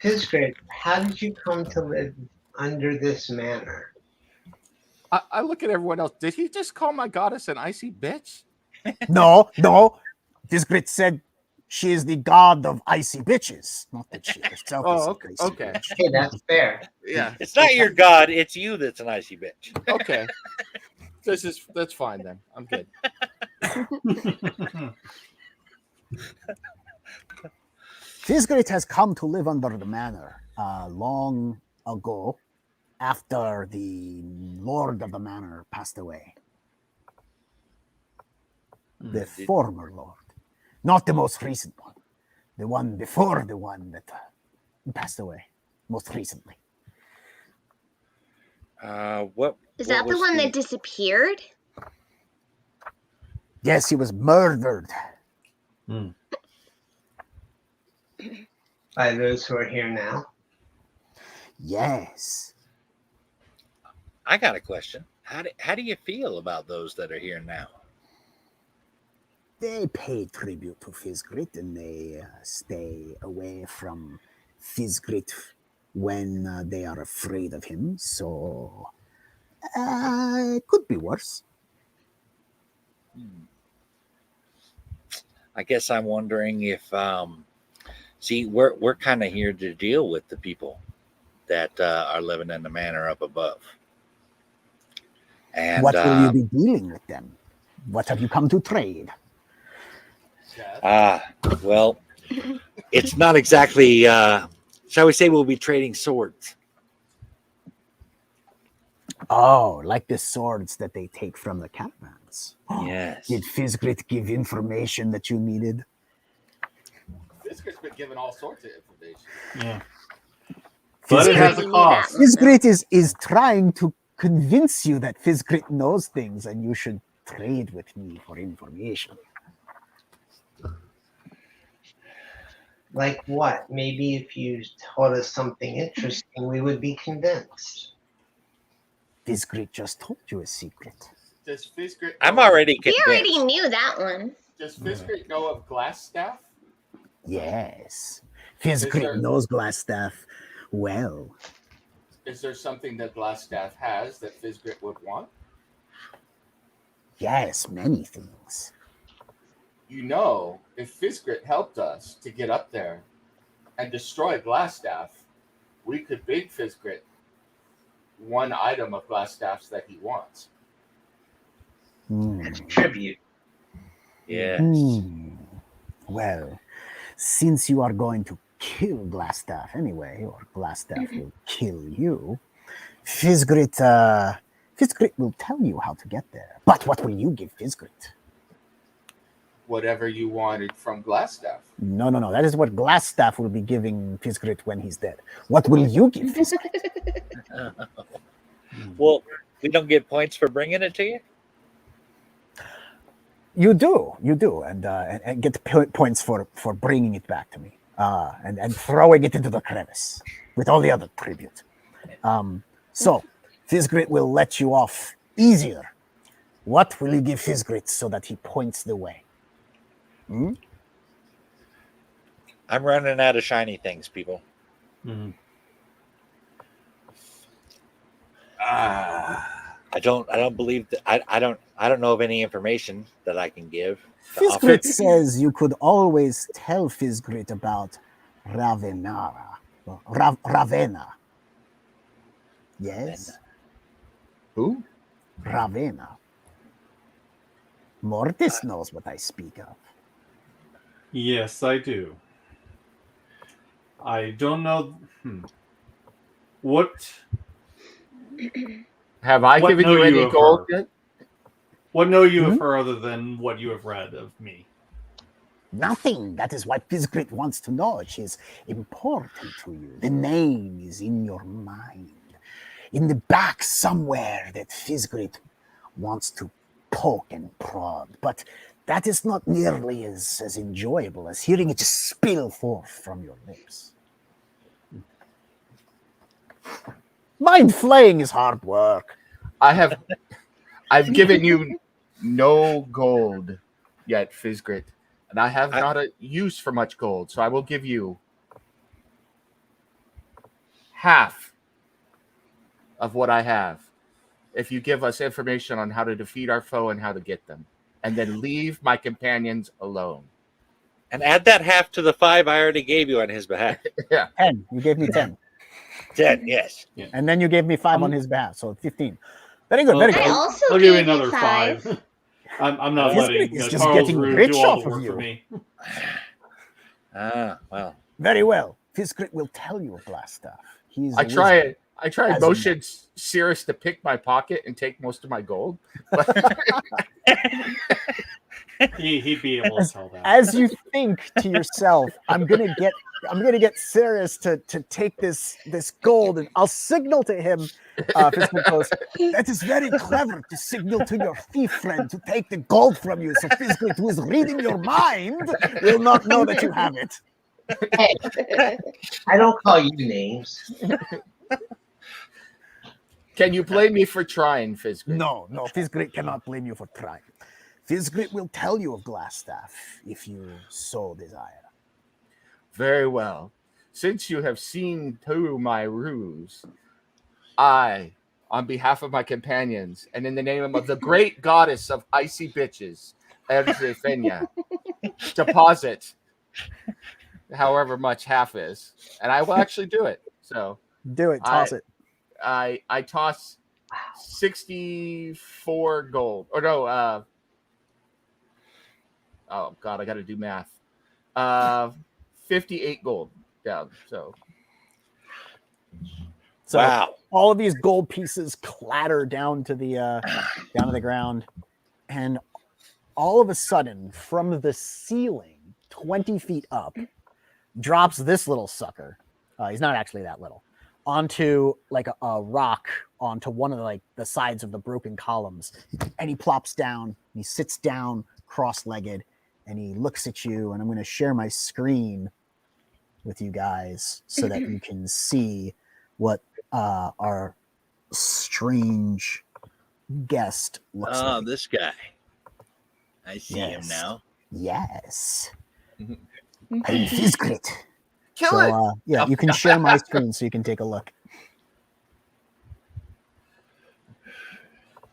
Fizgrit, how did you come to live under this manor? I look at everyone else. Did he just call my goddess an icy bitch? No. Fizgrit said she is the god of icy bitches, not that she herself is Okay. an icy Okay. bitch. Hey, that's fair. Yeah. It's not your god, it's you that's an icy bitch. Okay. That's fine then. I'm good. Fizgrit has come to live under the manor long ago, after the lord of the manor passed away. The former lord, not the most recent one. The one before the one that passed away most recently. What Is that the one that disappeared? Yes, he was murdered. By those who are here now? Yes. I got a question. How do you feel about those that are here now? They pay tribute to Fizgrit and they stay away from Fizgrit when they are afraid of him. So it could be worse. I guess I'm wondering if see, we're kind of here to deal with the people that are living in the manor up above. And what will you be dealing with them? What have you come to trade? Well, it's not exactly. Shall we say we'll be trading swords? Oh, like the swords that they take from the caravans. Yes. Did Fizgrit give information that you needed? Fizgrit's been given all sorts of information. Yeah. But it has a cost. Fizgrit is trying to convince you that Fizgrit knows things and you should trade with me for information. Like what? Maybe if you told us something interesting, we would be convinced. Fizgrit just told you a secret. Does Fizgrit? I'm already We convinced. already knew that one. Does Fizgrit know of Glasstaff? Yes. Fizgrit knows Glasstaff well. Is there something that Glasstaff has that Fizgrit would want? Yes, many things. You know, if Fizgrit helped us to get up there and destroy Glasstaff, we could bid Fizgrit one item of Glasstaff's that he wants. As tribute. Yes. Well, since you are going to kill Glasstaff anyway, or Glasstaff will kill you, Fizgrit will tell you how to get there. But what will you give Fizgrit? Whatever you wanted from Glasstaff. No. That is what Glasstaff will be giving Fizgrit when he's dead. What will you give Fizgrit? Well, We don't get points for bringing it to you. You do, and get points for bringing it back to me, and throwing it into the crevice with all the other tribute. So, Fizzgrit will let you off easier. What will you give Fizzgrit so that he points the way? I'm running out of shiny things, people. I don't believe that. I don't know of any information that I can give. Fizzgrit says you could always tell Fizzgrit about Ravenna. Yes? Who? Ravenna. Mortis knows what I speak of. Yes, I do. I don't know. What Have I What given know you you any of gold her? yet? What know you of her other than what you have read of me? Nothing. That is why Fizzgrit wants to know. She's important to you. The name is in your mind. In the back somewhere that Fizzgrit wants to poke and prod. But that is not nearly as enjoyable as hearing it just spill forth from your lips. Mind flaying is hard work. I've given you no gold yet, Fizzgrit, and I have not a use for much gold, so I will give you half of what I have if you give us information on how to defeat our foe and how to get them, and then leave my companions alone. And add that half to the 5 I already gave you on his behalf. Yeah. 10. You gave me 10. 10, yes. Yeah. And then you gave me 5 on his behalf, so 15. Very good, very I good. also I'll give you gave you another 5. I'm not Fizzgrit letting is just getting Karlsruhe rich do all off the of work you. for me. Well. Very well. Fizzgrit will tell you of Glasstaff. He's I a wizard. try As motion Cyrus to pick my pocket and take most of my gold. He'd be able to tell that. As you think to yourself, I'm gonna get Cyrus to take this gold, and I'll signal to him. Fizzgrit goes, that is very clever to signal to your thief friend to take the gold from you. So Fizzgrit, who is reading your mind, will not know that you have it. Hey, I don't call you names. Can you blame me for trying, Fizzgrit? No, Fizzgrit cannot blame you for trying. Fizzgrit will tell you of Glasstaff if you so desire. Very well. Since you have seen through my ruse, I, on behalf of my companions, and in the name of the great goddess of icy bitches, Erzefenia, deposit however much half is, and I will actually do it. So Do it, toss it. I toss 64 gold. Or no, oh god, I got to do math. 58 gold down. So Wow. All of these gold pieces clatter down to the ground, and all of a sudden, from the ceiling, 20 feet up, drops this little sucker. He's not actually that little. Onto like a rock, onto one of the sides of the broken columns, and he plops down. He sits down cross-legged, and he looks at you. And I'm going to share my screen with you guys so that you can see what our strange guest looks like. Oh, this guy. I see him Yes. now. Yes. I'm Fizzgrit. kill it. Yeah, you can share my screen so you can take a look.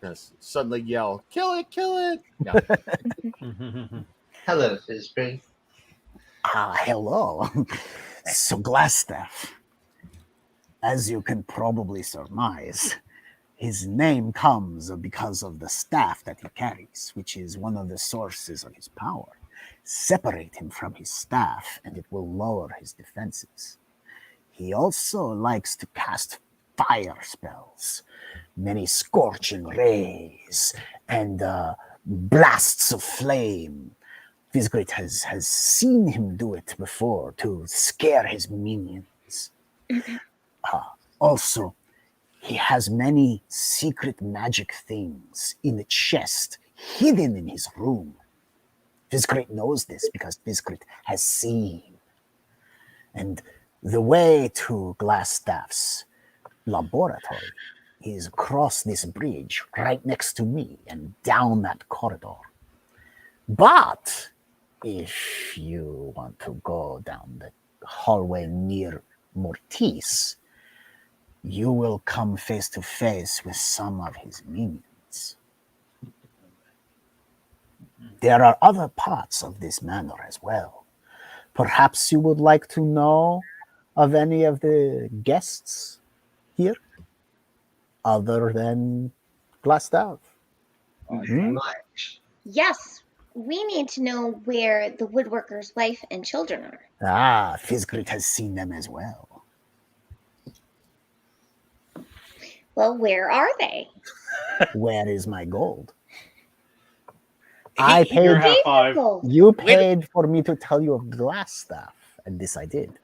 Yes, suddenly yell, kill it, kill it. No. Hello, Fizzgrit. Hello. So Glasstaff, as you can probably surmise, his name comes because of the staff that he carries, which is one of the sources of his power. Separate him from his staff, and it will lower his defenses. He also likes to cast fire spells, many scorching rays, and blasts of flame. Fizzgrit has seen him do it before to scare his minions. Also, He has many secret magic things in a chest hidden in his room. Fizgrit knows this because Fizgrit has seen. And the way to Glasstaff's laboratory is across this bridge right next to me and down that corridor. But if you want to go down the hallway near Mortis, you will come face to face with some of his minions. There are other parts of this manor as well. Perhaps you would like to know of any of the guests here, other than Glasstaff? Much. Yes, we need to know where the woodworker's wife and children are. Ah, Fizgrit has seen them as well. Well, where are they? Where is my gold? He- I You're paid. half five. You paid for me to tell you of Glasstaff, and this I did.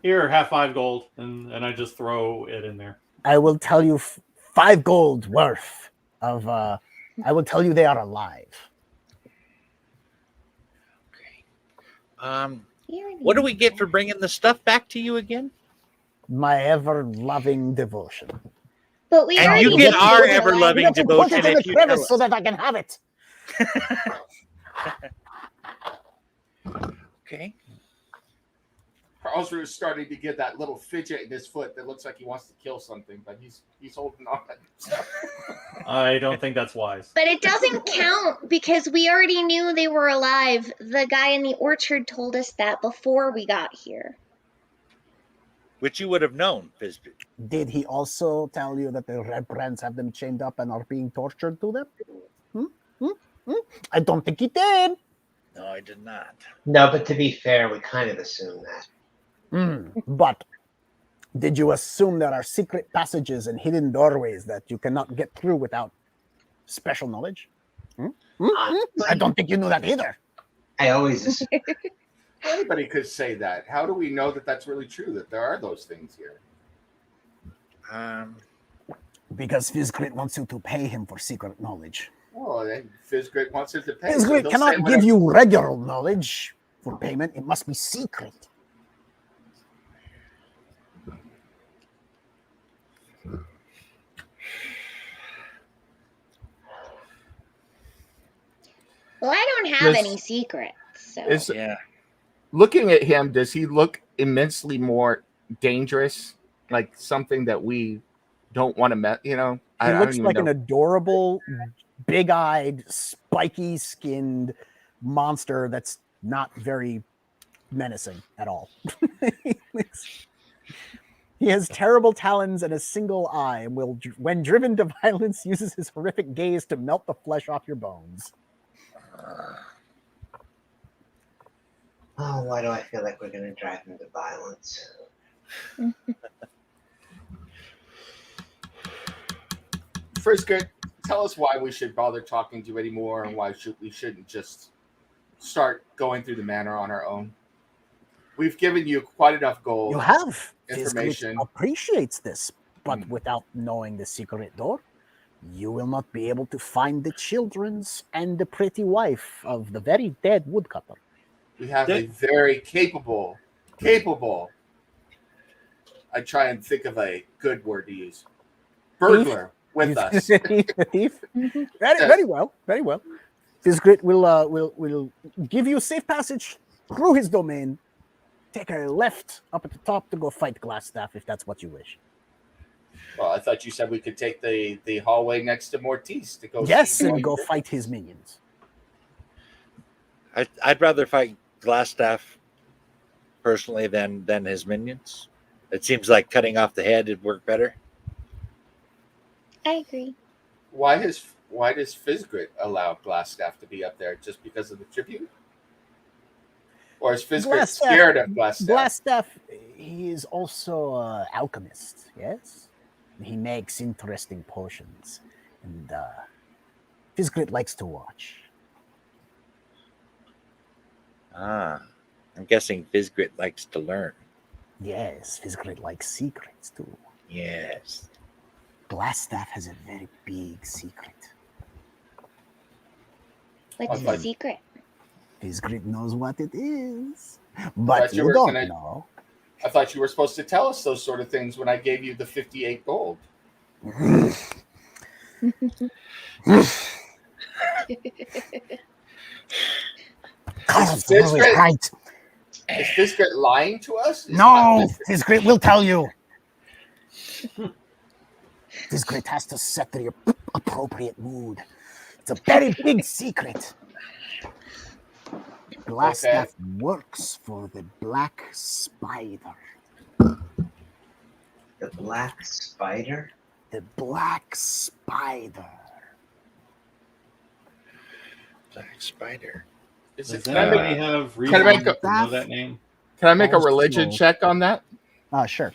Here, half 5 gold, and I just throw it in there. I will tell you 5 gold worth of. I will tell you they are alive. What do we get for bringing the stuff back to you again? My ever-loving devotion. But we And already you get did our the ever-loving You have to put devotion it in the if you tell crevice us. so that I can have it. Okay. Karlsruhe is starting to get that little fidget in his foot that looks like he wants to kill something, but he's holding on. I don't think that's wise. But it doesn't count because we already knew they were alive. The guy in the orchard told us that before we got here. Which you would have known, Fizbit. Did he also tell you that the Red Brands have them chained up and are being tortured to them? I don't think he did. No, I did not. No, but to be fair, we kind of assume that. But did you assume there are secret passages and hidden doorways that you cannot get through without special knowledge? I don't think you knew that either. I always assume. Anybody could say that. How do we know that that's really true, that there are those things here? Because Fizgrit wants you to pay him for secret knowledge. Oh, Fizgrit wants it to pay. so Fizgrit he'll cannot say give whatever- you regular knowledge for payment. It must be secret. Well, I don't have This- any secrets. So. Yeah. Looking at him, does he look immensely more dangerous? Like something that we don't want to met, He I looks don't even like an know. adorable, big-eyed, spiky-skinned monster that's not very menacing at all. He has terrible talons and a single eye, and will, when driven to violence, uses his horrific gaze to melt the flesh off your bones. Oh, why do I feel like we're going to drive him to violence? Fizgrit, tell us why we should bother talking to you anymore, and why we shouldn't just start going through the manor on our own. We've given you quite enough gold. You have. Information. Fizgrit appreciates this, but without knowing the secret door, you will not be able to find the children's and the pretty wife of the very dead woodcutter. We have a very capable. I try and think of a good word to use. Burglar with us. Thief. Very well. Very well. Fizgrit will give you safe passage through his domain. Take a left up at the top to go fight Glasstaff if that's what you wish. Well, I thought you said we could take the hallway next to Mortis to go. Yes, see and go fight his minions. I'd rather fight Glasstaff personally than his minions. It seems like cutting off the head would work better. I agree. Why does Fizgrit allow Glasstaff to be up there? Just because of the tribute? Or is Fizgrit scared of Glasstaff? Glasstaff, he is also an alchemist, yes? He makes interesting potions. And Fizgrit likes to watch. I'm guessing Fizgrit likes to learn. Yes, Fizgrit likes secrets too. Yes. Glasstaff has a very big secret. What's the secret? Fizgrit knows what it is, but you you were don't gonna- know. I thought you were supposed to tell us those sort of things when I gave you the 58 gold. Karlsruhe is right. Is Fizgrit lying to us? No, Fizgrit will tell you. Fizgrit has to set the appropriate mood. It's a very big secret. Glasstaff works for the Black Spider. The Black Spider? The Black Spider. Black Spider. Is Does it, anybody have reason can I make to know that name? Can I make a Also- religion check on that? Sure.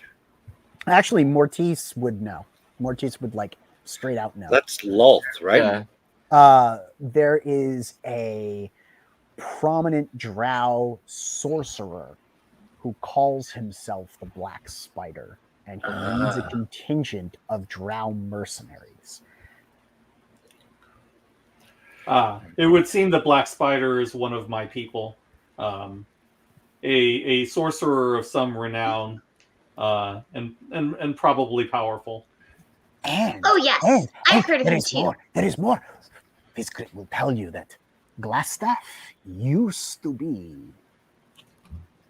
Actually, Mortis would know. Mortis would like straight out know. That's Lulth, right? Yeah. There is a prominent drow sorcerer who calls himself the Black Spider, and he leads a contingent of drow mercenaries. It would seem the Black Spider is one of my people. A sorcerer of some renown, and probably powerful. And Oh, yes. I've heard of there him is too. more. There is more. Fizgrit will tell you that Glasstaff used to be.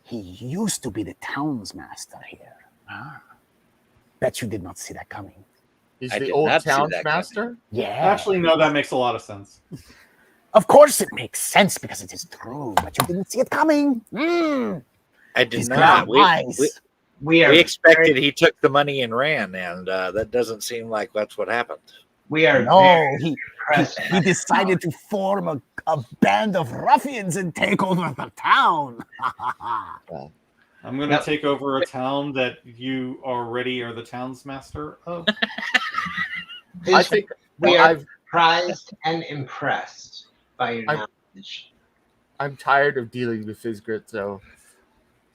He used to be the townsmaster here. Bet you did not see that coming. He's I the did old not see that townsmaster. Yeah. Actually, no, that makes a lot of sense. Of course it makes sense because it is true, but you didn't see it coming. I did He's not. wise. We are We expected he took the money and ran, and that doesn't seem like that's what happened. we are No, very he impressed. he decided to form a band of ruffians and take over the town. I'm going to Yep. take over a town that you already are the townsmaster of. I think we are I've surprised and impressed by your I'm- knowledge. I'm tired of dealing with Fizgrit, so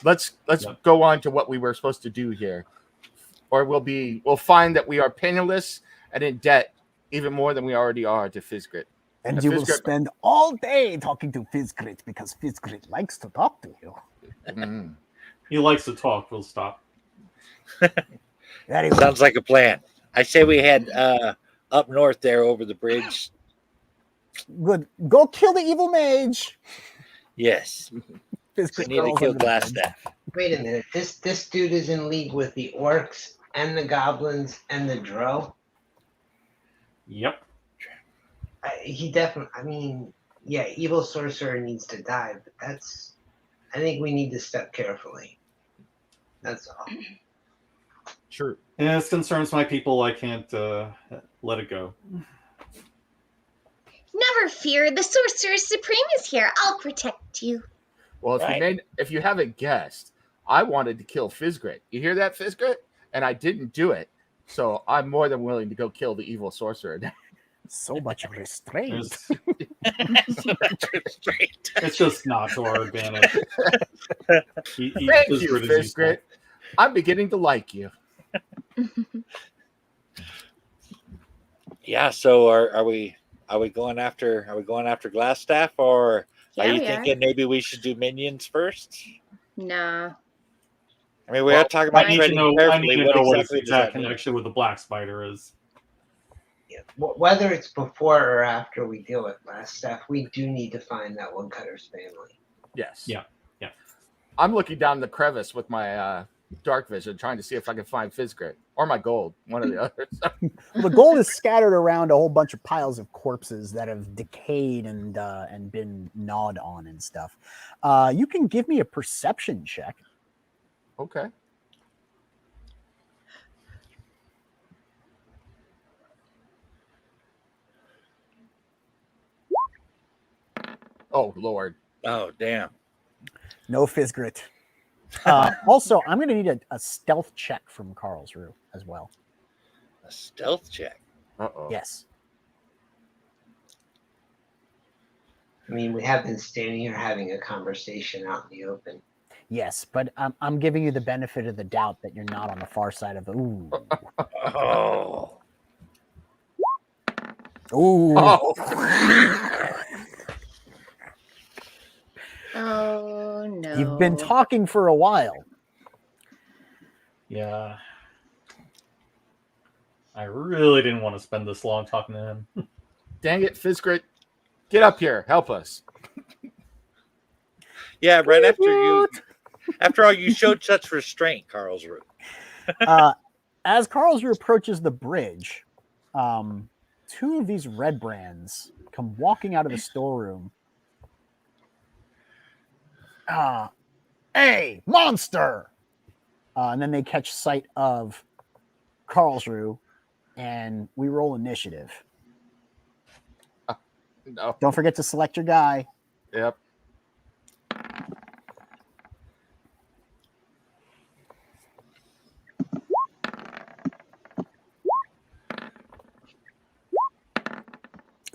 let's Yep. go on to what we were supposed to do here. Or we'll find that we are penniless and in debt even more than we already are to Fizgrit. And The you will Fizgrit- spend all day talking to Fizgrit because Fizgrit likes to talk to you. Mhm. He likes to talk. We'll stop. Very well. Sounds like a plan. I say we head up north there over the bridge. Good. Go kill the evil mage. Yes, we Fizgrit need to crawls kill under the bridge. Glasstaff. Wait a minute. This dude is in league with the orcs and the goblins and the drow. Yep. He definitely. I mean, yeah, evil sorcerer needs to die, but that's. I think we need to step carefully. That's all. Sure. And as concerns my people, I can't let it go. Never fear, the Sorcerer Supreme is here. I'll protect you. Well, Right. if you haven't guessed, I wanted to kill Fizgrit. You hear that, Fizgrit? And I didn't do it. So I'm more than willing to go kill the evil sorcerer. So much restraint. It's just not to our advantage. Thank you, Fizgrit is useful. Fizgrit. I'm beginning to like you. Yeah. So are we going after Glasstaff, or Yeah, are you we thinking maybe we should do minions first? Nah. I mean, we are talking about I need to treading know. I carefully. need to know what its exactly does exact that mean? connection with the Black Spider is. Yeah. Whether it's before or after we deal with Glasstaff, we do need to find that woodcutter's family. Yes. Yeah. I'm looking down the crevice with my dark vision, trying to see if I can find Fizgrit or my gold, one or the other. The gold is scattered around a whole bunch of piles of corpses that have decayed and been gnawed on and stuff. You can give me a perception check. Okay. Oh, Lord. Oh, damn. No Fizgrit. Also, I'm going to need a stealth check from Karlsruhe as well. A stealth check. Uh-oh. Yes. I mean, we have been standing here having a conversation out in the open. Yes, but I'm giving you the benefit of the doubt that you're not on the far side of the. Ooh. Oh. Ooh. Oh no. You've been talking for a while. Yeah. I really didn't want to spend this long talking to him. Dang it, Fizzgrit. Get up here. Help us. Yeah, right after all, you showed such restraint, Karlsruhe. As Karlsruhe approaches the bridge, two of these red brands come walking out of the storeroom. Hey, monster! And then they catch sight of Karlsruhe, and we roll initiative. No. Don't forget to select your guy. Yep.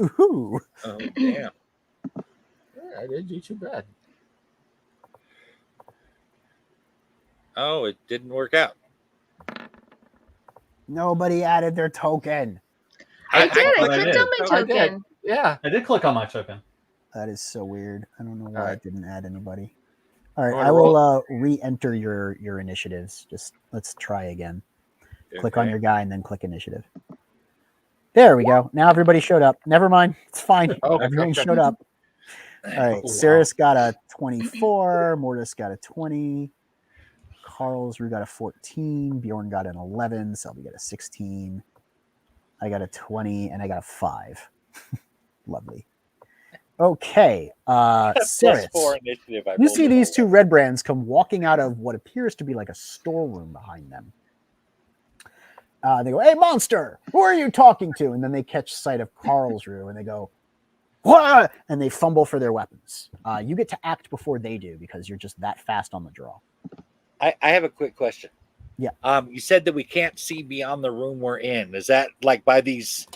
Ooh. Oh, damn. Yeah, I didn't do too bad. Oh, it didn't work out. Nobody added their token. I did. I I clicked did. on my I did. token. Yeah. I did click on my token. That is so weird. I don't know why Alright. it didn't add anybody. All right, Wanna I will re-enter your initiatives. Just let's try again. Click on Okay. your guy and then click initiative. There we go. Now everybody showed up. Never mind. It's fine. Okay, Everyone okay. showed up. All right. Wow. Cyrus got a 24. Mortis got a 20. Karlsruhe got a 14. Bjorn got an 11. Selby got a 16. I got a 20 and I got a 5. Lovely. Okay. Cyrus. +4 initiative. I You rolled see it these all two up. red brands come walking out of what appears to be like a storeroom behind them. They go, "Hey, monster, who are you talking to?" And then they catch sight of Karlsruhe and they go, "What?" And they fumble for their weapons. You get to act before they do because you're just that fast on the draw. I have a quick question. Yeah. You said that we can't see beyond the room we're in. Is that like by these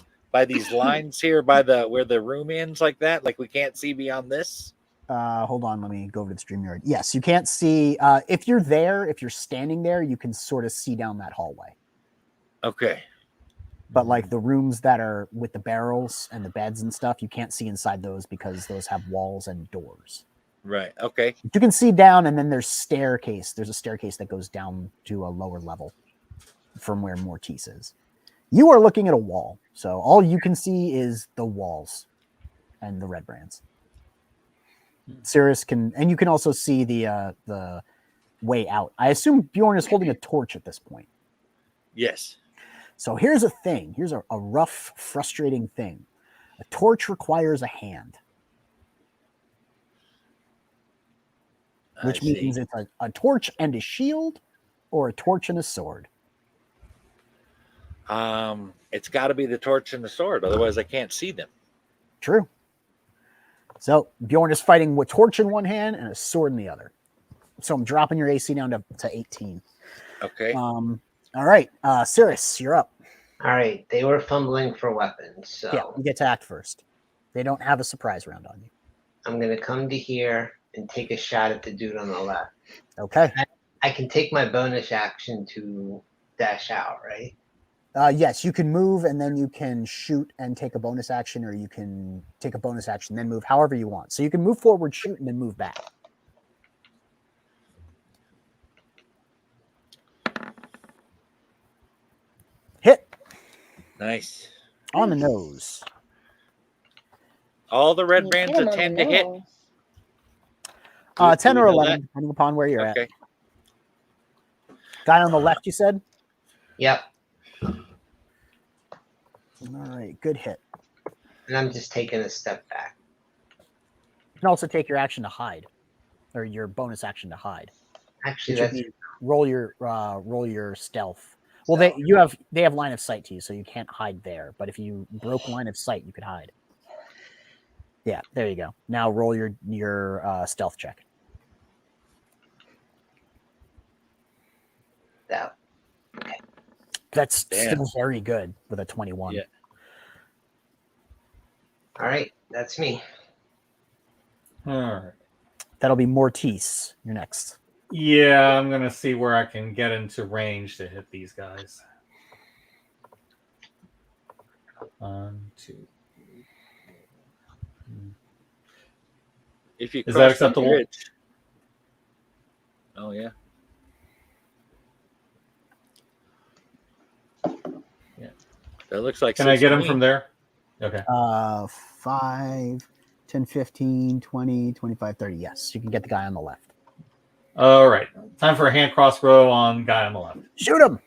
lines here, by the where the room ends, like that? Like we can't see beyond this? Hold on, let me go over to the StreamYard. Yes, you can't see. If you're there, if you're standing there, you can sort of see down that hallway. Okay. But like the rooms that are with the barrels and the beds and stuff, you can't see inside those because those have walls and doors. Right. Okay. You can see down, and then there's staircase. There's a staircase that goes down to a lower level from where Mortis is. You are looking at a wall, so all you can see is the walls and the red brands. Cyrus can, and you can also see the way out. I assume Bjorn is holding a torch at this point. Yes. So here's a thing. Here's a rough, frustrating thing. A torch requires a hand, which means it's a torch and a shield, or a torch and a sword. It's got to be the torch and the sword, otherwise I can't see them. True. So Bjorn is fighting with torch in one hand and a sword in the other. So I'm dropping your AC down to 18. Okay. All right, Cyrus, you're up. All right, they were fumbling for weapons, so Yeah, you get to act first. They don't have a surprise round on you. I'm gonna come to here and take a shot at the dude on the left. Okay. I can take my bonus action to dash out, right? Yes, you can move and then you can shoot and take a bonus action, or you can take a bonus action then move, however you want. So you can move forward, shoot, and then move back. Hit Nice. on the nose. All the red You brands hit him a on 10 the to hit. nose. 10 Do or we know 11, depending upon where you're Okay. at. Guy on the left, you said? Yep. All right, good hit. And I'm just taking a step back. You can also take your action to hide, or your bonus action to hide. Actually, It should that's be roll your stealth. Well, they have line of sight to you, so you can't hide there. But if you broke line of sight, you could hide. Yeah, there you go. Now roll your stealth check. that. That's Damn. still very good with a 21. Yeah. All right, that's me. All right. That'll be Mortis. You're next. Yeah, I'm gonna see where I can get into range to hit these guys. 1, 2, If you Is cross that the acceptable? bridge. Oh yeah. Yeah. That looks like. Can I get him 16. from there? Okay. 5, 10, 15, 20, 25, 30. Yes, you can get the guy on the left. All right. Time for a hand crossbow on guy on the left. Shoot him.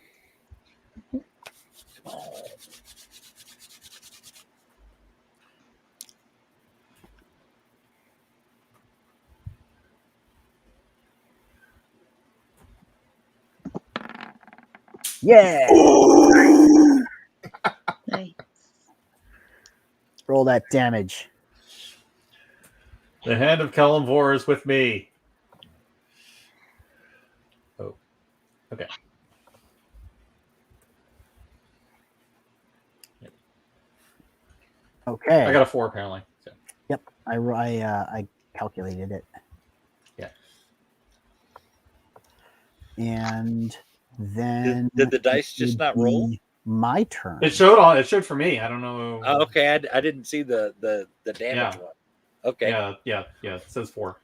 Yeah. Nice. Roll that damage. The hand of Kalimvor is with me. Oh. Okay. Okay. I got a 4 apparently. So. Yep. I calculated it. Yeah. And then Did the dice it just would not roll? be my turn. It showed for me. I don't know. Oh, okay, I didn't see the damage Yeah. one. Okay. Yeah. It says 4.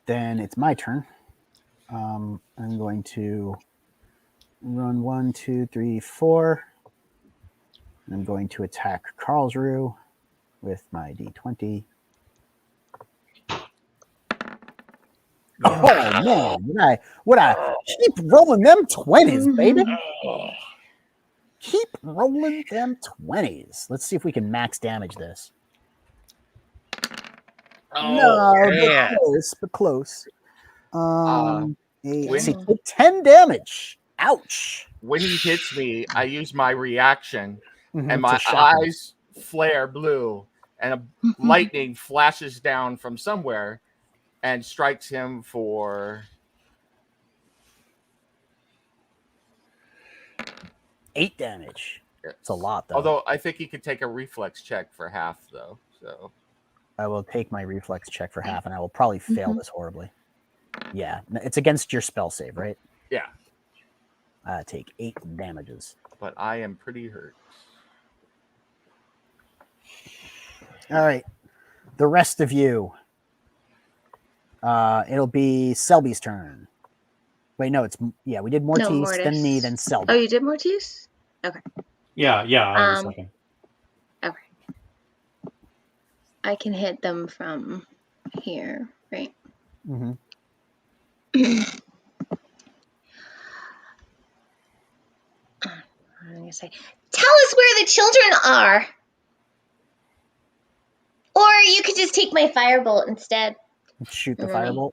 Then it's my turn. I'm going to run 1, 2, 3, 4. I'm going to attack Karlsruhe with my D20. Oh man, would I keep rolling them 20s, baby? Keep rolling them 20s. Let's see if we can max damage this. Oh, No, man. but close. When- See, take 10 damage. Ouch. When he hits me, I use my reaction, and my To shock him. eyes flare blue, and a lightning flashes down from somewhere and strikes him for 8 damage. It's a lot, though. Although I think he could take a reflex check for half, though. So I will take my reflex check for half, and I will probably fail this horribly. Yeah, it's against your spell save, right? yeah, Take 8 damages. but I am pretty hurt. All right, the rest of you. It'll be Selby's turn. Wait, no, we did Mortis, Mortis. then me, then Selby. Oh, you did Mortis? Okay. Yeah. I was second. Okay. I can hit them from here, right? Mm-hmm. I'm gonna say, tell us where the children are. Or you could just take my firebolt instead. Shoot the And then I firebolt.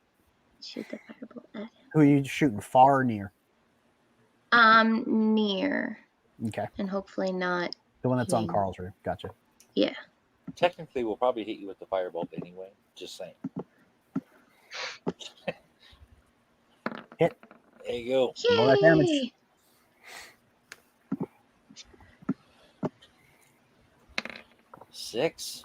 Shoot the firebolt at him. Who are you shooting, far or near? Near. Okay. And hopefully not. The one that's on hitting. Karlsruhe. Gotcha. Yeah. Technically, we'll probably hit you with the firebolt anyway. Just saying. Hit. There you go. Roll that damage. Yay! Six.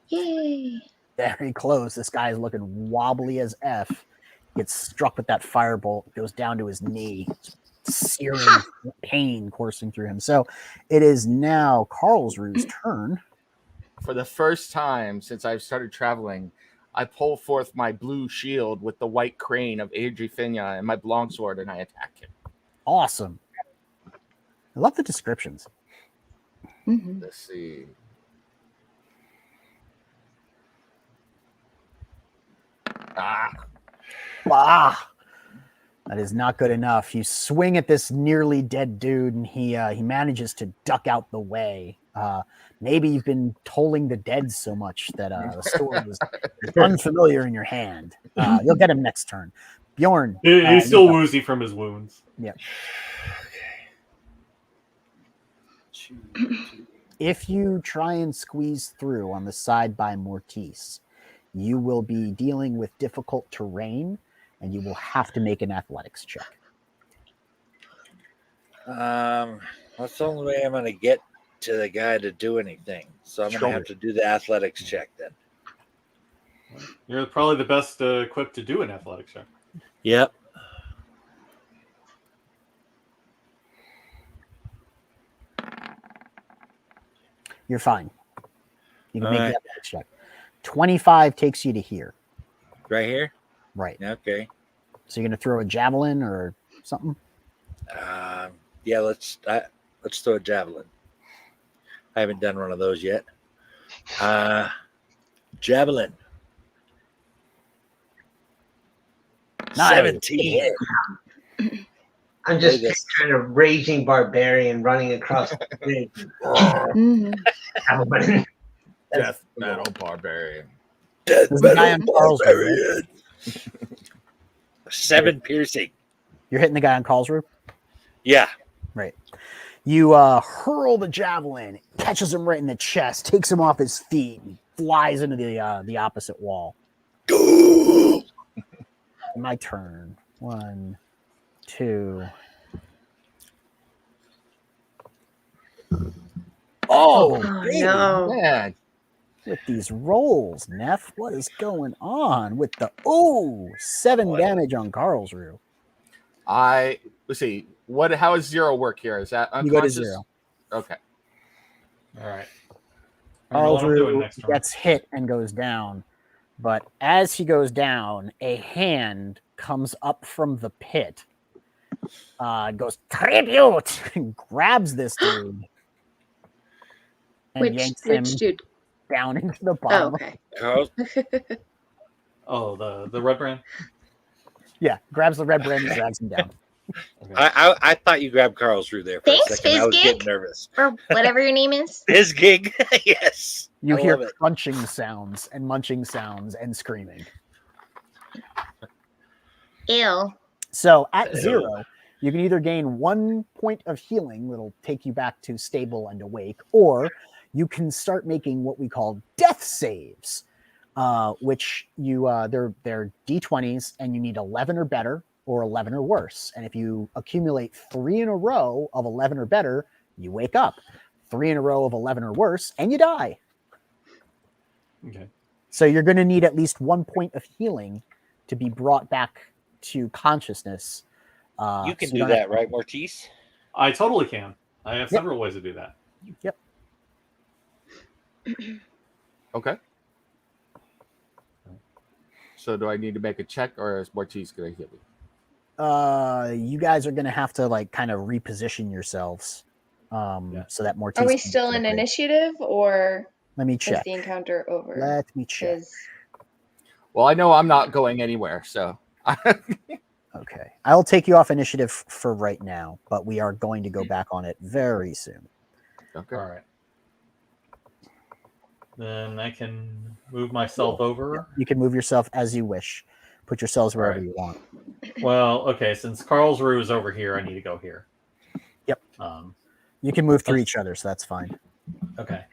Yay! Very close. This guy is looking wobbly as F. Gets struck with that firebolt, goes down to his knee, searing pain coursing through him. So it is now Karlsruhe's turn. For the first time since I've started traveling, I pull forth my blue shield with the white crane of Adrifinia and my longsword, and I attack him. Awesome. I love the descriptions. Mm-hmm. Let's see. That is not good enough. You swing at this nearly dead dude, and he manages to duck out the way. Maybe you've been tolling the dead so much that the sword is unfamiliar in your hand. You'll get him next turn. Bjorn. He's still woozy from his wounds. Yeah. If you try and squeeze through on the side by Mortis, you will be dealing with difficult terrain, and you will have to make an athletics check. That's the only way I'm going to get to the guy to do anything. So I'm going to have to do the athletics check then. You're probably the best equipped to do an athletics check. Yep. You're fine. You can All make right. the athletics check. 25 takes you to here. Right here. Right. Okay. So you're gonna throw a javelin or something? Yeah. Let's throw a javelin. I haven't done one of those yet. Javelin. Nice. 17. I'm just Look at this. picturing a raging barbarian running across the bridge. Mhm. Javelin. Death metal barbarian. Death There's the guy on metal Karlsruhe, right? barbarian. 7 piercing. You're hitting the guy on Karlsruhe? Yeah. Right. You hurl the javelin, catches him right in the chest, takes him off his feet, and flies into the opposite wall. My turn. 1, 2. Oh, baby. no. Man, With these rolls, Neff, what is going on with the 7 damage on Karlsruhe? let's see. How does 0 work here? Is that You go to unconscious? 0. Okay. All right. I don't know what I'm doing Karlsruhe next turn. gets hit and goes down, but as he goes down, a hand comes up from the pit, goes tribute, and grabs this dude, and Which yanks him dude? down into the Oh, bottom. okay. Carl, Oh, the red brand. Yeah, grabs the red brand and drags him down. Okay. I thought you grabbed Karlsruhe there for Thanks, a second. I was Fizzgig. getting nervous. Or whatever your name is. His gig. Yes. You I hear love it. crunching sounds and munching sounds and screaming. Ew. So at 0, you can either gain 1 point of healing that'll take you back to stable and awake, or you can start making what we call death saves, which they're d20s, and you need 11 or better or 11 or worse. And if you accumulate 3 in a row of 11 or better, you wake up. 3 in a row of 11 or worse, and you die. Okay. So you're going to need at least 1 point of healing to be brought back to consciousness. You can so do don't that, have- right, Mortis? I totally can. I have Yep. several ways to do that. Yep. Okay. So do I need to make a check, or is Mortis going to hit me? You guys are going to have to kind of reposition yourselves, so that Mortis. Are we can still get in quick. initiative, or Let me is check. the encounter over? Let me check. 'Cause- Well, I know I'm not going anywhere, so. Okay, I'll take you off initiative for right now, but we are going to go back on it very soon. Okay. All right. Then I can move myself over. You can move yourself as you wish. Put yourselves wherever Right. you want. Well, okay. Since Karlsruhe is over here, I need to go here. Yep. Um. You can move through each other, so that's fine. Okay.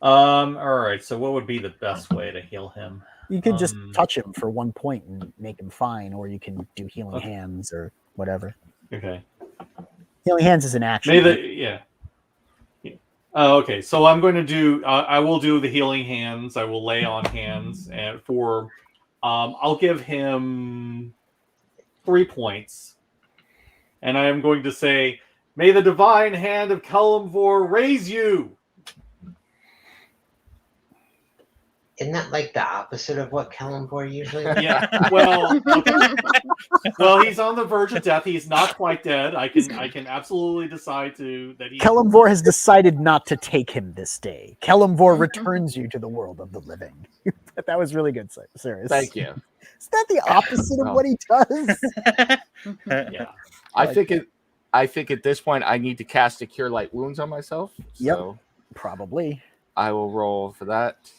All right. So, what would be the best way to heal him? You could just touch him for 1 point and make him fine, or you can do healing Okay. hands or whatever. Okay. Healing hands is an action. Yeah. Okay. So I'm going to do. I will do the healing hands. I will lay on hands, and for, I'll give him 3 points, and I am going to say, "May the divine hand of Kalimvor raise you." Isn't that like the opposite of what Kalimvor usually does? Yeah. Well. Okay. Well, he's on the verge of death. He's not quite dead. I can absolutely decide that he. Kelimvor has decided not to take him this day. Kelimvor returns you to the world of the living. That was really good, Cyrus. Thank you. Is that the opposite of what he does? Yeah. I think at this point I need to cast a Cure Light Wounds on myself. Yep. So Probably. I will roll for that.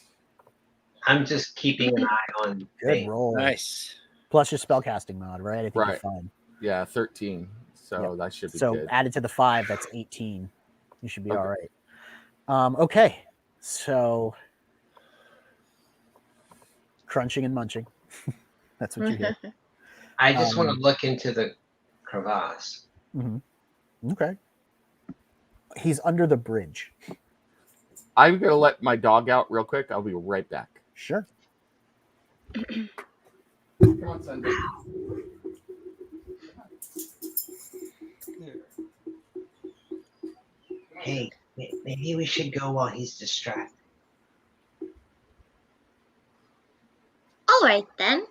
I'm just keeping an eye on Good things. roll. Nice. Plus your spellcasting mod, right? I think Right. you're fine. Yeah, 13. So Yep. that should be So good. added to the 5, that's 18. You should be Okay. all right. Okay. So crunching and munching. That's what you hear. I just want to look into the crevasse. Okay. He's under the bridge. I'm going to let my dog out real quick. I'll be right back. Sure. Come on, Sunday. Hey, maybe we should go while he's distracted. right then.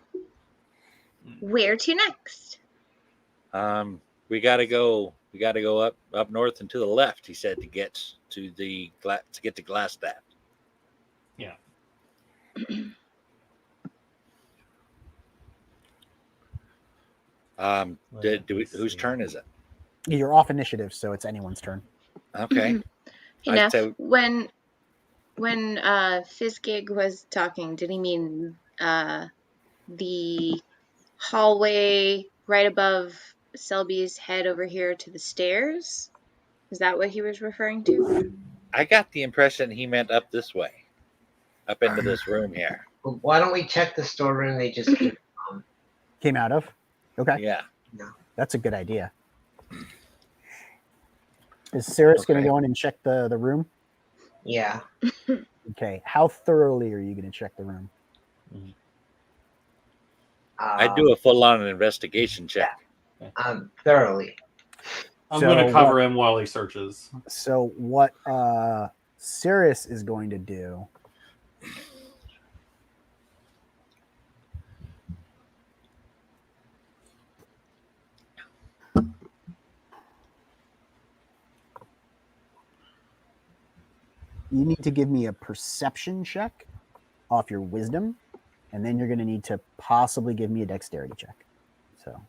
Where to next? We gotta go up north and to the left. He said to get to Glasstaff. Yeah. Whose turn is it? You're off initiative, so it's anyone's turn. Okay. Hey, Neff, when Fizzgig was talking, did he mean the hallway right above Selby's head over here to the stairs? Is that what he was referring to? I got the impression he meant up this way, up into this room here. Why don't we check the storeroom they just Came out of? Okay. Yeah. No. That's a good idea. Is Cyrus going to go in and check the room? Yeah. Okay. How thoroughly are you going to check the room? I do a full-on investigation check. Thoroughly. I'm going to cover him while he searches. So what Cyrus is going to do you need to give me a perception check off your wisdom, and then you're going to need to possibly give me a dexterity check. So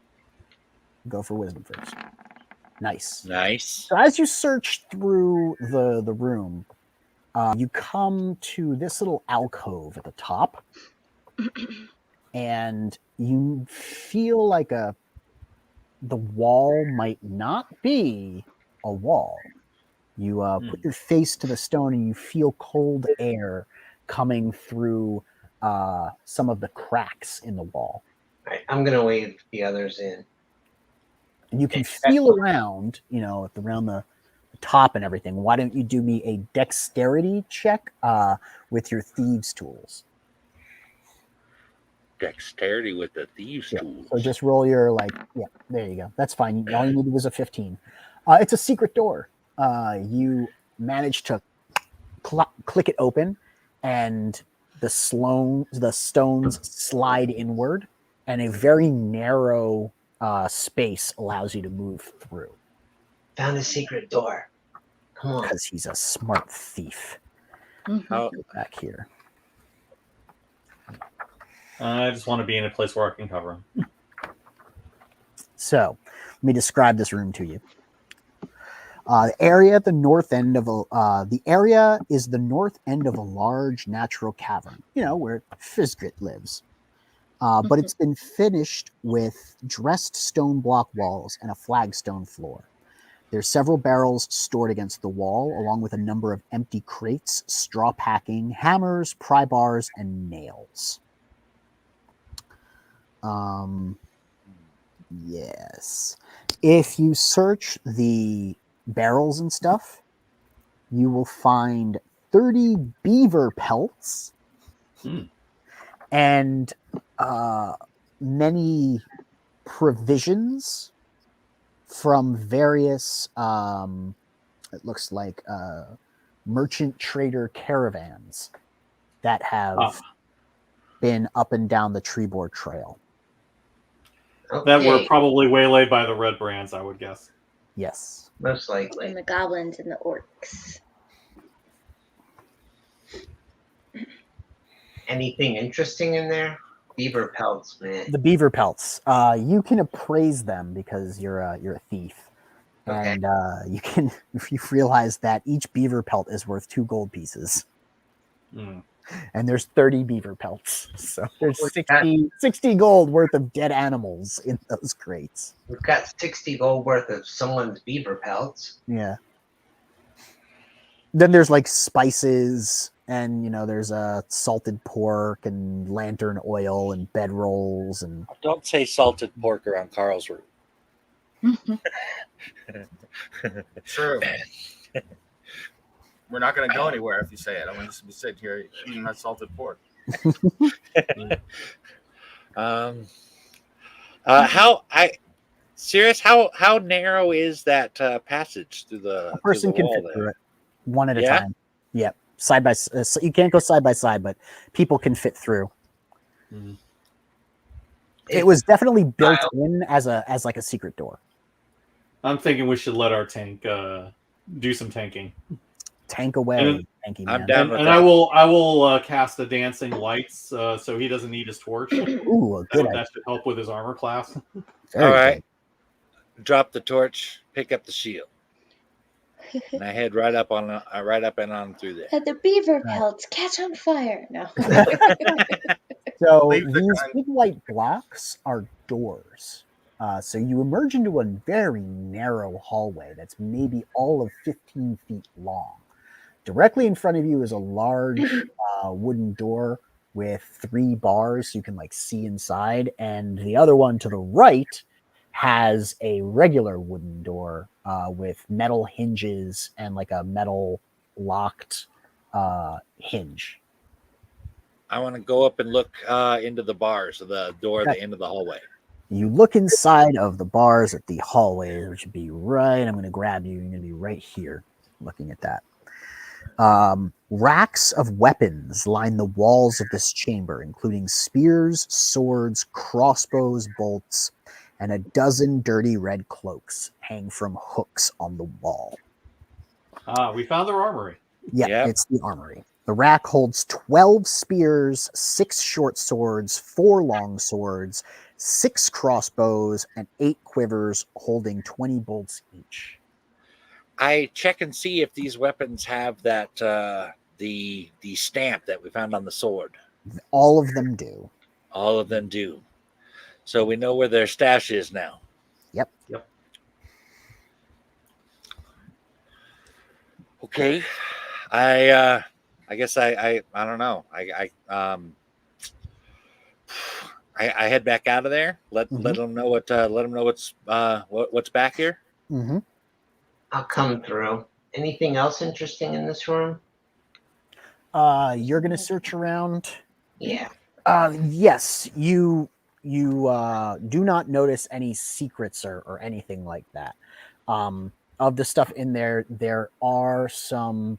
go for wisdom first. Nice. So as you search through the room, you come to this little alcove at the top, and you feel like the wall might not be a wall. You put your face to the stone and you feel cold air coming through some of the cracks in the wall. All right, I'm going to wave the others in. And you can feel around, around the top and everything. Why don't you do me a dexterity check with your thieves' tools? Dexterity with the thieves' tools. So just roll your there you go. That's fine. All you needed was a 15. It's a secret door. You manage to click it open, and the stones slide inward, and a very narrow space allows you to move through. Found a secret door. Come on. Because he's a smart thief. Go back here. I just want to be in a place where I can cover him. So, let me describe this room to you. The area at the north end of the area is the north end of a large natural cavern. Where Fizzgrit lives. But it's been finished with dressed stone block walls and a flagstone floor. There's several barrels stored against the wall, along with a number of empty crates, straw packing, hammers, pry bars, and nails. Yes. If you search the barrels and stuff, you will find 30 beaver pelts and many provisions from various it looks like merchant trader caravans that have been up and down the Treeboard Trail. That were probably waylaid by the red brands, I would guess. Yes. Most likely. And the goblins and the orcs. Anything interesting in there? Beaver pelts, man. The beaver pelts. You can appraise them because you're a thief. Okay. And you realize that each beaver pelt is worth 2 gold pieces. And there's 30 beaver pelts. So there's 60 gold worth of dead animals in those crates. We've got 60 gold worth of someone's beaver pelts. Yeah. Then there's like spices, and there's salted pork and lantern oil and bedrolls and. Don't say salted pork around Karlsruhe. True. We're not going to go anywhere if you say it. I'm going to be sitting here eating my salted pork. Cyrus, how narrow is that passage through the? A person can fit through it, one at a time. Yep, side by. You can't go side by side, but people can fit through. It was definitely built in as like a secret door. I'm thinking we should let our tank do some tanking. Tank away, tanky man. I'm down with And that. I will cast a dancing lights so he doesn't need his torch. Ooh, a good idea. That should help with his armor class. Very All right. good. Drop the torch, pick up the shield, and I head right up and on through there. The beaver pelts catch on fire. No. So Leave the these gun. big white blocks are doors. So you emerge into a very narrow hallway that's maybe all of 15 feet long. Directly in front of you is a large wooden door with 3 bars so you can like see inside, and the other one to the right has a regular wooden door with metal hinges and like a metal locked hinge. I want to go up and look into the bars of the door at the end of the hallway. You look inside of the bars at the hallway, which would be right. I'm going to grab you. You're going to be right here looking at that. Racks of weapons line the walls of this chamber, including spears, swords, crossbows, bolts, and a dozen dirty red cloaks hang from hooks on the wall. We found their armory. Yeah, Yep. It's the armory. The rack holds 12 spears, 6 short swords, 4 long swords, 6 crossbows, and 8 quivers holding 20 bolts each. I check and see if these weapons have that the stamp that we found on the sword. All of them do. All of them do. So we know where their stash is now. Yep. Okay. I guess I don't know. I head back out of there. Let them know what's back here. Mm-hmm. I'll come through. Anything else interesting in this room? You're gonna search around. Yeah. Yes, you do not notice any secrets or anything like that. Of the stuff in there, there are some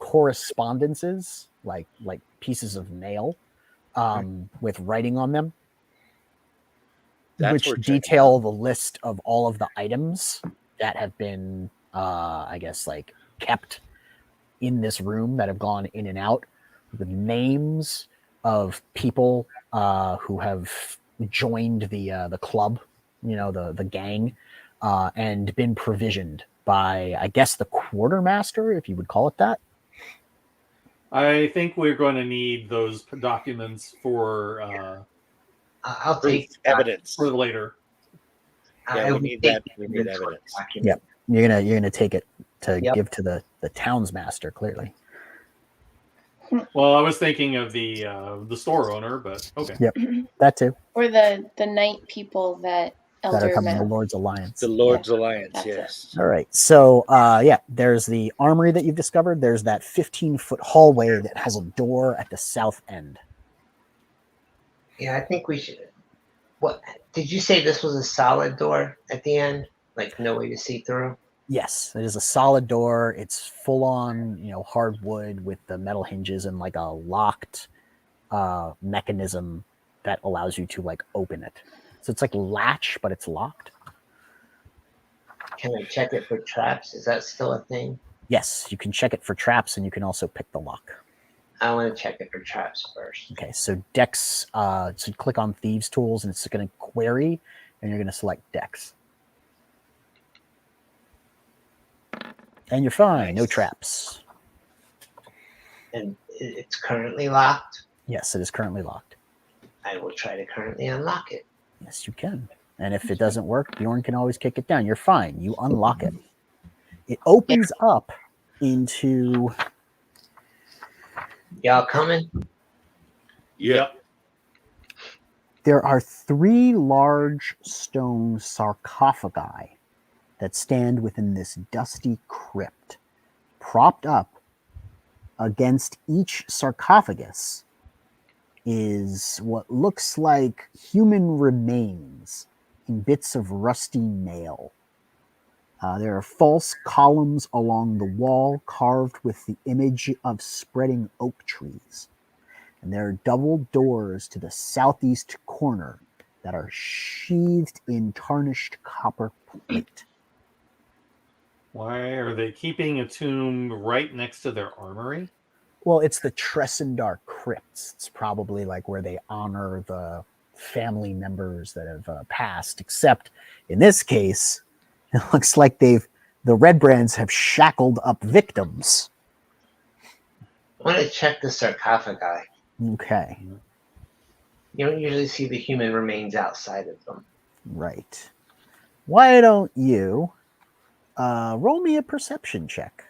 correspondences, like pieces of mail, with writing on them, which detail the list of all of the items that have been, I guess, like kept in this room that have gone in and out, with names of people who have joined the club, the gang, and been provisioned by, I guess, the quartermaster, if you would call it that. I think we're going to need those documents for I'll take evidence for later. Yeah, we need that. We need evidence. Yep. You're gonna take it to give to the townsmaster, clearly. Well, I was thinking of the store owner, but okay. Yep, that too. Or the night people that That are Elder coming, the met. Lord's Alliance. The Lord's Alliance, that's yes. All right. So, there's the armory that you've discovered. There's that 15-foot hallway that has a door at the south end. Yeah, I think we should. What did you say? This was a solid door at the end, like no way to see through. Yes, it is a solid door. It's full on, hardwood with the metal hinges and like a locked mechanism that allows you to like open it. So it's like latch, but it's locked. Can I check it for traps? Is that still a thing? Yes, you can check it for traps, and you can also pick the lock. I want to check it for traps first. Okay, so Dex, so click on Thieves Tools, and it's going to query, and you're going to select Dex. And you're fine, no traps. And it's currently locked? Yes, it is currently locked. I will try to currently unlock it. Yes, you can. And if it doesn't work, Bjorn can always kick it down. You're fine. You unlock it. It opens up into... Y'all coming? Yep. There are 3 large stone sarcophagi that stand within this dusty crypt. Propped up against each sarcophagus is what looks like human remains in bits of rusty nail. There are false columns along the wall carved with the image of spreading oak trees. And there are double doors to the southeast corner that are sheathed in tarnished copper plate. Why are they keeping a tomb right next to their armory? Well, it's the Tressendar crypts. It's probably like where they honor the family members that have passed, except in this case, it looks like the Red Brands have shackled up victims. I want to check the sarcophagi. Okay. You don't usually see the human remains outside of them. Right. Why don't you roll me a perception check?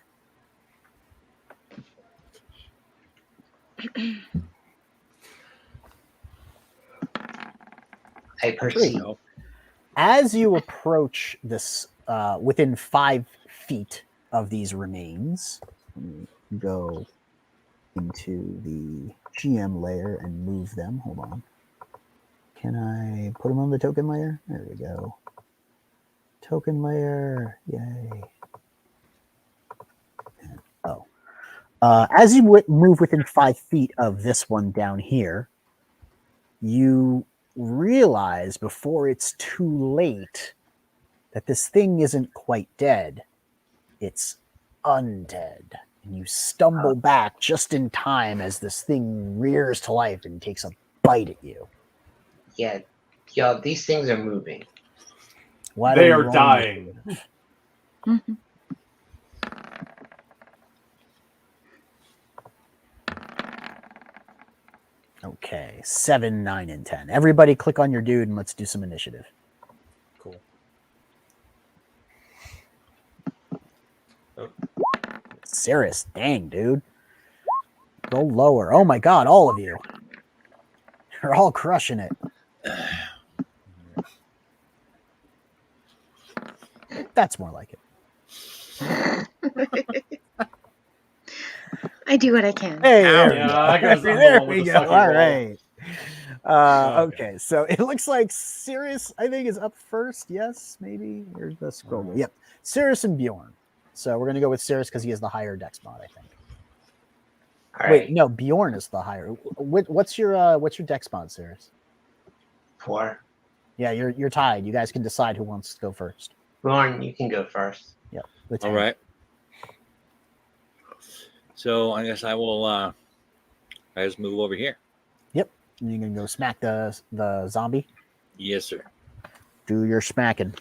I perceive. As you approach this, within 5 feet of these remains, go into the GM layer and move them. Hold on. Can I put them on the token layer? There we go. Token layer. Yay. Oh. As you move within 5 feet of this one down here, you realize before it's too late that this thing isn't quite dead. It's undead. And you stumble back just in time as this thing rears to life and takes a bite at you. Yeah, y'all, these things are moving. They are dying. Okay, 7, 9, and 10. Everybody click on your dude and let's do some initiative. Cool. Oh. Cyrus, dang, dude. Go lower. Oh my god, all of you. You're all crushing it. That's more like it. I do what I can. Hey, there we go. All right. Okay, so it looks like Cyrus, I think, is up first. Yes, maybe. Here's the scroll. Yep. Cyrus and Bjorn. So we're going to go with Cyrus because he has the higher dex mod, I think. All Wait, right. no, Bjorn is the higher. What's your dex mod, Cyrus? 4. Yeah, you're tied. You guys can decide who wants to go first. Bjorn, you can go first. Yep. All right. So I guess I will. I just move over here. Yep. And you're gonna go smack the zombie. Yes, sir. Do your smacking.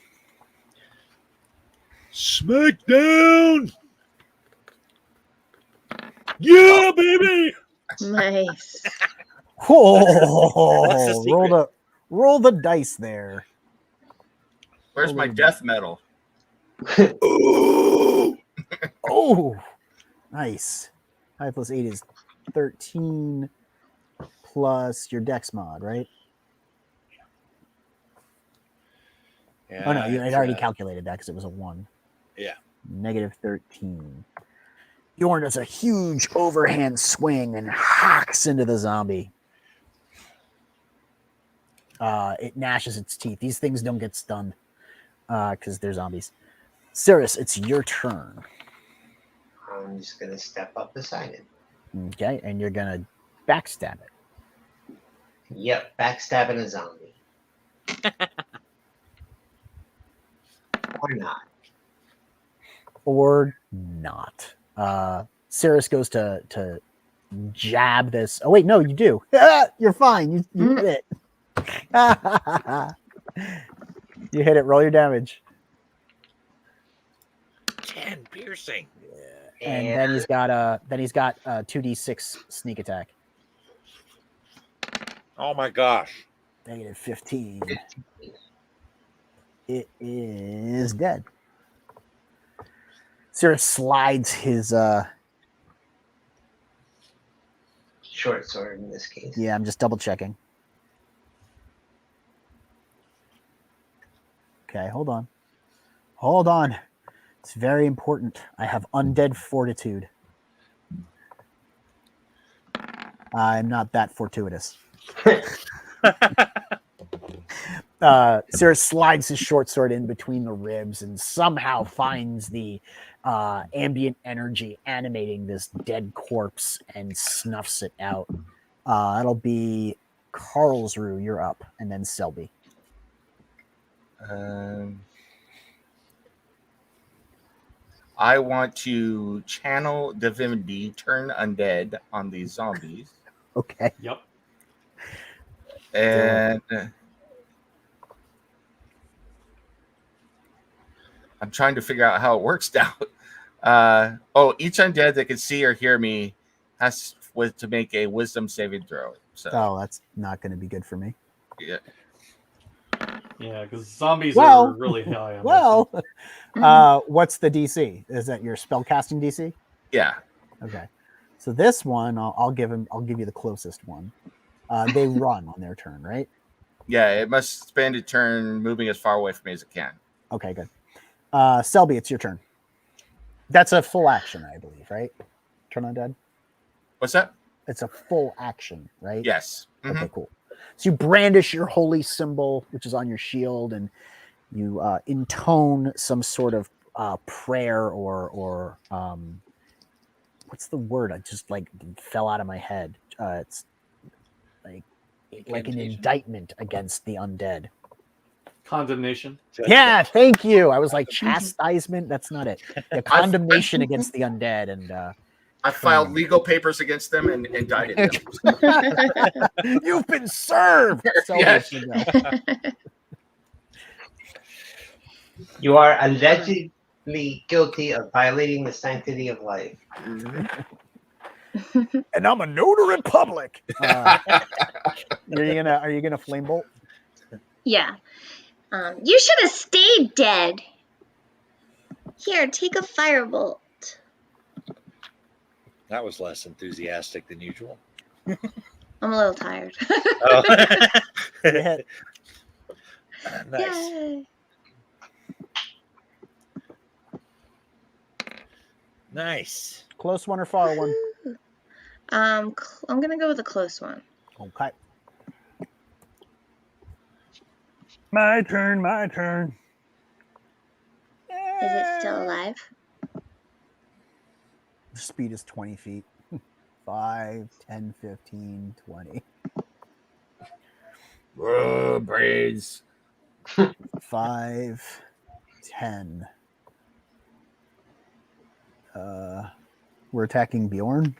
Smackdown! Yeah, baby! Nice. Oh, roll the dice there. Where's my death medal? Oh, nice. 5 plus 8 is 13 plus your dex mod, right? Yeah, Oh no, you had already calculated that because it was a 1. Yeah. Negative 13. Bjorn does a huge overhand swing and hacks into the zombie. It gnashes its teeth. These things don't get stunned because they're zombies. Cyrus, it's your turn. I'm just going to step up beside it. Okay, and you're going to backstab it. Yep, backstabbing a zombie. Or not. Or not. Cyrus goes to jab this. Oh, wait, no, you do. You're fine. You hit it. You hit it. Roll your damage. 10 piercing. And then he's got a 2d6 sneak attack. Oh my gosh. Negative 15. It is dead. Cyrus slides his short sword in this case. Yeah, I'm just double checking. Okay, hold on. Hold on. It's very important. I have undead fortitude. I'm not that fortuitous. Cyrus slides his short sword in between the ribs and somehow finds the ambient energy animating this dead corpse and snuffs it out. That'll be Karlsruhe. You're up, and then Selby. I want to channel divinity, turn undead on these zombies. Okay. Yep. And I'm trying to figure out how it works now. Each undead that can see or hear me has to make a wisdom saving throw. So, that's not going to be good for me. Yeah. Yeah, because zombies are really high on wisdom. What's the DC? Is that your spellcasting DC? Yeah. Okay. So this one, I'll give you the closest one. They run on their turn, right? Yeah, it must spend a turn moving as far away from me as it can. Okay, good. Selby, it's your turn. That's a full action, I believe, right? Turn undead? What's that? It's a full action, right? Yes. Mm-hmm. Okay, cool. So you brandish your holy symbol, which is on your shield, and you intone some sort of prayer or what's the word? I just fell out of my head. It's like an indictment against the undead. Condemnation. Yeah, thank you. I was like chastisement. That's not it. The condemnation against the undead, and I filed legal papers against them and indicted them. You've been served. Yes. You are allegedly guilty of violating the sanctity of life. And I'm a notary public. Are you gonna flame bolt? Yeah. You should have stayed dead. Here, take a firebolt. That was less enthusiastic than usual. I'm a little tired. Oh. Nice. Yay. Nice. Close one or far one? I'm gonna go with a close one. Okay. My turn. Is it still alive? The speed is 20 feet. 5, 10, 15, 20. Brains. 5, 10. We're attacking Bjorn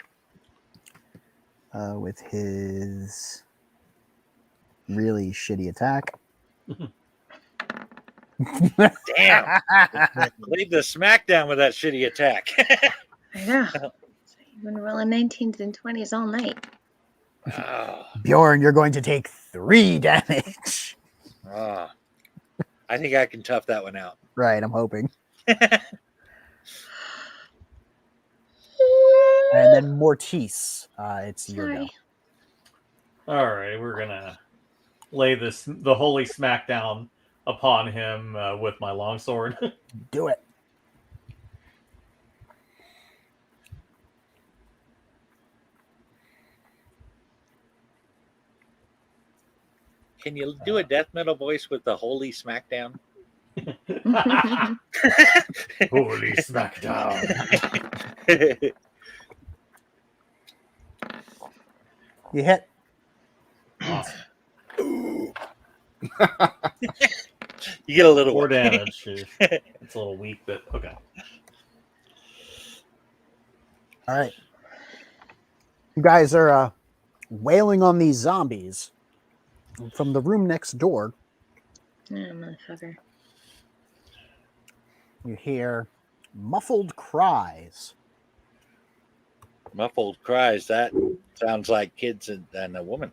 with his really shitty attack. Damn. Leave the smackdown with that shitty attack. I know. You've been rolling 19s and 20s all night. Oh. Bjorn, you're going to take 3 damage. Oh. I think I can tough that one out. Right, I'm hoping. And then Mortis, it's your go. All right, we're gonna lay the holy smackdown upon him with my longsword. Do it. Can you do a death metal voice with the holy smackdown? Holy smackdown. You hit. Awesome. You get a little 4 damage. It's a little weak, but okay. All right. You guys are wailing on these zombies. From the room next door, motherfucker. you hear muffled cries. Muffled cries. That sounds like kids and a woman.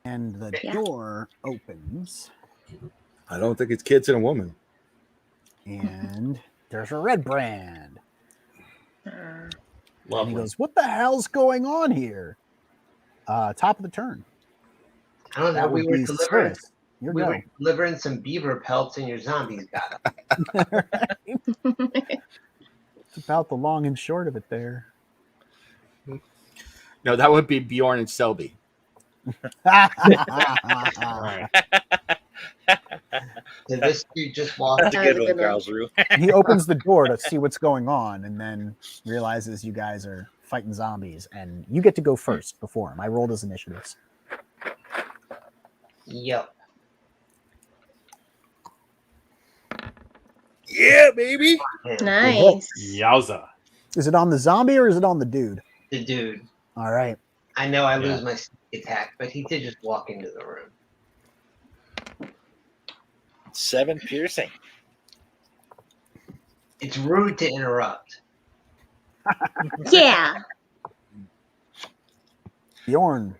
And the door opens. I don't think it's kids and a woman. And there's a red brand. And Lovely. he goes, "What the hell's going on here?" Top of the turn. I don't know. That We would were be delivering. Cyrus. Your We go. were delivering some beaver pelts, and your zombies got them. It's about the long and short of it there. No, that would be Bjorn and Selby. All right. Did this dude just walk? That's a That was good a one, good one. Karlsruhe. He opens the door to see what's going on and then realizes you guys are fighting zombies, and you get to go first before him. I rolled his initiatives. Yep. Yeah, baby. Nice. Yowza. Is it on the zombie or is it on the dude? The dude. All right. I know I lose my sneak attack, but he did just walk into the room. 7 piercing. It's rude to interrupt. Yeah. Bjorn.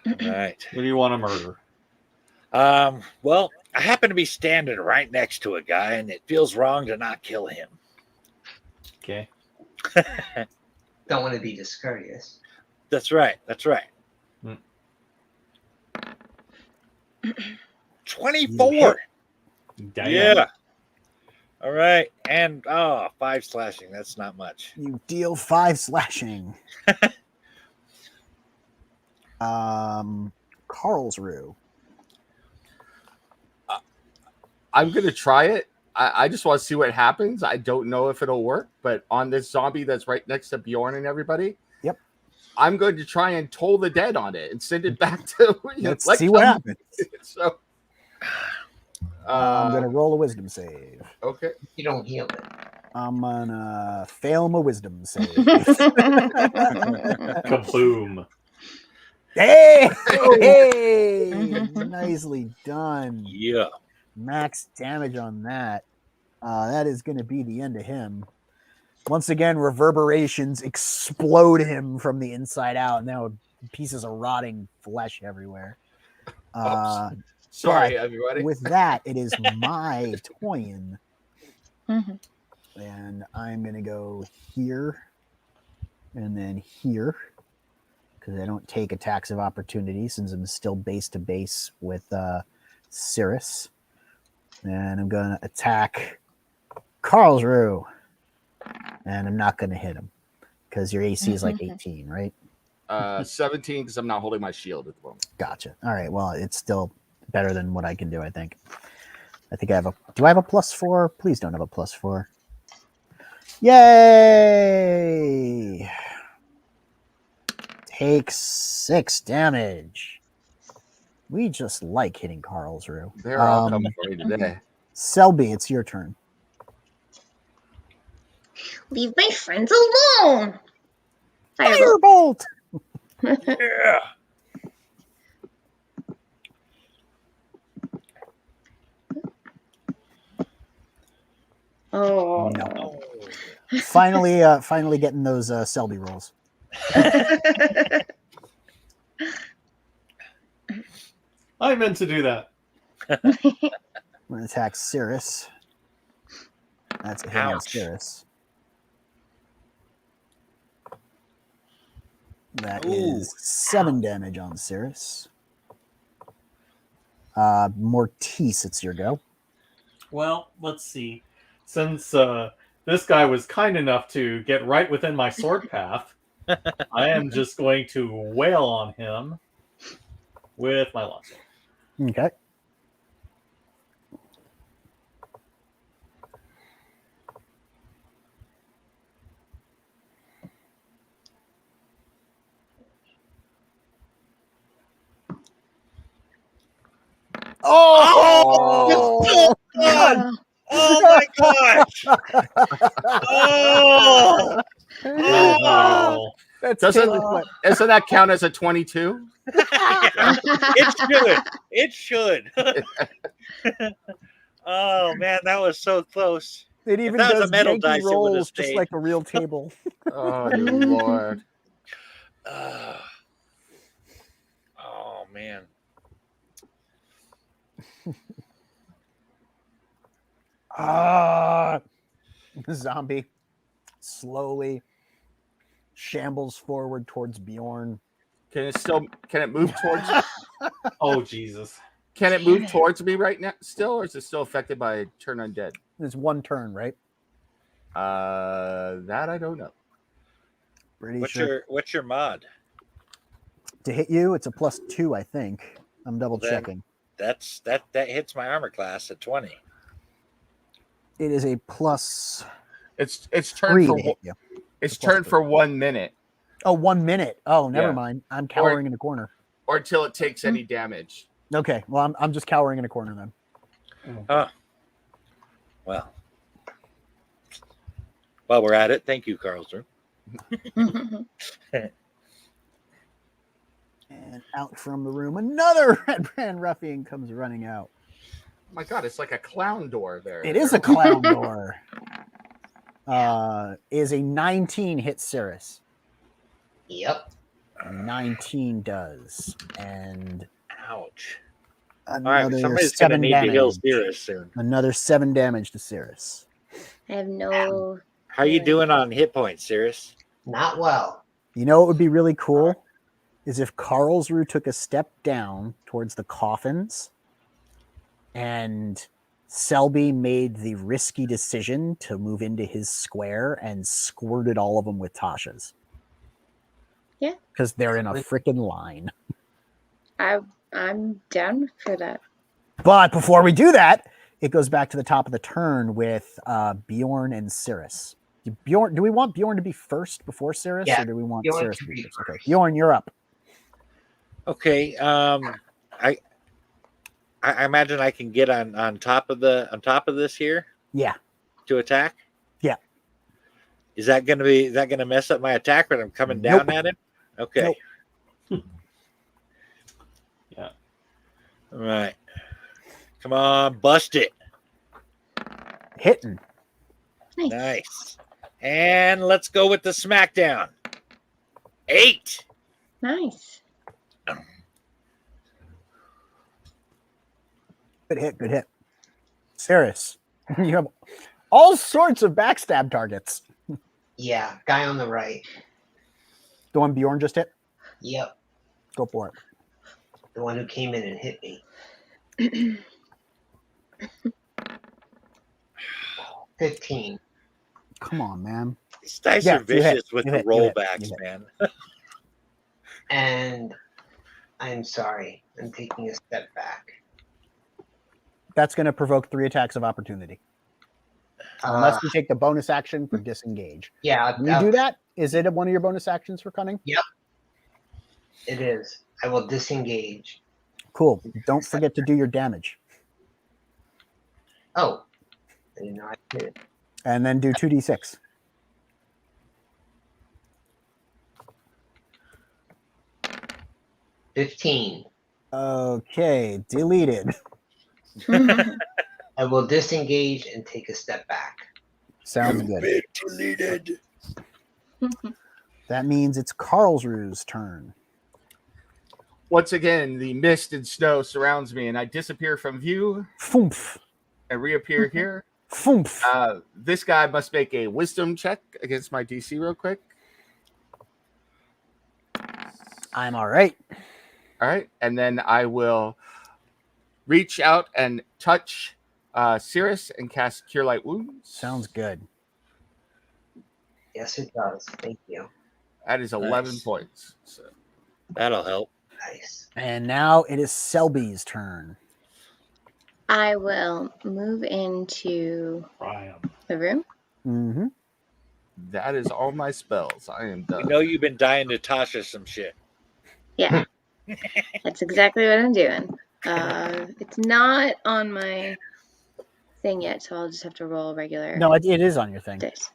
All right. What do you want to murder? Well, I happen to be standing right next to a guy, and it feels wrong to not kill him. Okay. Don't want to be discourteous. That's right. That's right. 24. Damn. Yeah. All right. And 5 slashing. That's not much. You deal 5 slashing. Karlsruhe. I'm gonna try it. I just want to see what happens. I don't know if it'll work, but on this zombie that's right next to Bjorn and everybody, yep, I'm going to try and toll the dead on it and send it back to. Let's see what happens. So, I'm gonna roll a wisdom save. Okay, you don't heal it. I'm gonna fail my wisdom save. Kaboom! Hey, hey, nicely done. Yeah. Max damage on that. That is going to be the end of him. Once again, reverberations explode him from the inside out. Now pieces of rotting flesh everywhere. Sorry, everybody. With that, it is my turn. And I'm going to go here and then here because I don't take attacks of opportunity since I'm still base to base with Cyrus. And I'm going to attack Karlsruhe. And I'm not going to hit him because your AC is like 18, right? 17 because I'm not holding my shield at the moment. Gotcha. All right. Well, it's still better than what I can do, I think. I think I have a... Do I have a +4? Please don't have a +4. Yay! Takes 6 damage. We just like hitting Karlsruhe. They're all coming for me today. Selby, it's your turn. Leave my friends alone. Firebolt! Yeah. Oh no! Finally getting those Selby rolls. I meant to do that. I'm gonna attack Cyrus. That's a hit on Cyrus. That is 7 damage on Cyrus. Mortis, it's your go. Well, let's see. Since this guy was kind enough to get right within my sword path, I am just going to wail on him with my longsword. Okay. Oh, God. Oh my gosh! Oh, doesn't that count as a 22? It should. Oh man, that was so close. It even that does was a metal janky dice. It would have rolls just stayed. like a real table. Oh, good Lord. Oh man. The zombie slowly shambles forward towards Bjorn. Can it move towards? Oh Jesus! Can it move towards me right now still, or is it still affected by turn undead? It's one turn, right? That I don't know. Pretty sure. What's your mod? To hit you, it's a +2, I think. I'm double checking. That hits my armor class at 20. It is a plus. It's turn 3 for to hit you. It's plus turned 3. for 1 minute. Oh, 1 minute. Oh, never Yeah. mind. I'm cowering in a corner. Or until it takes any damage. Okay, well, I'm just cowering in a corner then. Huh. Well, while we're at it, thank you, Karlsruhe. And out from the room, another Red Brand ruffian comes running out. Oh my God, it's like a clown door there. It is a clown door. Is a 19 hit Cyrus? Yep. 19 does. And ouch. All right, another somebody's going to 7 need to heal damage. Cyrus soon. Another 7 damage to Cyrus. I have no. How are you doing on hit points, Cyrus? Not well. You know what would be really cool? Is if Karlsruhe took a step down towards the coffins and Selby made the risky decision to move into his square and squirted all of them with Tasha's. Yeah. Because they're in a freaking line. I'm down for that. But before we do that, it goes back to the top of the turn with Bjorn and Cyrus. Bjorn, do we want Bjorn to be first before Cyrus, or do we want Bjorn Cyrus can to be be first? Okay, first. Bjorn, you're up. Okay. I imagine I can get on top of this here Yeah. to attack. Yeah. Is that gonna mess up my attack when I'm coming down at him? Okay. Nope. Yeah. All right. Come on, bust it. Hitting. Nice. And let's go with the smackdown. 8. Nice. Good hit, good hit. Cyrus, you have all sorts of backstab targets. Yeah, guy on the right. The one Bjorn just hit? Yep, Go for it. the one who came in and hit me. 15. Come on, man. These dice Yeah, are vicious with you the hit, you hit, rollbacks, you hit. man. And I'm sorry, I'm taking a step back. That's going to provoke 3 attacks of opportunity. Unless you take the bonus action for disengage. Yeah, When you do that, is it one of your bonus actions for cunning? Yep, it is. I will disengage. Cool. Don't forget to do your damage. Oh, I didn't know I did it. And then do 2d6. $15. Okay, deleted. I will disengage and take a step back. Sounds good. Deleted. That means it's Karlsruhe's turn. Once again, the mist and snow surrounds me, and I disappear from view Foomf. and reappear here. Foomf. This guy must make a wisdom check against my DC real quick. I'm all right. All right. And then I will reach out and touch Cyrus and cast Cure Light Wounds. Sounds good. Yes, it does. Thank you. That is 11 Nice. points. So. That'll help. Nice. And now it is Selby's turn. I will move into the room. Mm-hmm. That is all my spells. I am You done. know you've been dying to Tasha some shit. Yeah, that's exactly what I'm doing. It's not on my thing yet, so I'll just have to roll regular No, it is on your thing. dice. Just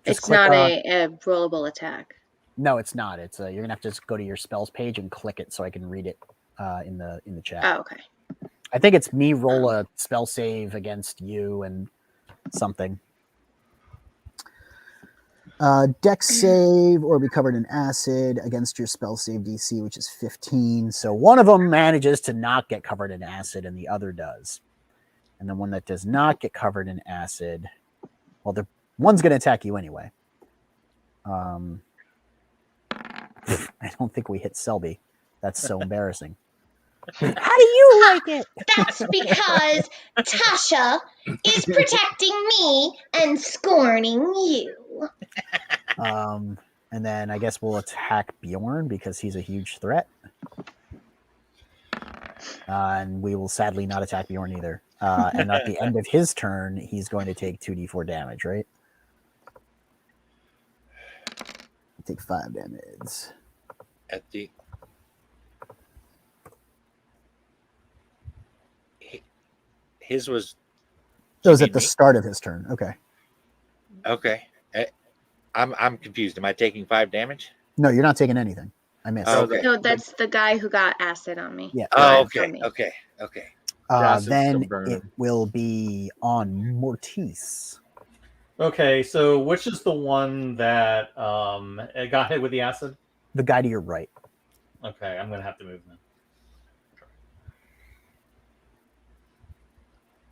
It's click not on- a rollable attack. No, it's not. It's you're gonna have to just go to your spells page and click it so I can read it in the chat. Oh, okay. I think it's me roll a spell save against you and something. Dex save or be covered in acid against your spell save DC, which is 15. So one of them manages to not get covered in acid and the other does. And the one that does not get covered in acid, well, the one's going to attack you anyway. I don't think we hit Selby. That's so embarrassing. How do you like it? That's because Tasha is protecting me and scorning you. And then I guess we'll attack Bjorn because he's a huge threat. And we will sadly not attack Bjorn either. And at the end of his turn, he's going to take 2d4 damage, right? take 5 damage. At the his was. That was you at the mean me? start of his turn. Okay. Okay. I'm confused. Am I taking 5 damage? No, you're not taking anything. I missed. Oh, okay. No, that's the guy who got acid on me. Yeah. Oh, From okay. me. Okay. Okay. Acid's Then still burning. it will be on Mortis. Okay, so which is the one that got hit with the acid? The guy to your right. Okay, I'm gonna have to move then.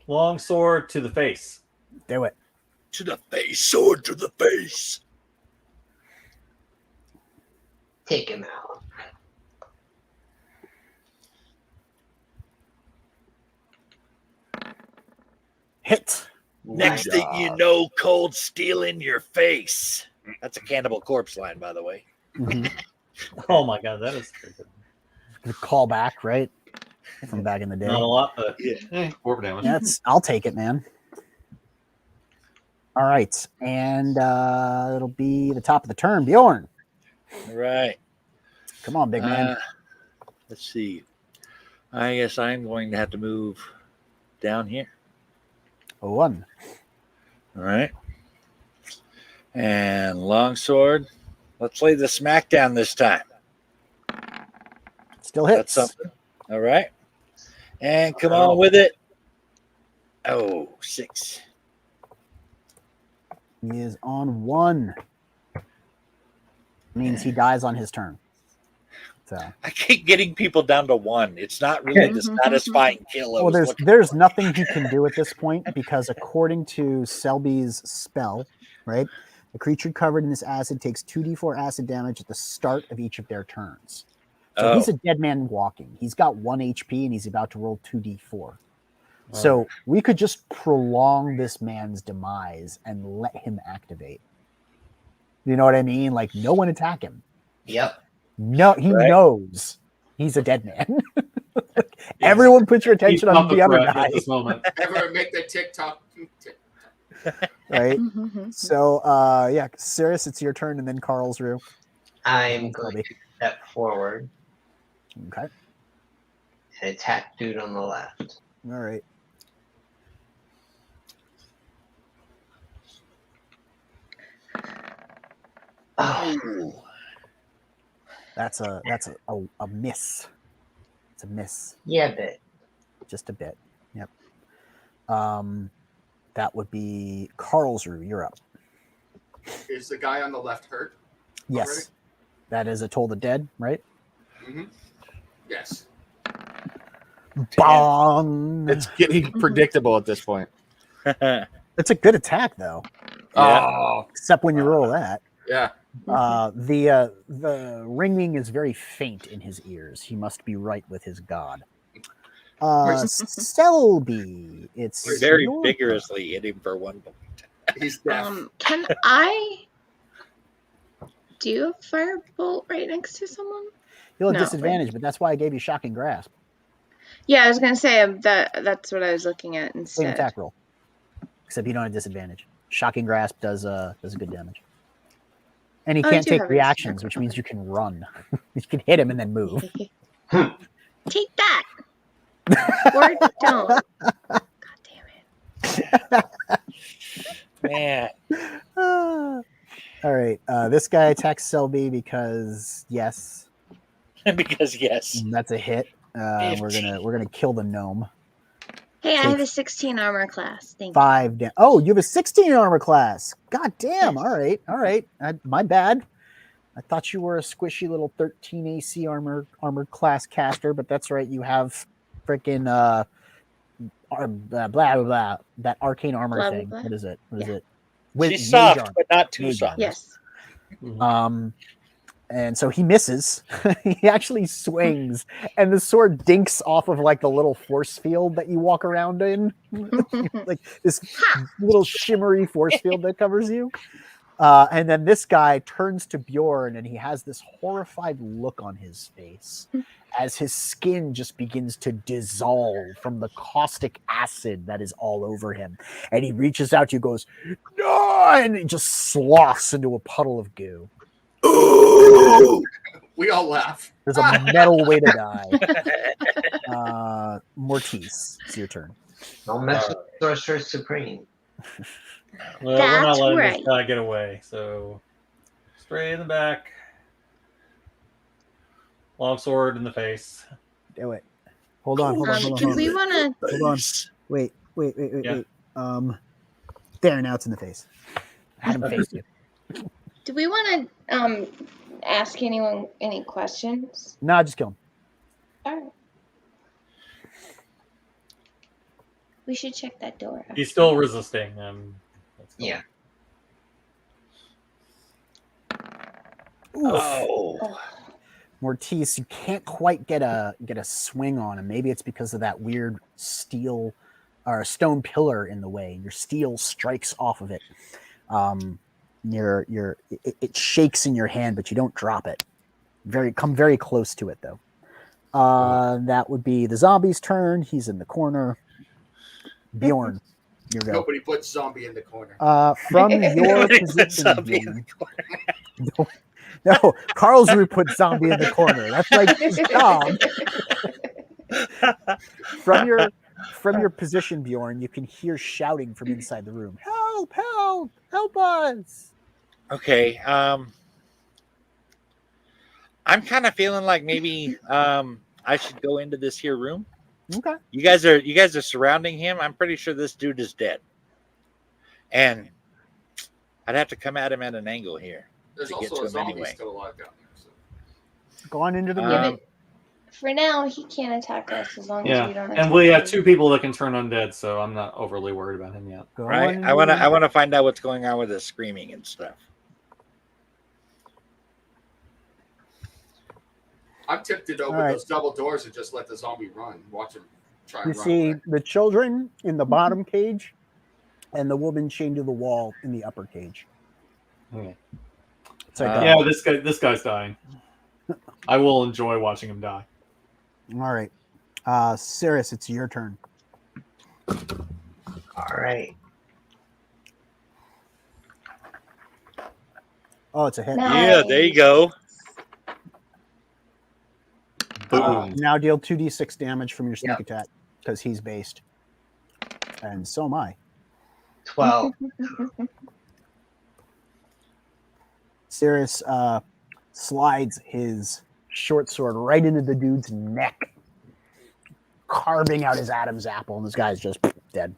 Long sword to the face. Do it. To the face, sword to the face. Take him out. Hit. Next thing you know, cold steel in your face. That's a Cannibal Corpse line, by the way. Mhm. Oh my god, that is pretty good. The call back, right? From back in the day. Not a lot, but Yeah. 4 damage. I'll take it, man. All right. And it'll be the top of the turn. Bjorn. All right. Come on, big man. Let's see. I guess I'm going to have to move down here. 1. All right. And longsword. Let's lay the smackdown this time. Still That's hits. something. All right. And come on with it. Oh, 6. He is on 1. Means he dies on his turn. So I keep getting people down to 1. It's not really the satisfying kill. well, there's nothing he can do at this point because according to Selby's spell, right, the creature covered in this acid takes 2d4 acid damage at the start of each of their turns. So he's a dead man walking. He's got 1 HP and he's about to roll 2d4. So we could just prolong this man's demise and let him activate. You know what I mean? Like, no one attack him. Yep. No, he knows he's a dead man. Everyone put your attention on the other guy. At this moment. Everyone make the TikTok. Right? So, yeah, Cyrus, it's your turn, and then Karlsruhe. I'm going to step forward Okay. and attack dude on the left. All right. Oh, That's a miss. It's a miss. yeah, but Just a bit. Yep. That would be Karlsruhe. You're up. Is the guy on the left hurt? Yes. Already? That is a Toll the Dead, right? Mm-hmm. Yes. Bong. It's getting predictable at this point. It's a good attack, though. Oh, Except when you roll that. yeah. The ringing is very faint in his ears. He must be right with his god. Selby, it's Very your vigorously hit him for 1 point. He's deaf. Can I do a firebolt right next to someone? You'll have No. disadvantage, but that's why I gave you shocking grasp. Yeah, I was gonna say that's what I was looking at Same instead. attack roll, except you don't have disadvantage. Shocking grasp does good damage, and he Oh, I can't do take have reactions, which means you can run. You can hit him and then move. Take that, or don't. God damn it! Man. All right, this guy attacks Selby because yes, Because, yes. that's a hit. We're gonna kill the gnome. Hey, I have a 16 armor class. Thank you. 5 damage. Oh, you have a 16 armor class. God damn. Yes. All right. My bad. I thought you were a squishy little 13 AC armored class caster, but that's right. You have freaking blah blah blah, that arcane armor Blah, blah, thing. blah. What is it? What is Yeah. it? With She's mage soft, armor. but not too Mage soft. armor. Yes. And so he misses. He actually swings, and the sword dinks off of like the little force field that you walk around in, like this little shimmery force field that covers you. And then this guy turns to Bjorn, and he has this horrified look on his face as his skin just begins to dissolve from the caustic acid that is all over him. And he reaches out to you, goes, "No!" and he just sloughs into a puddle of goo. We all laugh. There's a metal way to die. Mortis, it's your turn. Don't mess with Sorcerer Supreme. Well, we're not That's letting right. this guy get away. So, straight in the back. Long sword in the face. Do it. Hold on. Do we want to? Hold on. Wait. Yeah. There, now it's in the face. I had him face you. Do we want to ask anyone any questions? No, just kill him. All right. We should check that door out. He's still resisting. Let's go. Yeah. Oh. Mortis, you can't quite get a swing on him. Maybe it's because of that weird steel or stone pillar in the way. Your steel strikes off of it. It shakes in your hand, but you don't drop it. Come very close to it though. That would be the zombie's turn. He's in the corner. Bjorn, you go. Nobody puts zombie in the corner. From your position, Bjorn. No, Karlsruhe put zombie in the corner. That's like his job. From your position, Bjorn, you can hear shouting from inside the room. Help! Help! Help us! Okay. I'm kind of feeling like maybe I should go into this here room. Okay. You guys are surrounding him. I'm pretty sure this dude is dead. And I'd have to come at him at an angle here. There's to get also to a him zombie anyway. still alive down there. So. Go on into the room. Yeah, but for now, he can't attack us as long as we don't. And we have 2 people that can turn undead, so I'm not overly worried about him yet. Right? I want to find out what's going on with the screaming and stuff. I'm tempted to open those double doors and just let the zombie run. Watch him try and You run see away. the children in the bottom cage and the woman chained to the wall in the upper cage. Okay. It's like Yeah, this guy's dying. I will enjoy watching him die. All right. Cyrus, it's your turn. All right. Oh, it's a hit. Yeah, there you go. Boom. Now deal 2d6 damage from your sneak Yep. attack because he's based. And so am I. 12. Cyrus slides his short sword right into the dude's neck, carving out his Adam's apple, and this guy's just dead.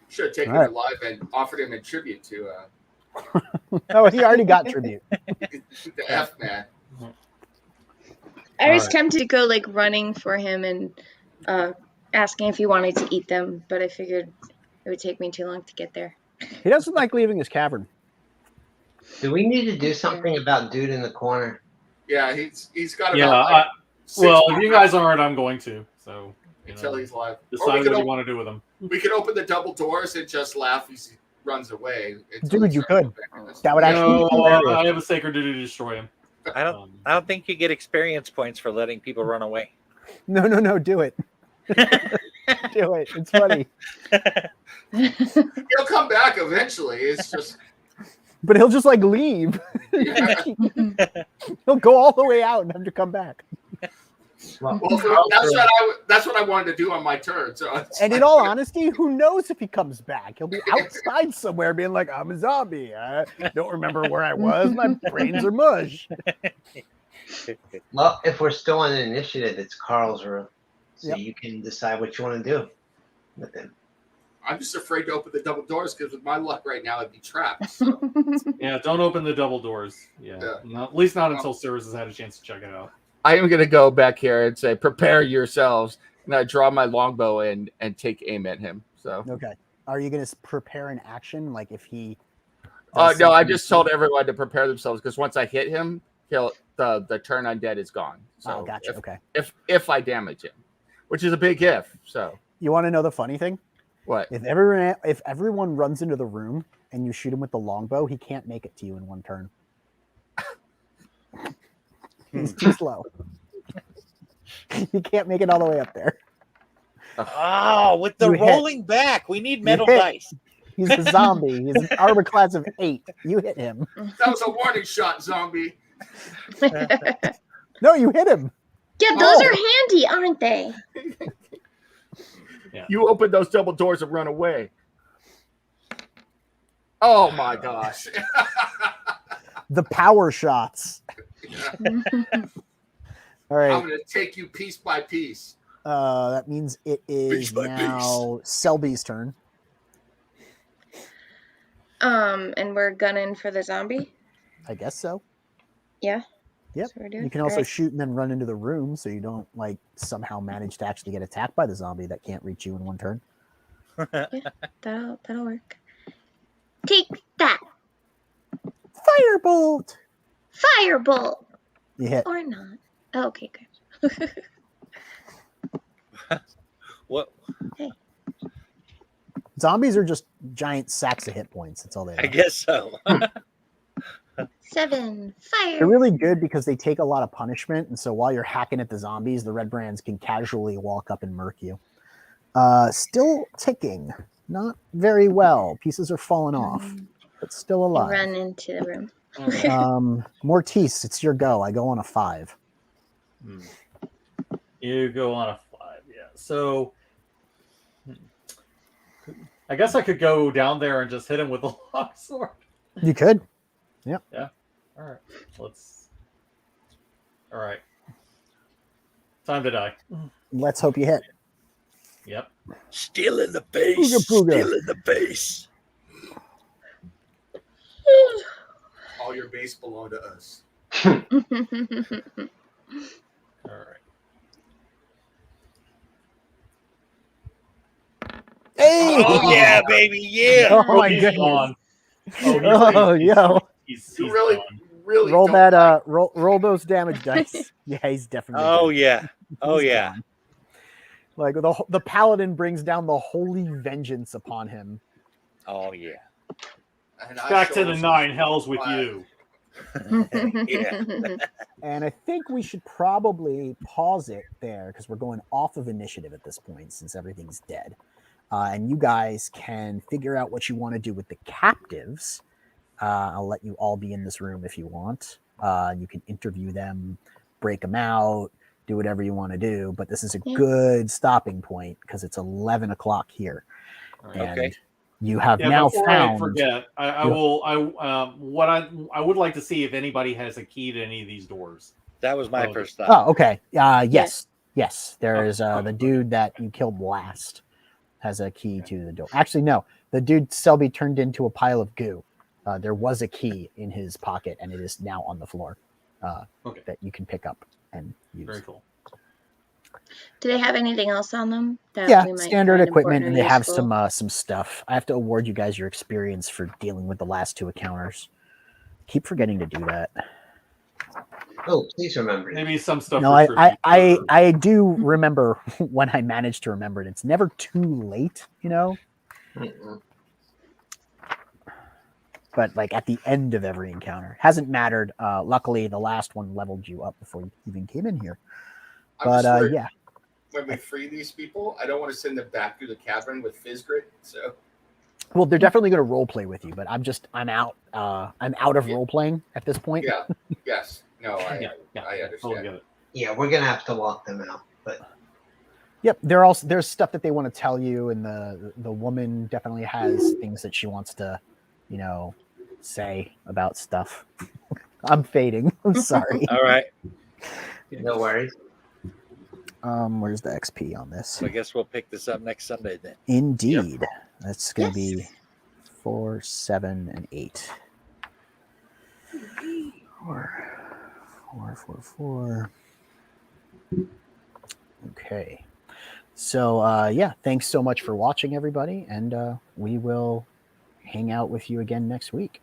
Should have taken All right. him alive and offered him a tribute to Oh, he already got tribute. the F man. I was tempted to go like running for him and asking if he wanted to eat them, but I figured it would take me too long to get there. He doesn't like leaving his cavern. Do we need to do something about dude in the corner? Yeah, he's got Yeah. about like 6 Well, more if you guys aren't, I'm going to. So until he's alive. Or decide we could, what you want to do with him. we could open the double doors and just laugh as he runs away. Dude, you could. That would actually be No, hilarious. I have a sacred duty to destroy him. I don't think you get experience points for letting people run away. No, do it. Do it. It's funny. He'll come back eventually. It's just But he'll just like leave. He'll go all the way out and have to come back. Well, that's what I wanted to do on my turn. So And in all honesty, who knows if he comes back? He'll be outside somewhere being like, I'm a zombie. I don't remember where I was. My brains are mush. well, if we're still on an initiative, it's Karlsruhe. So Yep. you can decide what you want to do with him. I'm just afraid to open the double doors because with my luck right now, I'd be trapped. So. Yeah, don't open the double doors. Yeah. No, at least not until Cyrus has had a chance to check it out. I am going to go back here and say, prepare yourselves. And I draw my longbow and take aim at him. So Okay. Are you going to prepare an action? Like if he. no, I something just told everyone to prepare themselves because once I hit him, the turn undead is gone. So Oh, gotcha. Okay. if I damage him, which is a big if. So You want to know the funny thing? what? If everyone runs into the room and you shoot him with the longbow, he can't make it to you in one turn. He's too slow. He can't make it all the way up there. Oh, with the You hit. rolling back, we need metal hit. dice. He's a zombie. He's an armor class of 8. You hit him. That was a warning shot, zombie. No, you hit him. Yeah, those are handy, aren't they? Yeah. You open those double doors and run away. Oh my gosh. The power shots. All right. I'm going to take you piece by piece. That means it is Piece by now Selby's turn. And we're gunning for the zombie? I guess so. Yeah. Yep. That's what we're doing? You can also Alright. shoot and then run into the room so you don't like somehow manage to actually get attacked by the zombie that can't reach you in one turn. That'll work. Take that. Firebolt! Firebolt. You hit. Or not. Oh, okay, good. What? Zombies are just giant sacks of hit points. That's all they are. I guess so. 7. Fire. They're really good because they take a lot of punishment, and so while you're hacking at the zombies, the red brands can casually walk up and murk you. Still ticking. Not very well. Pieces are falling off, but still alive. Run into the room. Mortis, it's your go. I go on a 5. You go on a 5, yeah. So I guess I could go down there and just hit him with a longsword. You could. Yep. Yeah. All right. All right. Time to die. Let's hope you hit. Yep. Still in the base. Booga, booga. Still in the base. All your base belong to us. All right. Hey! Oh yeah, baby, yeah. Oh my He's goodness. gone. Oh, yo. He's You really, gone. really Roll don't that like- roll those damage dice. Yeah, he's definitely Oh dead. yeah. Oh He's yeah. gone. Like the paladin brings down the holy vengeance upon him. Oh yeah. And I Back to show the us 9 hells with why. you. Yeah. And I think we should probably pause it there because we're going off of initiative at this point since everything's dead. And you guys can figure out what you want to do with the captives. I'll let you all be in this room if you want. You can interview them, break them out, do whatever you want to do. But this is a good stopping point because it's 11 o'clock here. And Okay. you have Yeah, now before found. I forget, I would like to see if anybody has a key to any of these doors. That was my first thought. Oh, okay. Yes. There is the dude that you killed last has a key to the door. Actually, no. The dude Selby turned into a pile of goo. There was a key in his pocket, and it is now on the floor that you can pick up and use. Very cool. Do they have anything else on them? That Yeah, we might standard find equipment, and important they or have useful? some stuff. I have to award you guys your experience for dealing with the last 2 encounters. Keep forgetting to do that. Oh, please remember. Maybe some stuff. No, for I do remember when I managed to remember it. It's never too late, you know. Mm-mm. But like at the end of every encounter, hasn't mattered. Luckily, the last one leveled you up before you even came in here. I'm But just worried yeah, when we free these people, I don't want to send them back through the cavern with Fizzgrit. So well, they're definitely going to role play with you. But I'm out. I'm out of role playing at this point. yeah, yes, no, I Totally understand. get it. Yeah, we're gonna have to lock them out. But Yep. There's stuff that they want to tell you, and the woman definitely has things that she wants to, say about stuff. I'm fading. I'm sorry. All right. no worries. Where's the XP on this? So I guess we'll pick this up next Sunday then. Indeed. That's going to be Yes. 4, 7, and 8. 4. Okay. So, thanks so much for watching, everybody, and we will hang out with you again next week.